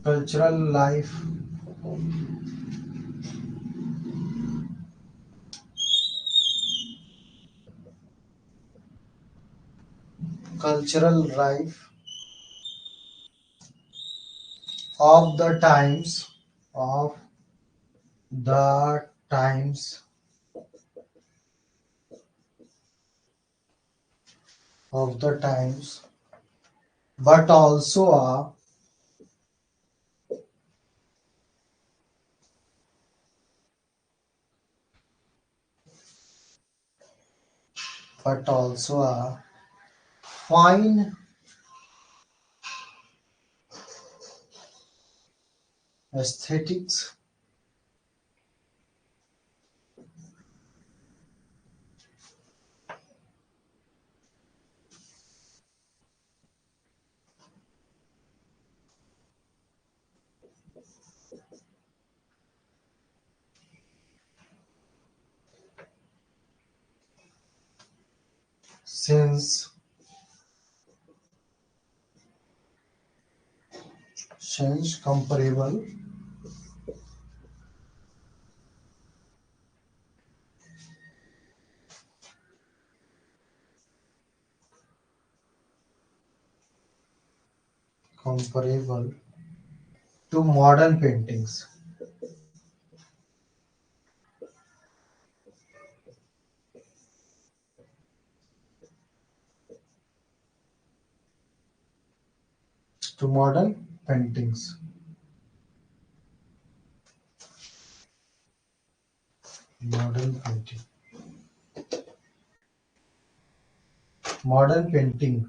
Speaker 1: cultural life cultural life of the times of the times of the times but also a but also a fine aesthetics since comparable to modern paintings. To modern paintings. Modern painting. Modern painting.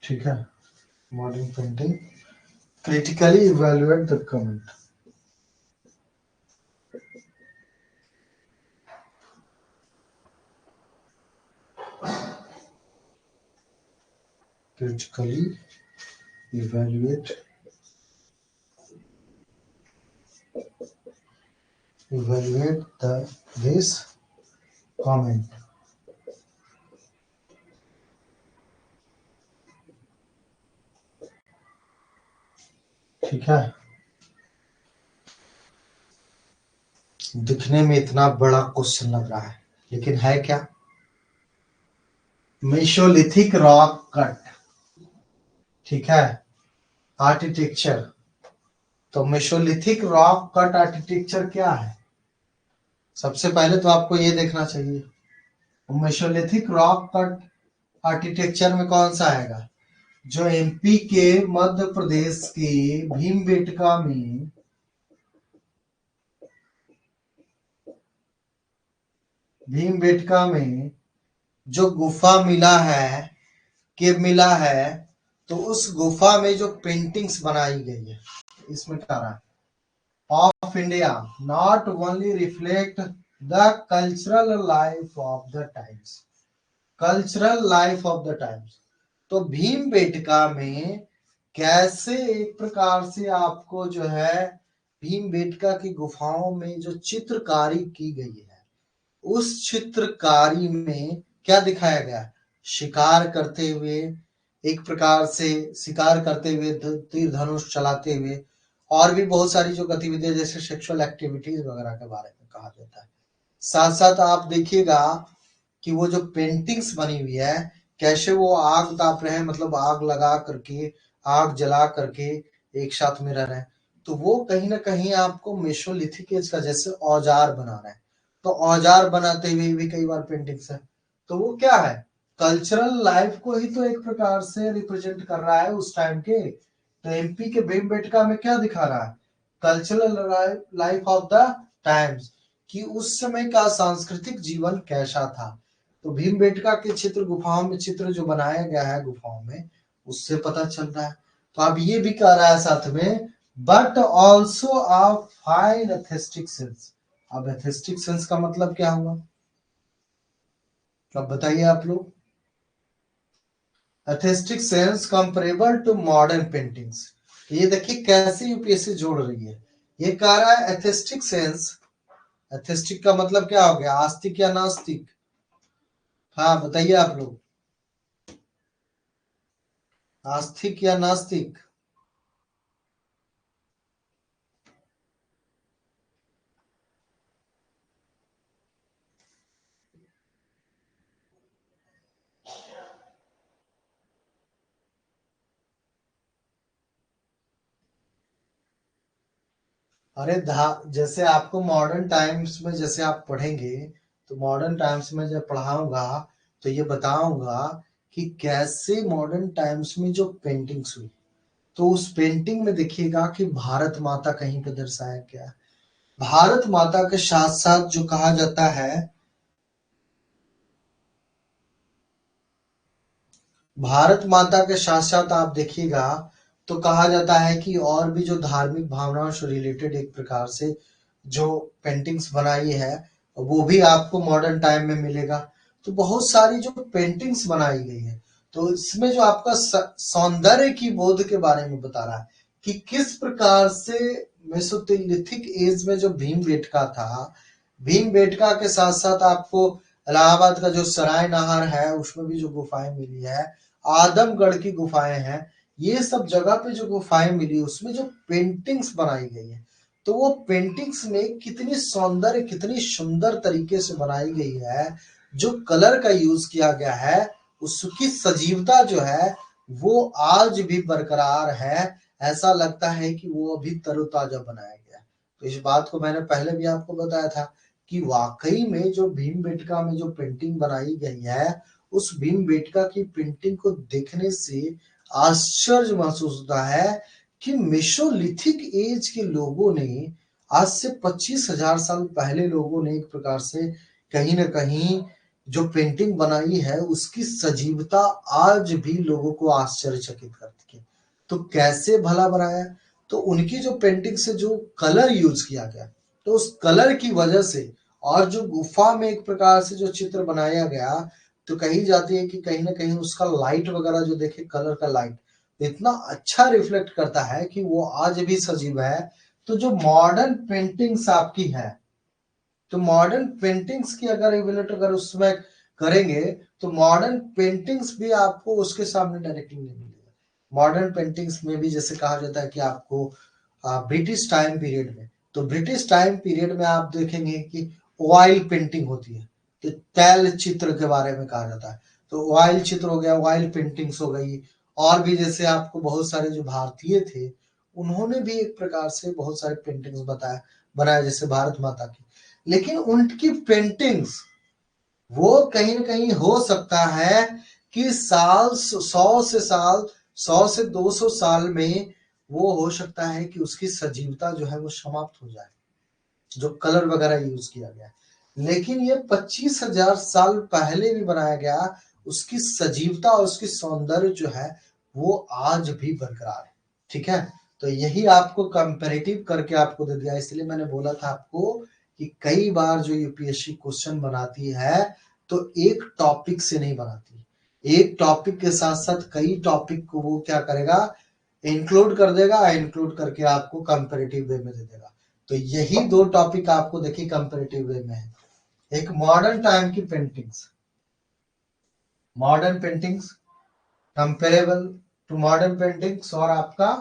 Speaker 1: ठीक है. Modern painting. Critically evaluate the comment. Critically evaluate this comment. ठीक है. दिखने में इतना बड़ा question लग रहा है, लेकिन है क्या? Mesolithic rock cut. ठीक है. आर्किटेक्चर. तो मेसोलिथिक रॉक कट आर्किटेक्चर क्या है? सबसे पहले तो आपको ये देखना चाहिए मेसोलिथिक रॉक कट आर्किटेक्चर में कौन सा आएगा? जो एमपी के मध्य प्रदेश के भीमबेटका में जो गुफा मिला है, तो उस गुफा में जो पेंटिंग्स बनाई गई है, इसमें क्या रहा है? Of India not only reflect the cultural life of the times. तो भीमबेटका में कैसे एक प्रकार से आपको जो है भीमबेटका की गुफाओं में जो चित्रकारी की गई है, उस चित्रकारी में क्या दिखाया गया? शिकार करते हुए, एक प्रकार से शिकार करते हुए, तीर धनुष चलाते हुए, और भी बहुत सारी जो गतिविधियां जैसे सेक्सुअल एक्टिविटीज वगैरह के बारे में कहा जाता है. साथ साथ आप देखिएगा कि वो जो पेंटिंग्स बनी हुई है, कैसे वो आग ताप रहे हैं, मतलब आग लगा करके, आग जला करके एक साथ में रह रहे हैं. तो वो कहीं ना कहीं आपको मेसोलिथिक एज का जैसे औजार बना रहे हैं, तो औजार बनाते हुए भी कई बार पेंटिंग्स है. तो वो क्या है? कल्चरल लाइफ को ही तो एक प्रकार से रिप्रेजेंट कर रहा है उस टाइम के. तो एमपी के भीमबेटका में क्या दिखा रहा है? Cultural life of the times, कि उस समय का सांस्कृतिक जीवन कैसा था. तो भीमबेटका के चित्र गुफाओं में चित्र जो बनाया गया है गुफाओं में, उससे पता चल रहा है. तो अब ये भी कह रहा है साथ में, but also a fine aesthetic sense. अब एस्थेटिक सेंस का मतलब क्या हुआ? अब बताइए आप लोग. Aesthetic sense comparable to modern paintings. ये देखिए कैसे यूपीएससी जोड़ रही है. ये कह रहा है एस्थेटिक सेंस. एस्थेटिक का मतलब क्या हो गया? आस्तिक या नास्तिक? हाँ बताइए आप लोग. आस्तिक या नास्तिक? अरे जैसे आपको मॉडर्न टाइम्स में जैसे आप पढ़ेंगे, तो मॉडर्न टाइम्स में जब पढ़ाऊंगा तो ये बताऊंगा कि कैसे मॉडर्न टाइम्स में जो पेंटिंग्स हुई, तो उस पेंटिंग में देखिएगा कि भारत माता कहीं पे दर्शाया गया है. भारत माता के साथ साथ जो कहा जाता है, भारत माता के साथ साथ आप देखिएगा तो कहा जाता है कि और भी जो धार्मिक भावनाओं से रिलेटेड एक प्रकार से जो पेंटिंग्स बनाई है, वो भी आपको मॉडर्न टाइम में मिलेगा. तो बहुत सारी जो पेंटिंग्स बनाई गई है, तो इसमें जो आपका सौंदर्य की बोध के बारे में बता रहा है कि किस प्रकार से मेसोलिथिक एज में जो भीमबेटका था, भीमबेटका के साथ साथ आपको इलाहाबाद का जो सराय नहर है उसमें भी जो गुफाएं मिली है, आदमगढ़ की गुफाएं हैं, ये सब जगह पे जो गुफाएं मिली उसमें जो पेंटिंग्स बनाई गई है, तो वो पेंटिंग्स में कितनी सौंदर्य, कितनी सुंदर तरीके से बनाई गई है, जो कलर का यूज किया गया है उसकी सजीवता जो है वो आज भी बरकरार है। ऐसा लगता है कि वो अभी तरोताजा बनाया गया। तो इस बात को मैंने पहले भी आपको बताया था कि वाकई में जो भीमबेटका में जो पेंटिंग बनाई गई है, उस भीमबेटका की पेंटिंग को देखने से आश्चर्य महसूस होता है कि मेसोलिथिक एज के लोगों ने, आज से 25,000 साल पहले लोगों ने एक प्रकार से कहीं ना कहीं जो पेंटिंग बनाई है उसकी सजीवता आज भी लोगों को आश्चर्यचकित करती है। तो कैसे भला बनाया? तो उनकी जो पेंटिंग से जो कलर यूज किया गया, तो उस कलर की वजह से, और जो गुफा में एक प्रकार से जो चित्र बनाया गया, तो कही जाती है कि कहीं ना कहीं उसका लाइट वगैरह जो देखे, कलर का लाइट इतना अच्छा रिफ्लेक्ट करता है कि वो आज भी सजीव है। तो जो मॉडर्न पेंटिंग्स आपकी है, तो मॉडर्न पेंटिंग्स की अगर इवेल्यूएट अगर उसमें करेंगे तो मॉडर्न पेंटिंग्स भी आपको उसके सामने डायरेक्टली नहीं मिलेगा। मॉडर्न पेंटिंग्स में भी जैसे कहा जाता है कि आपको ब्रिटिश टाइम पीरियड में, तो ब्रिटिश टाइम पीरियड में आप देखेंगे कि ऑयल पेंटिंग होती है, तो तैल चित्र के बारे में कहा जाता है। तो ऑयल चित्र हो गया, ऑयल पेंटिंग्स हो गई, और भी जैसे आपको बहुत सारे जो भारतीय थे उन्होंने भी एक प्रकार से बहुत सारे पेंटिंग्स बनाया, जैसे भारत माता की। लेकिन उनकी पेंटिंग्स वो कहीं ना कहीं हो सकता है कि साल 100 से 200 साल में वो हो सकता है कि उसकी सजीवता जो है वो समाप्त हो जाए, जो कलर वगैरह यूज किया गया। लेकिन ये 25,000 साल पहले भी बनाया गया, उसकी सजीवता और उसकी सौंदर्य जो है वो आज भी बरकरार है। ठीक है, तो यही आपको कंपैरेटिव करके आपको दे दिया। इसलिए मैंने बोला था आपको कि कई बार जो यूपीएससी क्वेश्चन बनाती है तो एक टॉपिक से नहीं बनाती, एक टॉपिक के साथ साथ कई टॉपिक को वो क्या करेगा, इंक्लूड कर देगा, इंक्लूड करके आपको कंपैरेटिव वे में दे देगा। तो यही दो टॉपिक आपको देखिए कंपैरेटिव वे में है, एक मॉडर्न टाइम की paintings, modern paintings comparable to modern paintings, और आपका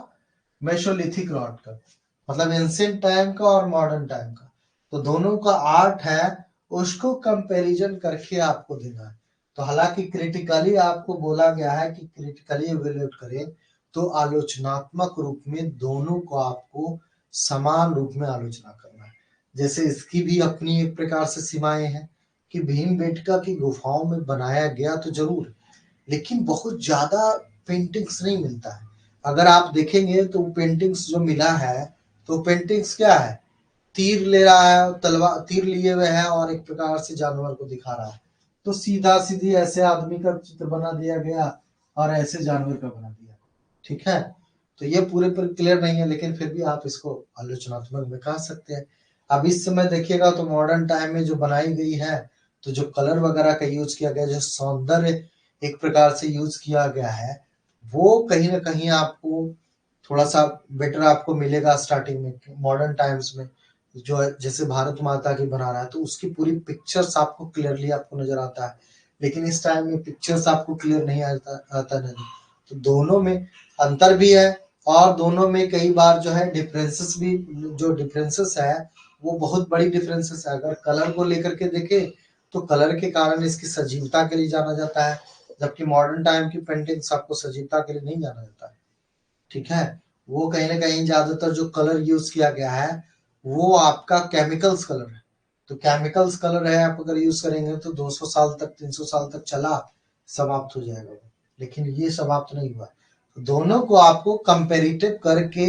Speaker 1: मेसोलिथिक रॉड का, मतलब एंशिएंट टाइम का और मॉडर्न टाइम का, तो दोनों का आर्ट है उसको कंपैरिजन करके आपको देना है। तो हालांकि क्रिटिकली आपको बोला गया है कि क्रिटिकली इवेल्युएट करें, तो आलोचनात्मक रूप में दोनों को आपको समान रूप में आलोचना करना है। जैसे इसकी भी अपनी एक प्रकार से सीमाएं हैं कि भीमबेटका की गुफाओं में बनाया गया तो जरूर, लेकिन बहुत ज्यादा पेंटिंग्स नहीं मिलता है। अगर आप देखेंगे तो पेंटिंग्स जो मिला है, तो पेंटिंग्स क्या है, तीर ले रहा है, तलवार तीर लिए हुए है और एक प्रकार से जानवर को दिखा रहा है, तो सीधा सीधी ऐसे आदमी का चित्र बना दिया गया और ऐसे जानवर का बना दिया। ठीक है, तो ये पूरे पर क्लियर नहीं है, लेकिन फिर भी आप इसको आलोचनात्मक में कह सकते हैं। अब इस समय देखिएगा तो मॉडर्न टाइम में जो बनाई गई है, तो जो कलर वगैरह का यूज किया गया, जो सौंदर्य एक प्रकार से यूज किया गया है, वो कहीं ना कहीं आपको थोड़ा सा बेटर आपको मिलेगा स्टार्टिंग में। मॉडर्न टाइम्स में जो है, जैसे भारत माता की बना रहा है तो उसकी पूरी पिक्चर्स आपको क्लियरली आपको नजर आता है, लेकिन इस टाइम में पिक्चर्स आपको क्लियर नहीं आता नहीं। तो दोनों में अंतर भी है, और दोनों में कई बार जो है डिफरेंसेस भी, जो डिफरेंसेस है वो बहुत बड़ी डिफरेंसेस है। अगर कलर को लेकर के देखें तो कलर के कारण इसकी सजीवता के लिए जाना जाता है, जबकि मॉडर्न टाइम की पेंटिंग्स आपको सजीवता के लिए नहीं जाना जाता है। ठीक है, वो कहीं ना कहीं ज्यादातर जो कलर यूज किया गया है वो आपका केमिकल्स कलर है। तो केमिकल्स कलर है, आप अगर यूज करेंगे तो 200 साल तक, 300 साल तक चला, समाप्त हो जाएगा वो, लेकिन ये समाप्त नहीं हुआ। तो दोनों को आपको कंपेरेटिव करके,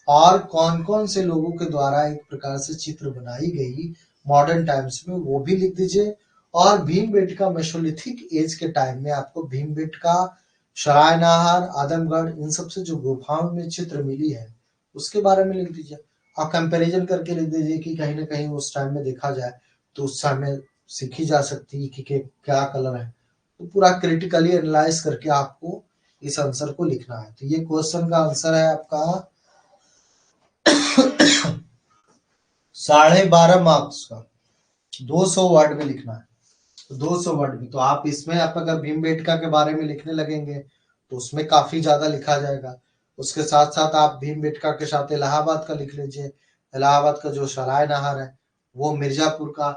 Speaker 1: और कौन कौन से लोगों के द्वारा एक प्रकार से चित्र बनाई गई मॉडर्न टाइम्स में, वो भी लिख दीजिए। और भीमबेटका मेसोलिथिक एज के टाइम में आपको भीमबेटका, सरायनाहार, आदमगढ़, इन सब से जो गुफाओं में चित्र मिली है उसके बारे में लिख दीजिए, और कंपैरिजन करके लिख दीजिए कि कहीं ना कहीं उस टाइम में देखा जाए तो उस समय सीखी जा सकती है कि क्या कलर है। तो पूरा क्रिटिकली एनालाइज करके आपको इस आंसर को लिखना है। तो ये क्वेश्चन का आंसर है आपका 12.5 मार्क्स का 200 वर्ड में लिखना है। 200 वर्ड में, तो आप इसमें आप अगर भीमबेटका के बारे में लिखने लगेंगे तो उसमें काफी ज्यादा लिखा जाएगा। उसके साथ साथ आप भीमबेटका के साथ इलाहाबाद का लिख लीजिए। इलाहाबाद का जो सराय नहर है वो मिर्जापुर का,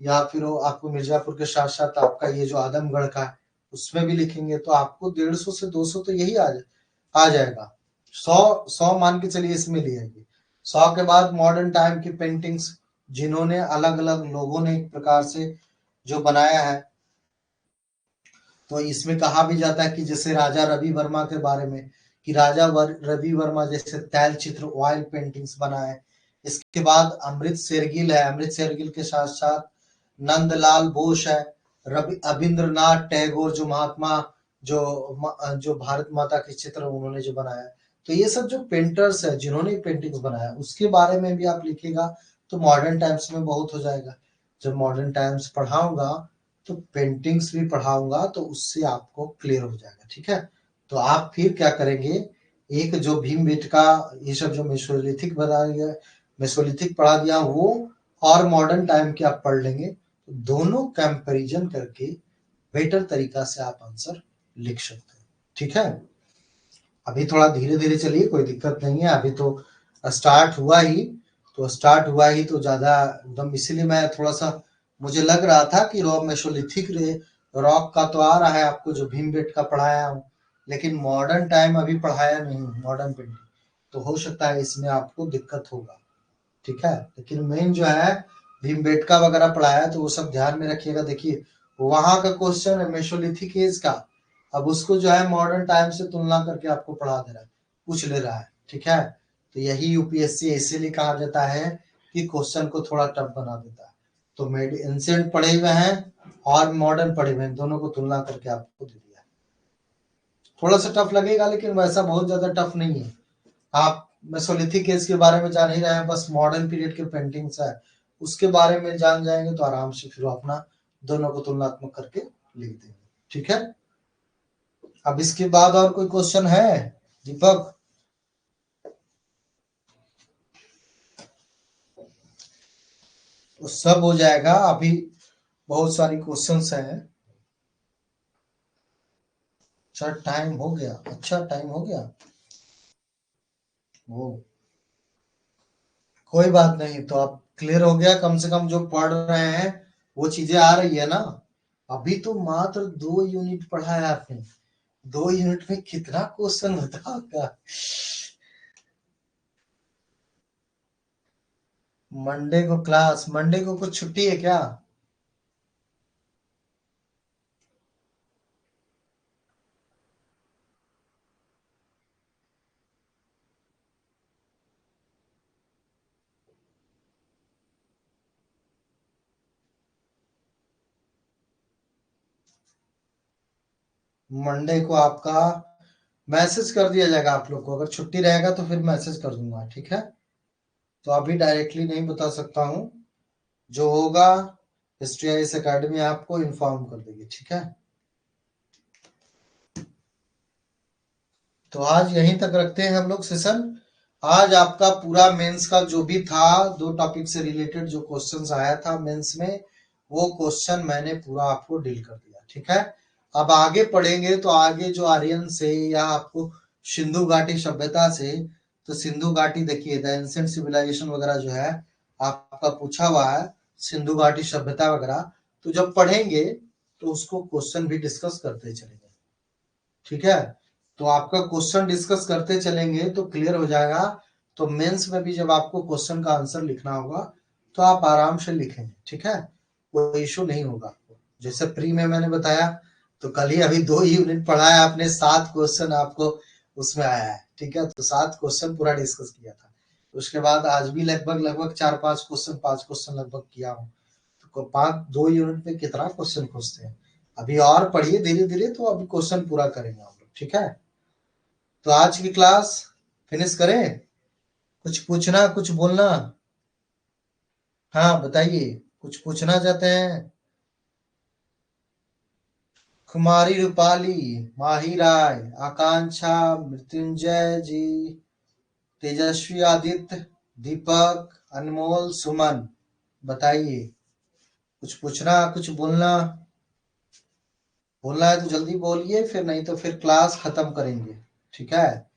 Speaker 1: या फिर वो आपको मिर्जापुर के साथ साथ आपका ये जो आदमगढ़ का है उसमें भी लिखेंगे तो आपको 150 से 200 तो यही आ जाएगा। 100 मान के चलिए इसमें लिएंगे। 100 के बाद मॉडर्न टाइम की पेंटिंग्स जिन्होंने अलग अलग लोगों ने एक प्रकार से जो बनाया है, तो इसमें कहा भी जाता है कि जैसे राजा रवि वर्मा के बारे में कि रवि वर्मा जैसे तैल चित्र ऑयल पेंटिंग्स बनाए। इसके बाद अमृत शेरगिल है, अमृत शेरगिल के साथ साथ नंदलाल बोस है, रवि अविंद्रनाथ टैगोर जो महात्मा जो भारत माता के चित्र उन्होंने जो बनाया। तो ये सब जो पेंटर्स है जिन्होंने पेंटिंग्स बनाया उसके बारे में भी आप लिखिएगा तो मॉडर्न टाइम्स में बहुत हो जाएगा। जब मॉडर्न टाइम्स पढ़ाऊंगा तो पेंटिंग्स भी पढ़ाऊंगा तो उससे आपको क्लियर हो जाएगा। ठीक है, तो आप फिर क्या करेंगे, एक जो भीमबेटका ये सब जो मेसोलिथिक बता दिया, मेसोलिथिक पढ़ा दिया वो और मॉडर्न टाइम के आप पढ़ लेंगे तो दोनों कंपैरिजन करके बेटर तरीका से आप आंसर लिख सकते हैं। ठीक है, अभी थोड़ा धीरे धीरे चलिए, कोई दिक्कत नहीं है, अभी तो स्टार्ट हुआ ही, तो स्टार्ट हुआ ही तो ज्यादा एकदम, इसीलिए मैं थोड़ा सा मुझे लग रहा था कि रॉक मेसोलिथिक रॉक का तो आ रहा है आपको जो भीमबेटका पढ़ाया हूँ, लेकिन मॉडर्न टाइम अभी पढ़ाया नहीं, मॉडर्न पेंटिंग, तो हो सकता है इसमें आपको दिक्कत होगा। ठीक है, लेकिन मेन जो है भीमबेटका वगैरह पढ़ाया तो वो सब ध्यान में रखिएगा। देखिए वहां का क्वेश्चन है मेसोलिथिक एज का, अब उसको जो है मॉडर्न टाइम से तुलना करके आपको पढ़ा दे रहा है, पूछ ले रहा है। ठीक है, तो यही यूपीएससी इसीलिए कहा जाता है कि क्वेश्चन को थोड़ा टफ बना देता है। तो एंशिएंट पढ़े हुए हैं और मॉडर्न पढ़े हुए हैं, दोनों को तुलना करके आपको दे दिया। थोड़ा सा टफ लगेगा लेकिन वैसा बहुत ज्यादा टफ नहीं है। आप मेसोलिथिक एज के बारे में जान ही रहे हैं, बस मॉडर्न पीरियड के पेंटिंग्स है उसके बारे में जान जाएंगे तो आराम से फिर अपना दोनों को तुलनात्मक करके लिख देंगे। ठीक है, अब इसके बाद और कोई क्वेश्चन है दीपक? तो सब हो जाएगा, अभी बहुत सारी क्वेश्चंस हैं। अच्छा टाइम हो गया, अच्छा टाइम हो गया, वो कोई बात नहीं, तो अब क्लियर हो गया, कम से कम जो पढ़ रहे हैं वो चीजें आ रही है ना। अभी तो मात्र 2 यूनिट पढ़ा है आपने, 2 यूनिट में कितना क्वेश्चन होता होगा। मंडे को क्लास, मंडे को कुछ छुट्टी है क्या? मंडे को आपका मैसेज कर दिया जाएगा आप लोग को, अगर छुट्टी रहेगा तो फिर मैसेज कर दूंगा। ठीक है, तो अभी डायरेक्टली नहीं बता सकता हूँ, जो होगा हिस्ट्री आइस एकेडमी आपको इन्फॉर्म कर देगी। ठीक है, तो आज यहीं तक रखते हैं हम लोग सेशन। आज आपका पूरा मेंस का जो भी था 2 टॉपिक से रिलेटेड जो क्वेश्चंस आया था मेंस में, वो क्वेश्चन मैंने पूरा आपको डील कर दिया। ठीक है, अब आगे पढ़ेंगे तो आगे जो आर्यन से या आपको सिंधु घाटी सभ्यता से, तो सिंधु घाटी देखिए द एंशिएंट सिविलाइजेशन वगैरह जो है आपका पूछा हुआ है, सिंधु घाटी सभ्यता वगैरह, तो जब पढ़ेंगे तो उसको क्वेश्चन भी डिस्कस करते चलेंगे। ठीक है, तो आपका क्वेश्चन डिस्कस करते चलेंगे तो क्लियर हो जाएगा, तो मेंस में भी जब आपको क्वेश्चन का आंसर लिखना होगा तो आप आराम से लिखेंगे। ठीक है, कोई इशू नहीं होगा आपको। जैसे प्री में मैंने बताया, तो कल ही अभी 2 यूनिट पढ़ा है आपने, 7 क्वेश्चन आपको उसमें आया है। ठीक है, तो 7 क्वेश्चन पूरा डिस्कस किया था। उसके बाद आज भी लगभग लगभग 4-5 क्वेश्चन, 5 क्वेश्चन लगभग किया हूँ। तो 2 यूनिट में कितना क्वेश्चन पूछते हैं, अभी और पढ़िए धीरे धीरे, तो अभी क्वेश्चन पूरा करेंगे हम लोग। ठीक है, तो आज की क्लास फिनिश करें? कुछ पूछना, कुछ बोलना? हाँ बताइए, कुछ पूछना चाहते हैं? कुमारी रूपाली, माही राय, आकांक्षा, मृत्युंजय जी, तेजस्वी आदित्य, दीपक, अनमोल, सुमन, बताइए। कुछ पूछना, कुछ बोलना? बोलना है तो जल्दी बोलिए, फिर नहीं तो फिर क्लास खत्म करेंगे, ठीक है?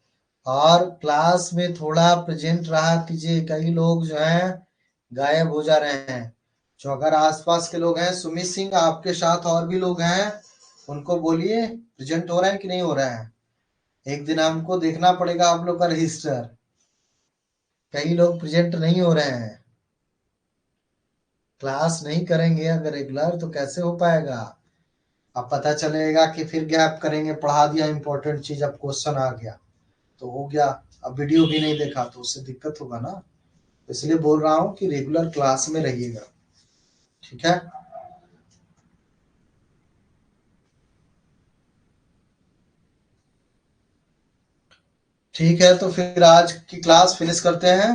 Speaker 1: और क्लास में थोड़ा प्रेजेंट रहा कीजिए, कई लोग जो हैं गायब हो जा रहे हैं। जो अगर आसपास के लोग हैं, सुमित सिंह आपके साथ और भी लोग हैं, उनको बोलिए प्रेजेंट हो रहे हैं कि नहीं हो रहे हैं। एक दिन हमको देखना पड़ेगा आप लोग का रजिस्टर। कई लोग प्रेजेंट नहीं हो रहे हैं। क्लास नहीं करेंगे अगर रेगुलर तो कैसे हो पाएगा? अब पता चलेगा कि फिर गैप करेंगे, पढ़ा दिया इंपॉर्टेंट चीज, अब क्वेश्चन आ गया तो हो गया, अब वीडियो भी नहीं देखा तो उससे दिक्कत होगा ना। इसलिए बोल रहा हूँ कि रेगुलर क्लास में रहिएगा, ठीक है? ठीक है, तो फिर आज की क्लास फिनिश करते हैं।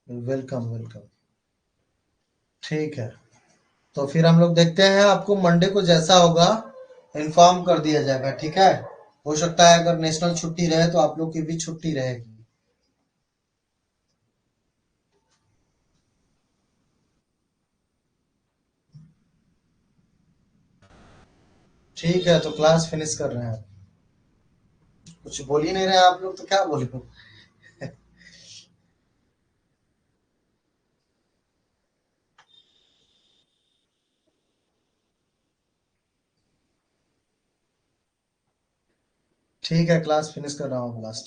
Speaker 1: Welcome welcome. ठीक है, तो फिर हम लोग देखते हैं, आपको मंडे को जैसा होगा इन्फॉर्म कर दिया जाएगा, ठीक है? हो सकता है अगर नेशनल छुट्टी रहे तो आप लोग की भी छुट्टी रहेगी। ठीक है, तो क्लास फिनिश कर रहे हैं। कुछ बोल ही नहीं रहे आप लोग, तो क्या बोले? ठीक है, क्लास फिनिश कर रहा हूँ, लास्ट।